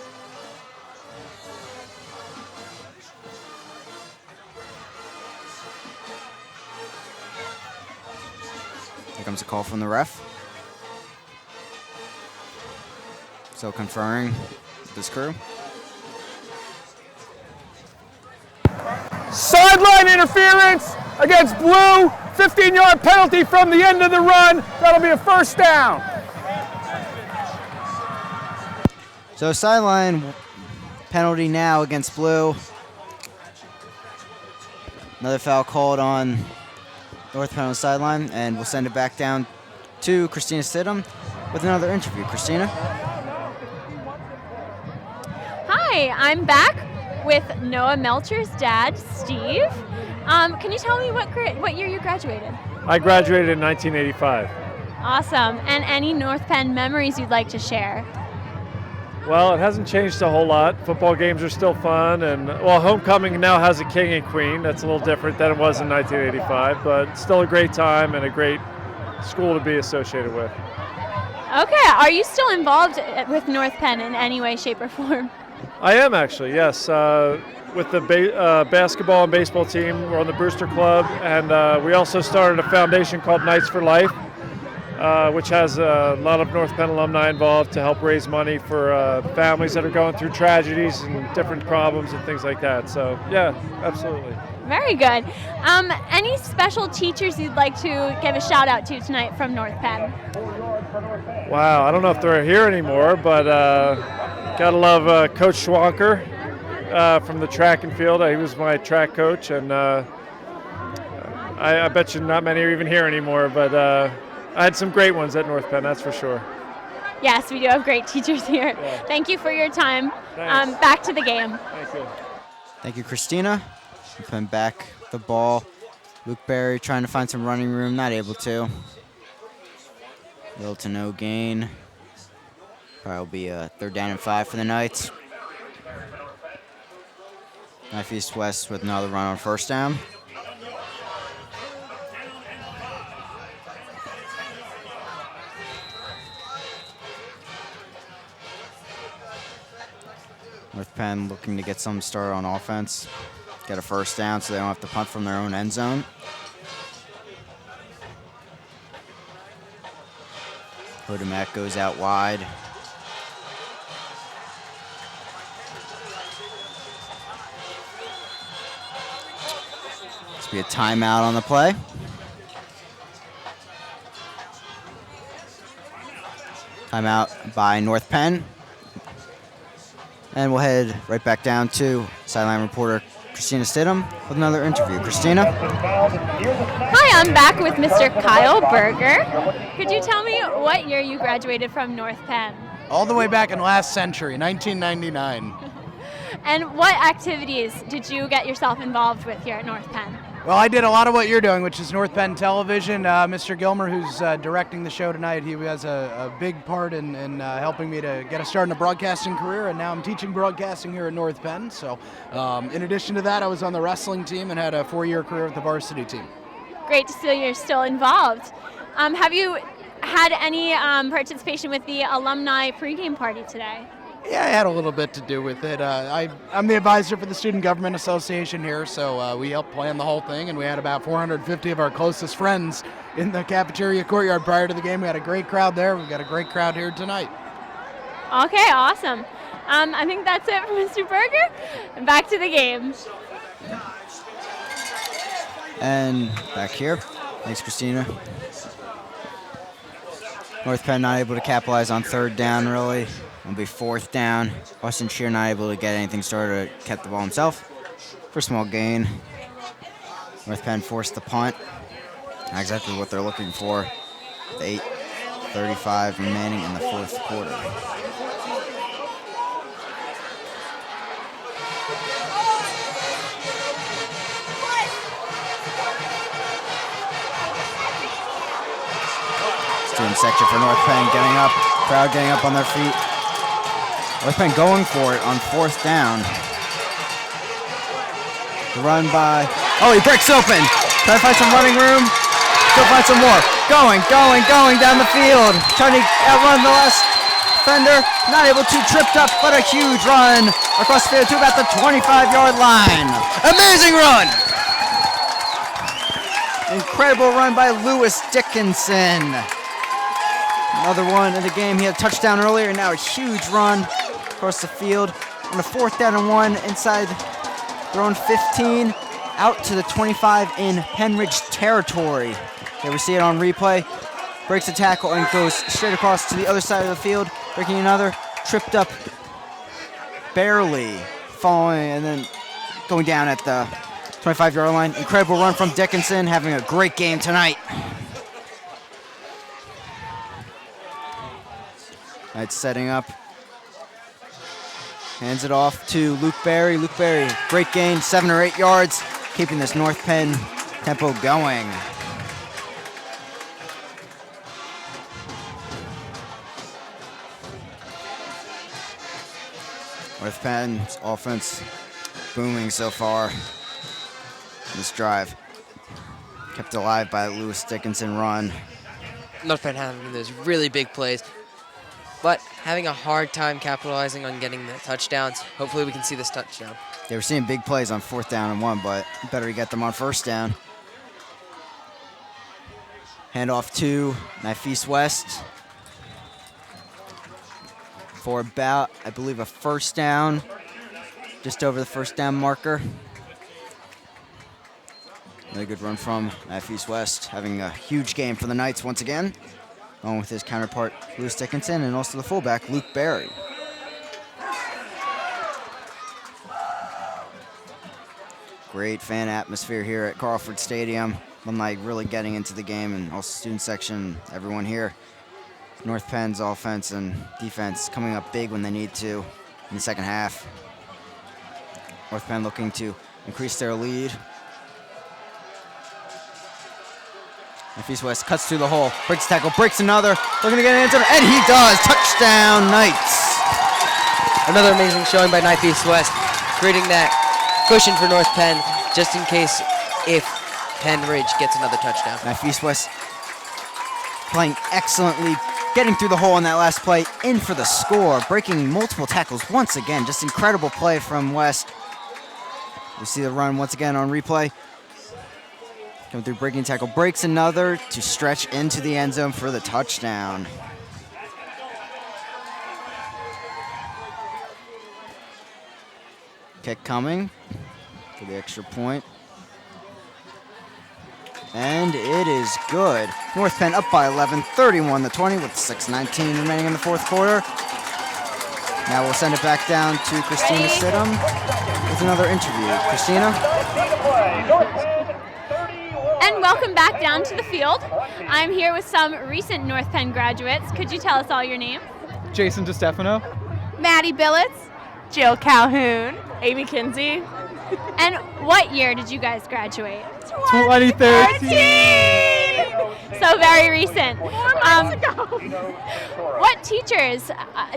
Here comes a call from the ref. So conferring with his crew.
Sideline interference against Blue. 15-yard penalty from the end of the run. That'll be a first down.
So sideline penalty now against Blue. Another foul called on North Penn on the sideline, and we'll send it back down to Christina Stidham with another interview. Christina?
Hi, I'm back with Noah Melcher's dad, Steve. Can you tell me what year you graduated?
I graduated in 1985.
Awesome. And any North Penn memories you'd like to share?
Well, it hasn't changed a whole lot. Football games are still fun, and homecoming now has a king and queen. That's a little different than it was in 1985, but still a great time and a great school to be associated with.
Okay, are you still involved with North Penn in any way, shape, or form?
I am actually, yes. With the basketball and baseball team, we're on the Brewster Club, and we also started a foundation called Knights for Life, which has a lot of North Penn alumni involved to help raise money for families that are going through tragedies and different problems and things like that. So, yeah, absolutely.
Very good. Any special teachers you'd like to give a shout out to tonight from North Penn?
Wow, I don't know if they're here anymore, but gotta love Coach Schwanker from the track and field. He was my track coach, and I bet you not many are even here anymore, but I had some great ones at North Penn, that's for sure.
Yes, we do have great teachers here. Yeah. Thank you for your time. Back to the game.
Thank you.
Thank you, Christina. North Penn back the ball. Luke Berry trying to find some running room, not able to. Little to no gain. Probably will be a 3rd down and 5 for the Knights. Knife East West with another run on 1st down. North Penn looking to get some start on offense. Get a 1st down so they don't have to punt from their own end zone. Hodemak goes out wide. This will be a timeout on the play. Timeout by North Penn. And we'll head right back down to sideline reporter Christina Stidham with another interview. Christina?
Hi, I'm back with Mr. Kyle Berger. Could you tell me what year you graduated from North Penn?
All the way back in last century, 1999.
And what activities did you get yourself involved with here at North Penn?
Well, I did a lot of what you're doing, which is North Penn Television. Mr. Gilmer, who's directing the show tonight, he has a big part in helping me to get a start in a broadcasting career, and now I'm teaching broadcasting here at North Penn. So in addition to that, I was on the wrestling team and had a 4-year career with the varsity team.
Great to see you're still involved. Have you had any participation with the alumni pregame party today?
Yeah, I had a little bit to do with it. I'm the advisor for the Student Government Association here, so we helped plan the whole thing, and we had about 450 of our closest friends in the cafeteria courtyard prior to the game. We had a great crowd there. We've got a great crowd here tonight.
Okay, awesome. I think that's it for Mr. Berger. And back to the game.
And back here. Thanks, Christina. North Penn not able to capitalize on 3rd down, really. It'll be 4th down. Austin Shear not able to get anything started, kept the ball himself for a small gain. North Penn forced the punt. Not exactly what they're looking for. 8:35 remaining in the 4th quarter. Student section for North Penn getting up. Crowd getting up on their feet. North Penn going for it on 4th down. The run by, he breaks open. Trying to find some running room. Still find some more. Going down the field. Trying to outrun the last defender. Not able to, tripped up, but a huge run across the field to about the 25-yard line. Amazing run. Incredible run by Lewis Dickinson. Another one in the game. He had a touchdown earlier, and now a huge run across the field on a 4th down and 1 inside their own 15 out to the 25 in Pennridge territory. Here we see it on replay. Breaks the tackle and goes straight across to the other side of the field, breaking another, tripped up barely falling and then going down at the 25-yard line. Incredible run from Dickinson, having a great game tonight. Knight's setting up. Hands it off to Luke Berry. Luke Berry, great gain, 7 or 8 yards, keeping this North Penn tempo going. North Penn's offense booming so far in this drive. Kept alive by the Lewis Dickinson run.
North Penn having those really big plays, but having a hard time capitalizing on getting the touchdowns. Hopefully we can see this touchdown.
They were seeing big plays on 4th down and 1, but better to get them on 1st down. Handoff to Nifis West for about, I believe, a 1st down, just over the 1st down marker. Really good run from Nifis West, having a huge game for the Knights once again, along with his counterpart, Lewis Dickinson, and also the fullback, Luke Berry. Great fan atmosphere here at Crawford Stadium. Alumni really getting into the game, and also student section, everyone here. North Penn's offense and defense coming up big when they need to in the second half. North Penn looking to increase their lead. Nifis West cuts through the hole, breaks tackle, breaks another, looking to get an answer, and he does! Touchdown, Knights!
Another amazing showing by Nifis West, creating that cushion for North Penn, just in case if Pennridge gets another touchdown.
Nifis West playing excellently, getting through the hole on that last play, in for the score, breaking multiple tackles once again. Just incredible play from West. We see the run once again on replay. Coming through, breaking tackle, breaks another to stretch into the end zone for the touchdown. Kick coming for the extra point. And it is good. North Penn up by 11, 31-20 with 6:19 remaining in the 4th quarter. Now we'll send it back down to Christina Stidham with another interview. Christina?
And welcome back down to the field. I'm here with some recent North Penn graduates. Could you tell us all your names?
Jason DeStefano.
Maddie Billets.
Jill Calhoun.
Amy Kinsey. And what year did you guys graduate?
2013.
So very recent. What teachers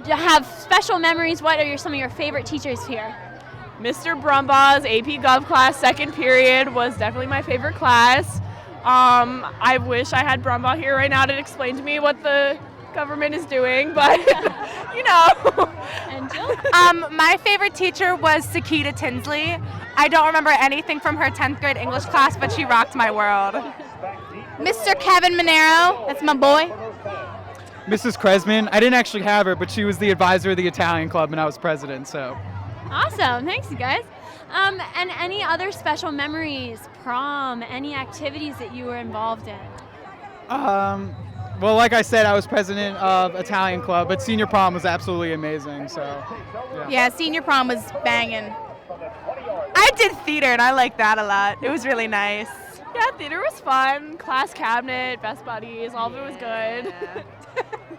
have special memories? What are some of your favorite teachers here?
Mr. Brumbaugh's AP Gov class, 2nd period, was definitely my favorite class. I wish I had Brumbaugh here right now to explain to me what the government is doing, but you know.
And Jill?
My favorite teacher was Sakita Tinsley. I don't remember anything from her 10th grade English class, but she rocked my world.
Mr. Kevin Monero, that's my boy.
Mrs. Kresman. I didn't actually have her, but she was the advisor of the Italian club, and I was president, so.
Awesome, thanks you guys. And any other special memories, prom, any activities that you were involved in?
Well, like I said, I was president of Italian club, but senior prom was absolutely amazing, so.
Yeah, senior prom was banging. I did theater, and I liked that a lot. It was really nice. Yeah, theater was fun. Class cabinet, best buddies, all of it was good.
Yeah.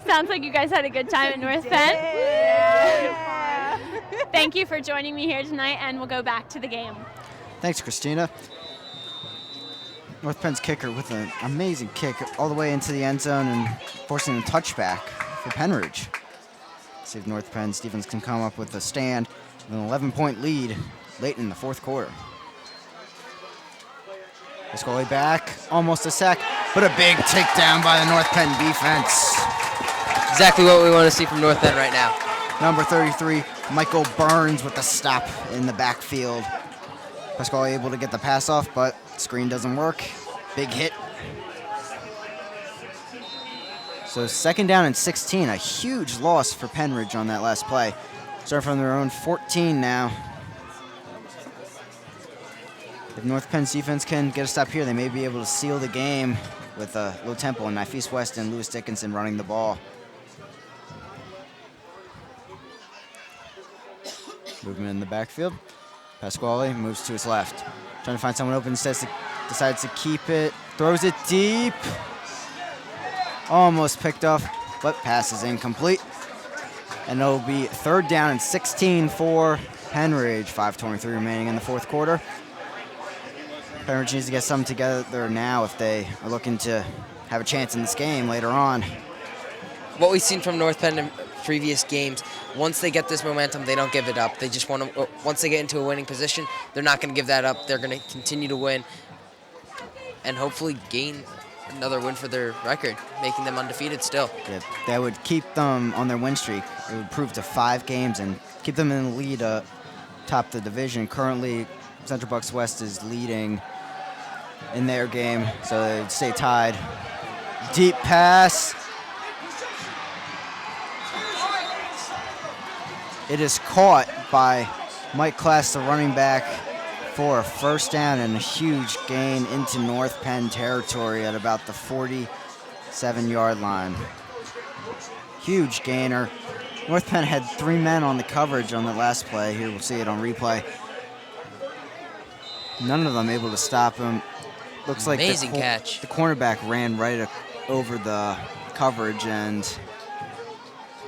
Sounds like you guys had a good time at North Penn.
Yeah.
Thank you for joining me here tonight, and we'll go back to the game.
Thanks, Christina. North Penn's kicker with an amazing kick all the way into the end zone and forcing a touchback for Pennridge. See if North Penn Stevens can come up with a stand with an 11-point lead late in the 4th quarter. Let's go way back, almost a sack, but a big takedown by the North Penn defense.
Exactly what we want to see from North Penn right now.
Number 33, Michael Burns with the stop in the backfield. Pasquale able to get the pass off, but screen doesn't work. Big hit. So 2nd down and 16, a huge loss for Pennridge on that last play. Starting from their own 14 now. If North Penn's defense can get a stop here, they may be able to seal the game with a low tempo and Nifis West and Lewis Dickinson running the ball. Movement in the backfield. Pasquale moves to his left. Trying to find someone open, decides to keep it. Throws it deep. Almost picked off, but pass is incomplete. And it'll be 3rd down and 16 for Pennridge. 5:23 remaining in the fourth quarter. Pennridge needs to get something together now if they are looking to have a chance in this game later on.
What we've seen from North Penn in previous games, once they get this momentum, they don't give it up. They just want to, once they get into a winning position, they're not going to give that up. They're going to continue to win and hopefully gain another win for their record, making them undefeated still.
Yeah, that would keep them on their win streak. It would improve to 5 games and keep them in the lead top the division. Currently, Central Bucks West is leading in their game, so they'd stay tied. Deep pass. It is caught by Mike Klass, the running back, for a first down and a huge gain into North Penn territory at about the 47-yard line. Huge gainer. North Penn had 3 men on the coverage on the last play. Here we'll see it on replay. None of them able to stop him. Looks like
amazing catch.
The cornerback ran right over the coverage, and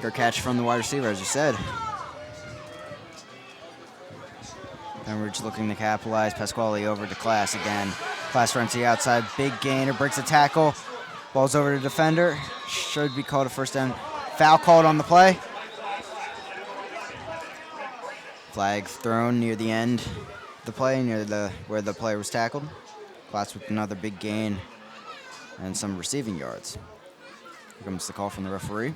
good catch from the wide receiver, as you said. Pennridge looking to capitalize. Pasquale over to Klass again. Klass runs to the outside. Big gainer, breaks a tackle. Ball's over to defender. Should be called a first down. Foul called on the play. Flag thrown near the end of the play, near where the player was tackled. Klass with another big gain and some receiving yards. Here comes the call from the referee.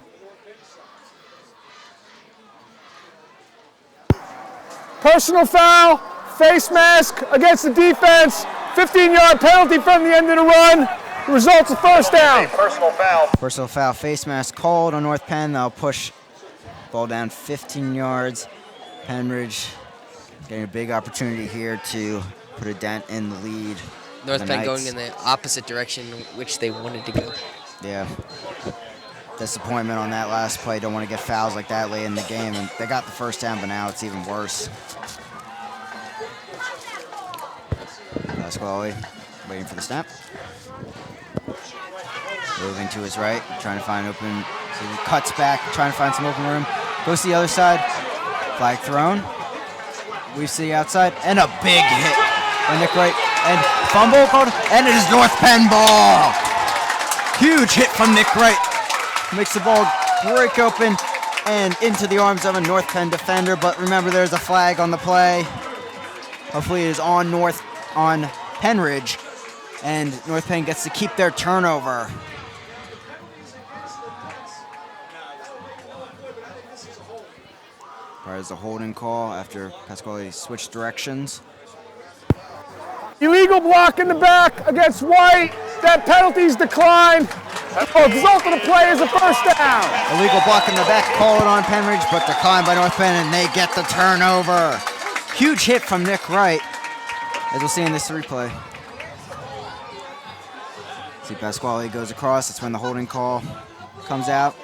Personal foul, face mask against the defense, 15-yard penalty from the end of the run. The result's a first down.
Personal foul, face mask called on North Penn. They'll push ball down 15 yards. Pennridge getting a big opportunity here to put a dent in the lead.
North Penn going in the opposite direction in which they wanted to go.
Yeah. Disappointment on that last play. Don't want to get fouls like that late in the game. And they got the first down, but now it's even worse. Pasquale waiting for the snap. Moving to his right, trying to find open. So he cuts back, trying to find some open room. Goes to the other side. Flag thrown. We see outside, and a big hit by Nick Wright. And fumble called, and it is North Penn ball. Huge hit from Nick Wright. Makes the ball break open and into the arms of a North Penn defender. But remember, there's a flag on the play. Hopefully it is on Pennridge, and North Penn gets to keep their turnover. There's a holding call after Pasquale switched directions.
Illegal block in the back against White. That penalty's declined. The result of the play is a first down.
Illegal block in the back called on Pennridge, but declined by North Penn, and they get the turnover. Huge hit from Nick Wright, as we'll see in this replay. See Pasquale goes across. That's when the holding call comes out.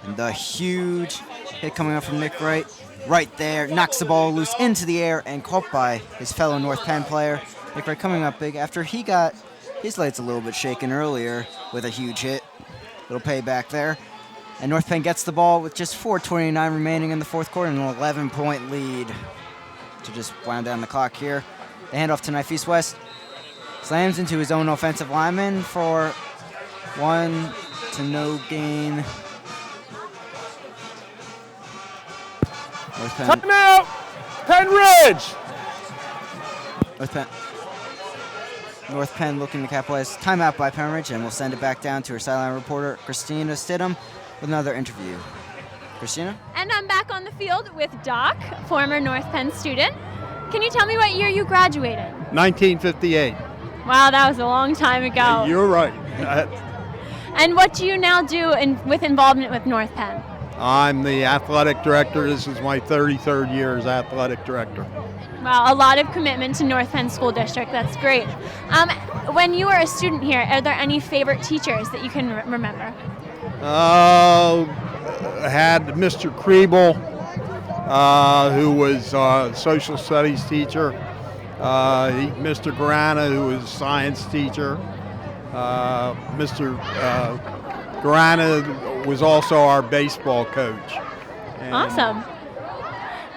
And the huge hit coming up from Nick Wright. Right there, knocks the ball loose into the air and caught by his fellow North Penn player. Nick Wright coming up big after he got his lights a little bit shaken earlier with a huge hit. Little payback there. And North Penn gets the ball with just 4:29 remaining in the fourth quarter and an 11-point lead to just wind down the clock here. The handoff to Knife East West. Slams into his own offensive lineman for 1-0 gain. North Penn.
Timeout! Pennridge!
North Penn looking to capitalize. Timeout by Pennridge, and we'll send it back down to our sideline reporter, Christina Stidham, with another interview. Christina?
And I'm back on the field with Doc, former North Penn student. Can you tell me what year you graduated?
1958.
Wow, that was a long time ago.
You're right.
And what do you now do with involvement with North Penn?
I'm the athletic director. This is my 33rd year as athletic director.
Wow, a lot of commitment to North Penn School District. That's great. When you were a student here, are there any favorite teachers that you can remember?
Had Mr. Kriebel, who was a social studies teacher, Mr. Garana, who was a science teacher. Mr. Garana was also our baseball coach. And
Awesome.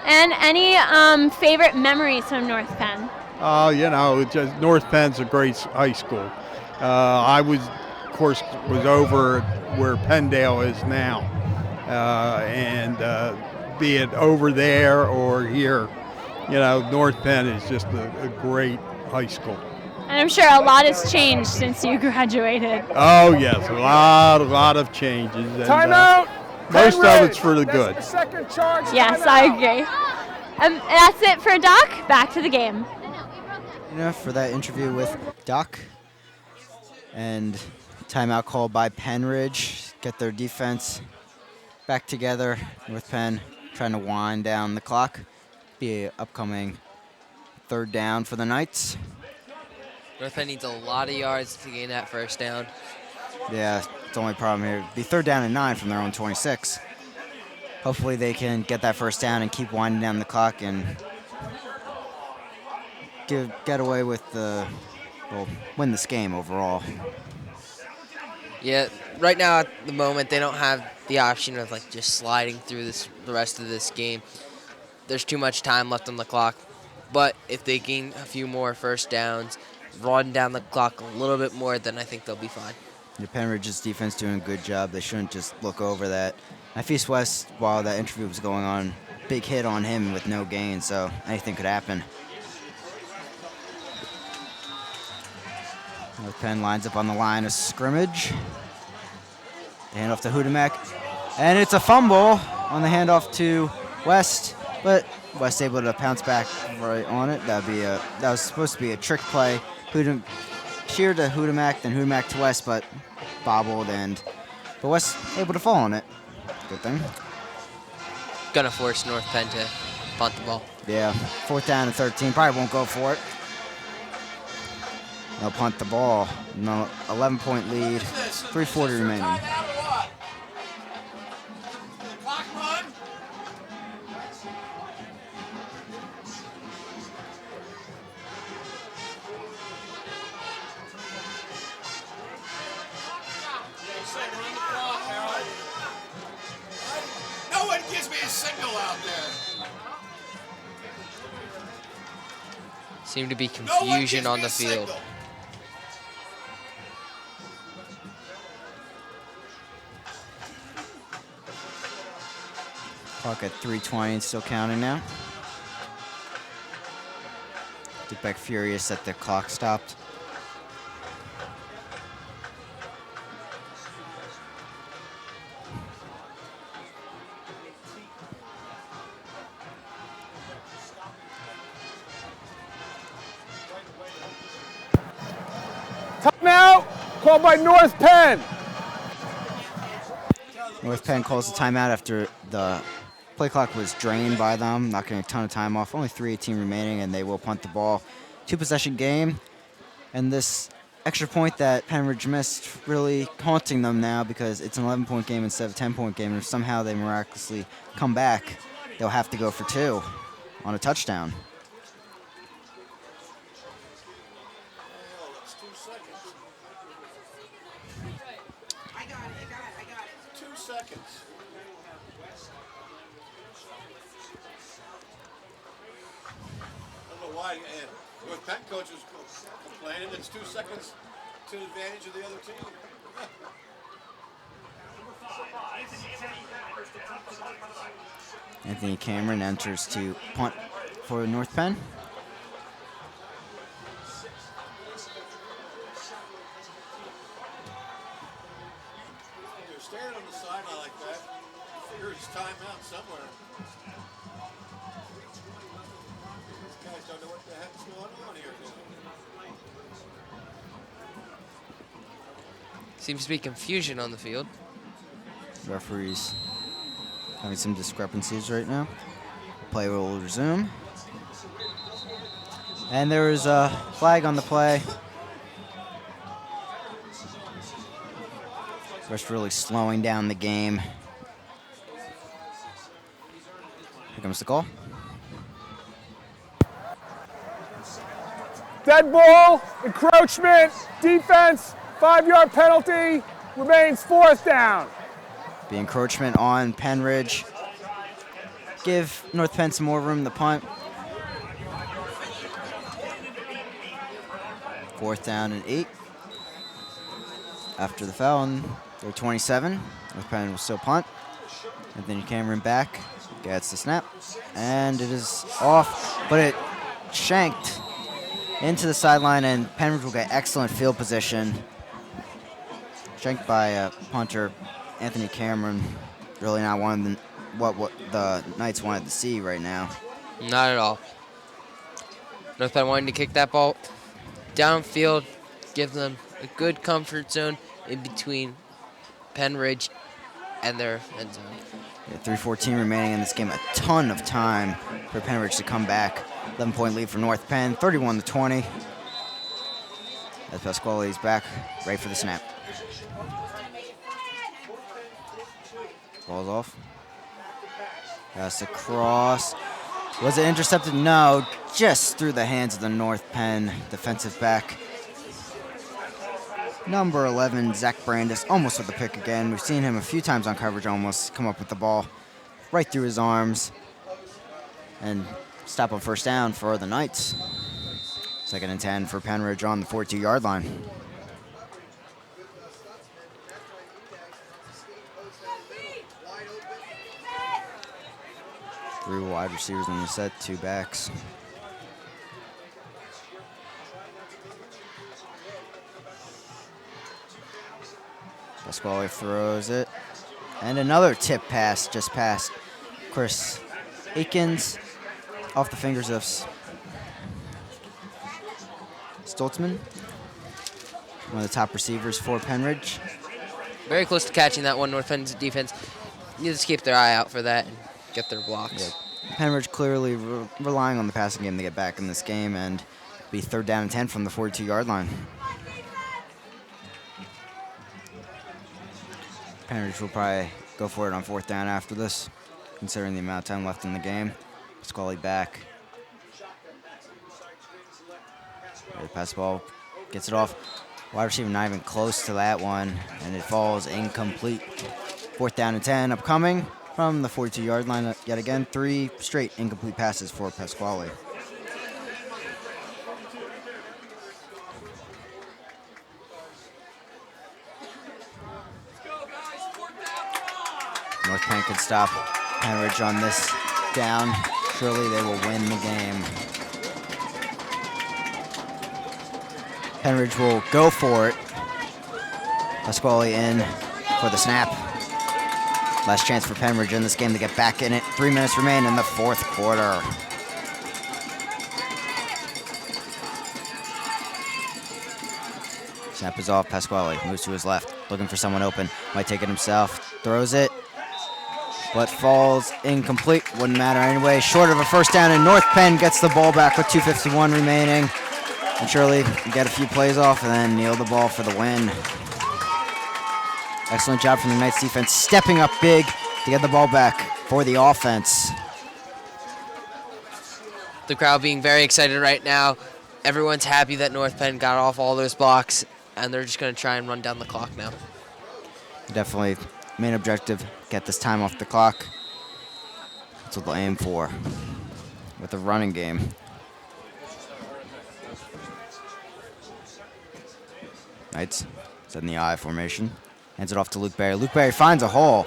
And any favorite memories from North Penn?
Just North Penn's a great high school. I was over where Penndale is now, and be it over there or here, North Penn is just a great high school.
And I'm sure a lot has changed since you graduated.
Oh yes, a lot of changes. And,
Timeout.
most of it's for the good.
Second charge.
Yes, I agree. That's it for Doc. Back to the game.
For that interview with Doc. And timeout called by Pennridge. Get their defense back together. North Penn trying to wind down the clock. Be an upcoming third down for the Knights.
North Penn needs a lot of yards to gain that first down.
Yeah, it's the only problem here. Be third down and 9 from their own 26. Hopefully they can get that first down and keep winding down the clock and get away with win this game overall.
Yeah, right now at the moment they don't have the option of just sliding through the rest of this game. There's too much time left on the clock. But if they gain a few more first downs, run down the clock a little bit more, then I think they'll be fine.
Pennridge's defense doing a good job. They shouldn't just look over that. Nafis West, while that interview was going on, big hit on him with no gain, so anything could happen. North Penn lines up on the line of scrimmage. Hand off to Hudamek. And it's a fumble on the handoff to West, but West able to pounce back right on it. That was supposed to be a trick play. Shear to Hudamek, then Hudamek to West, but bobbled, but West able to fall on it. Good thing.
Gonna force North Penn to punt the ball.
Yeah, 4th down and 13. Probably won't go for it. They'll punt the ball. No, 11-point lead. 3:40 remaining.
No one gives me a signal out there.
Seemed to be confusion on the field.
Clock at 3:20, still counting now. Dickbeck furious that the clock stopped.
Timeout called by North Penn.
North Penn calls the timeout after the play clock was drained by them, knocking a ton of time off. Only 3:18 remaining, and they will punt the ball. 2-possession game, and this extra point that Pennridge missed really haunting them now because it's an 11-point game instead of a 10-point game, and if somehow they miraculously come back, they'll have to go for 2 on a touchdown.
North Penn coach was complaining it's 2 seconds to the advantage of the other team.
Anthony Cameron enters to punt for North Penn.
You're standing on the sideline like that, you figure it's timeout somewhere. These guys don't know what the heck's going on here.
Seems to be confusion on the field.
Referees having some discrepancies right now. Play will resume. And there is a flag on the play. Just really slowing down the game. comes the call.
Dead ball, encroachment, defense, 5-yard penalty, remains 4th down.
The encroachment on Pennridge. Give North Penn some more room to punt. 4th down and 8. After the foul on their 27, North Penn will still punt. Anthony Cameron back, gets the snap, and it is off, but it shanked into the sideline, and Pennridge will get excellent field position. Shanked by punter Anthony Cameron. Really not one of what the Knights wanted to see right now.
Not at all. North Penn wanting to kick that ball downfield, give them a good comfort zone in between Pennridge and their end zone.
Yeah, 3:14 remaining in this game. A ton of time for Pennridge to come back. 11-point lead for North Penn, 31-20. As Pasquale's back, ready for the snap. Ball's off. Pass across. Was it intercepted? No, just through the hands of the North Penn defensive back. Number 11, Zach Brandis, almost with the pick again. We've seen him a few times on coverage almost come up with the ball right through his arms. And stop on 1st down for the Knights. 2nd and 10 for Pennridge on the 42-yard line. Three wide receivers in the set, 2 backs. Pasquale throws it. And another tip pass just past Chris Akins off the fingers of Stoltzman, one of the top receivers for Pennridge.
Very close to catching that one. North Penn's defense needs to keep their eye out for that and get their blocks.
Yeah. Pennridge clearly relying on the passing game to get back in this game, and be 3rd down and 10 from the 42-yard line. Pennridge will probably go for it on 4th down after this, considering the amount of time left in the game. Pasquale back. The pass ball gets it off. Wide receiver not even close to that one, and it falls incomplete. 4th down and 10 upcoming from the 42-yard line. Yet again, 3 straight incomplete passes for Pasquale. North Penn could stop Pennridge on this down. Surely they will win the game. Pennridge will go for it. Pasquale in for the snap. Last chance for Pennridge in this game to get back in it. 3 minutes remain in the 4th quarter. Snap is off. Pasquale moves to his left, looking for someone open. Might take it himself. Throws it, but falls incomplete. Wouldn't matter anyway. Short of a 1st down, and North Penn gets the ball back with 2:51 remaining. And surely get a few plays off and then kneel the ball for the win. Excellent job from the Knights defense, stepping up big to get the ball back for the offense.
The crowd being very excited right now. Everyone's happy that North Penn got off all those blocks, and they're just going to try and run down the clock now.
Definitely main objective, get this time off the clock. That's what they'll aim for with the running game. Knights set in the I formation. Hands it off to Luke Berry. Luke Berry finds a hole.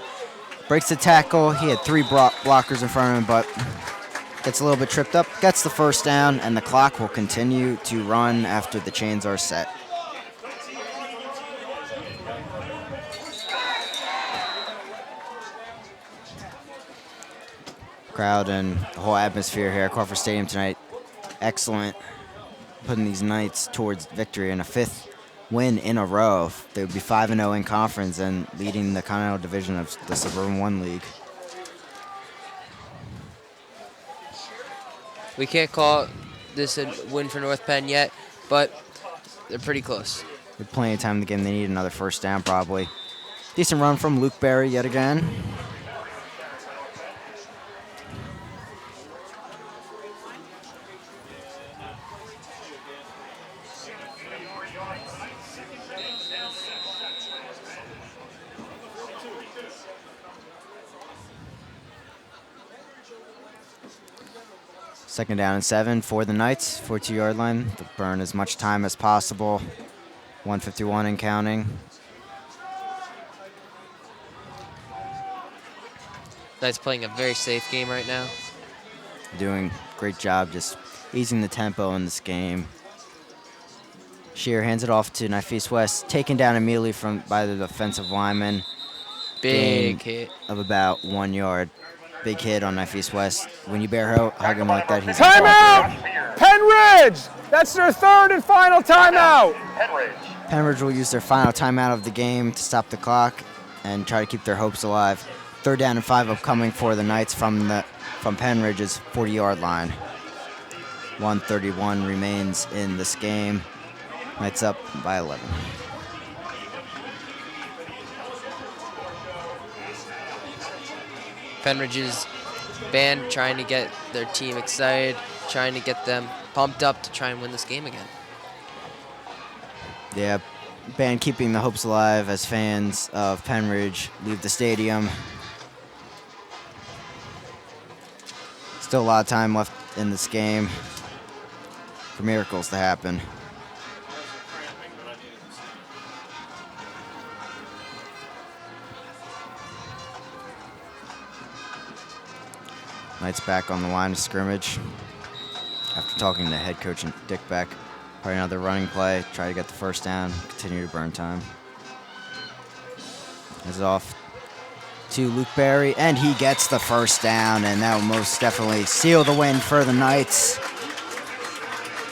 Breaks the tackle. He had 3 blockers in front of him, but gets a little bit tripped up. Gets the 1st down, and the clock will continue to run after the chains are set. Crowd and the whole atmosphere here at Crawford Stadium tonight, excellent. Putting these Knights towards victory in a 5th win in a row. They would be 5-0 in conference and leading the Continental Division of the Suburban 1 League.
We can't call this a win for North Penn yet, but they're pretty close.
With plenty of time in the game, they need another 1st down probably. Decent run from Luke Berry yet again. Second down and 7 for the Knights, 42-yard line. To burn as much time as possible. 1:51 and counting.
Knights playing a very safe game right now.
Doing a great job just easing the tempo in this game. Shear hands it off to Nifis West, taken down immediately by the defensive lineman.
Big
Gain
hit.
of about 1 yard. Big hit on Nifis West. When you bear hug him like that, he's
Timeout! Pennridge! That's their third and final timeout.
Pennridge will use their final timeout of the game to stop the clock and try to keep their hopes alive. Third down and 5 upcoming for the Knights from Pennridge's 40-yard line. 1:31 remains in this game. Knights up by 11.
Pennridge's band trying to get their team excited, trying to get them pumped up to try and win this game again.
Yeah, band keeping the hopes alive as fans of Pennridge leave the stadium. Still a lot of time left in this game for miracles to happen. Knights back on the line of scrimmage. After talking to head coach Dick Beck, probably another running play, try to get the first down, continue to burn time. Is off to Luke Berry, and he gets the first down, and that will most definitely seal the win for the Knights,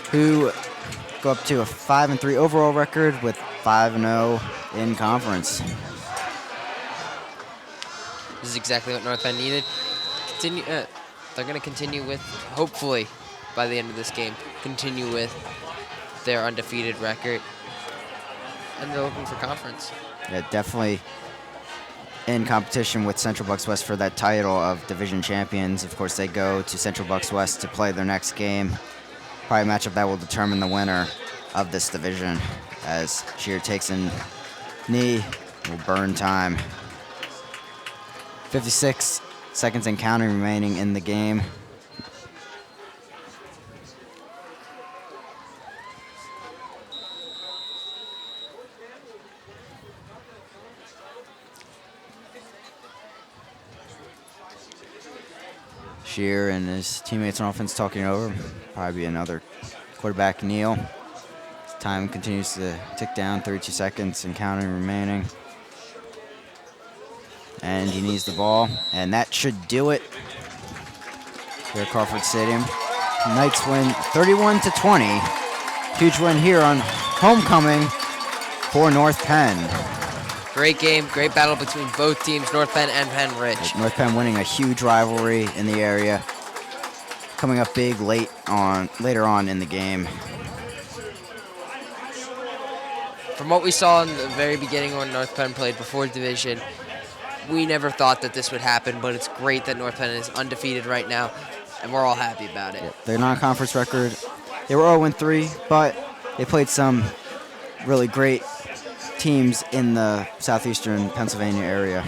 who go up to a 5-3 overall record with 5-0 in conference.
This is exactly what North Penn needed. They're going to continue with, hopefully, by the end of this game, continue with their undefeated record. And they're looking for conference.
Yeah, definitely in competition with Central Bucks West for that title of division champions. Of course, they go to Central Bucks West to play their next game. Probably a matchup that will determine the winner of this division, as Shear takes a knee, will burn time. 56 seconds and counting remaining in the game. Shear and his teammates on offense talking over. Probably be another quarterback kneel. Time continues to tick down, 32 seconds and counting remaining. And he needs the ball, and that should do it here at Crawford Stadium. Knights win 31-20. Huge win here on homecoming for North Penn.
Great game, great battle between both teams, North Penn and Pennridge.
North Penn winning a huge rivalry in the area, coming up big later on in the game.
From what we saw in the very beginning when North Penn played before division, we never thought that this would happen, but it's great that North Penn is undefeated right now, and we're all happy about it.
Their non-conference record, they were 0-3, but they played some really great teams in the southeastern Pennsylvania area.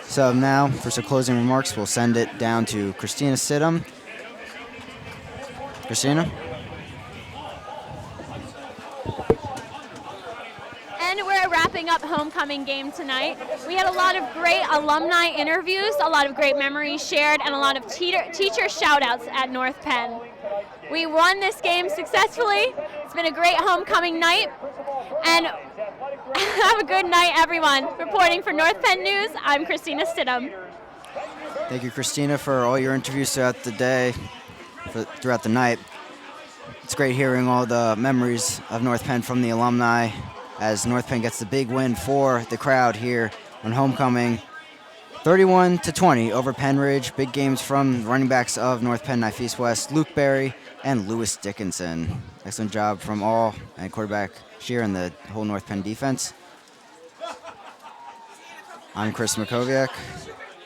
So now, for some closing remarks, we'll send it down to Christina Stidham. Christina?
And we're wrapping up homecoming game tonight. We had a lot of great alumni interviews, a lot of great memories shared, and a lot of teacher shout-outs at North Penn. We won this game successfully. It's been a great homecoming night. And have a good night, everyone. Reporting for North Penn News, I'm Christina Stidham.
Thank you, Christina, for all your interviews throughout the day, throughout the night. It's great hearing all the memories of North Penn from the alumni as North Penn gets the big win for the crowd here on homecoming. 31-20 over Pennridge. Big games from running backs of North Penn, Nifis West, Luke Berry, and Lewis Dickinson. Excellent job from all, and quarterback Shear and the whole North Penn defense. I'm Chris Makoviak.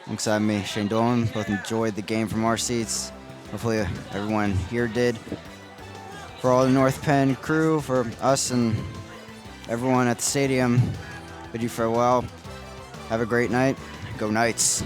Alongside me, Shane Dolan. Both enjoyed the game from our seats. Hopefully everyone here did. For all the North Penn crew, for us and everyone at the stadium, bid you farewell. Have a great night. Go Knights.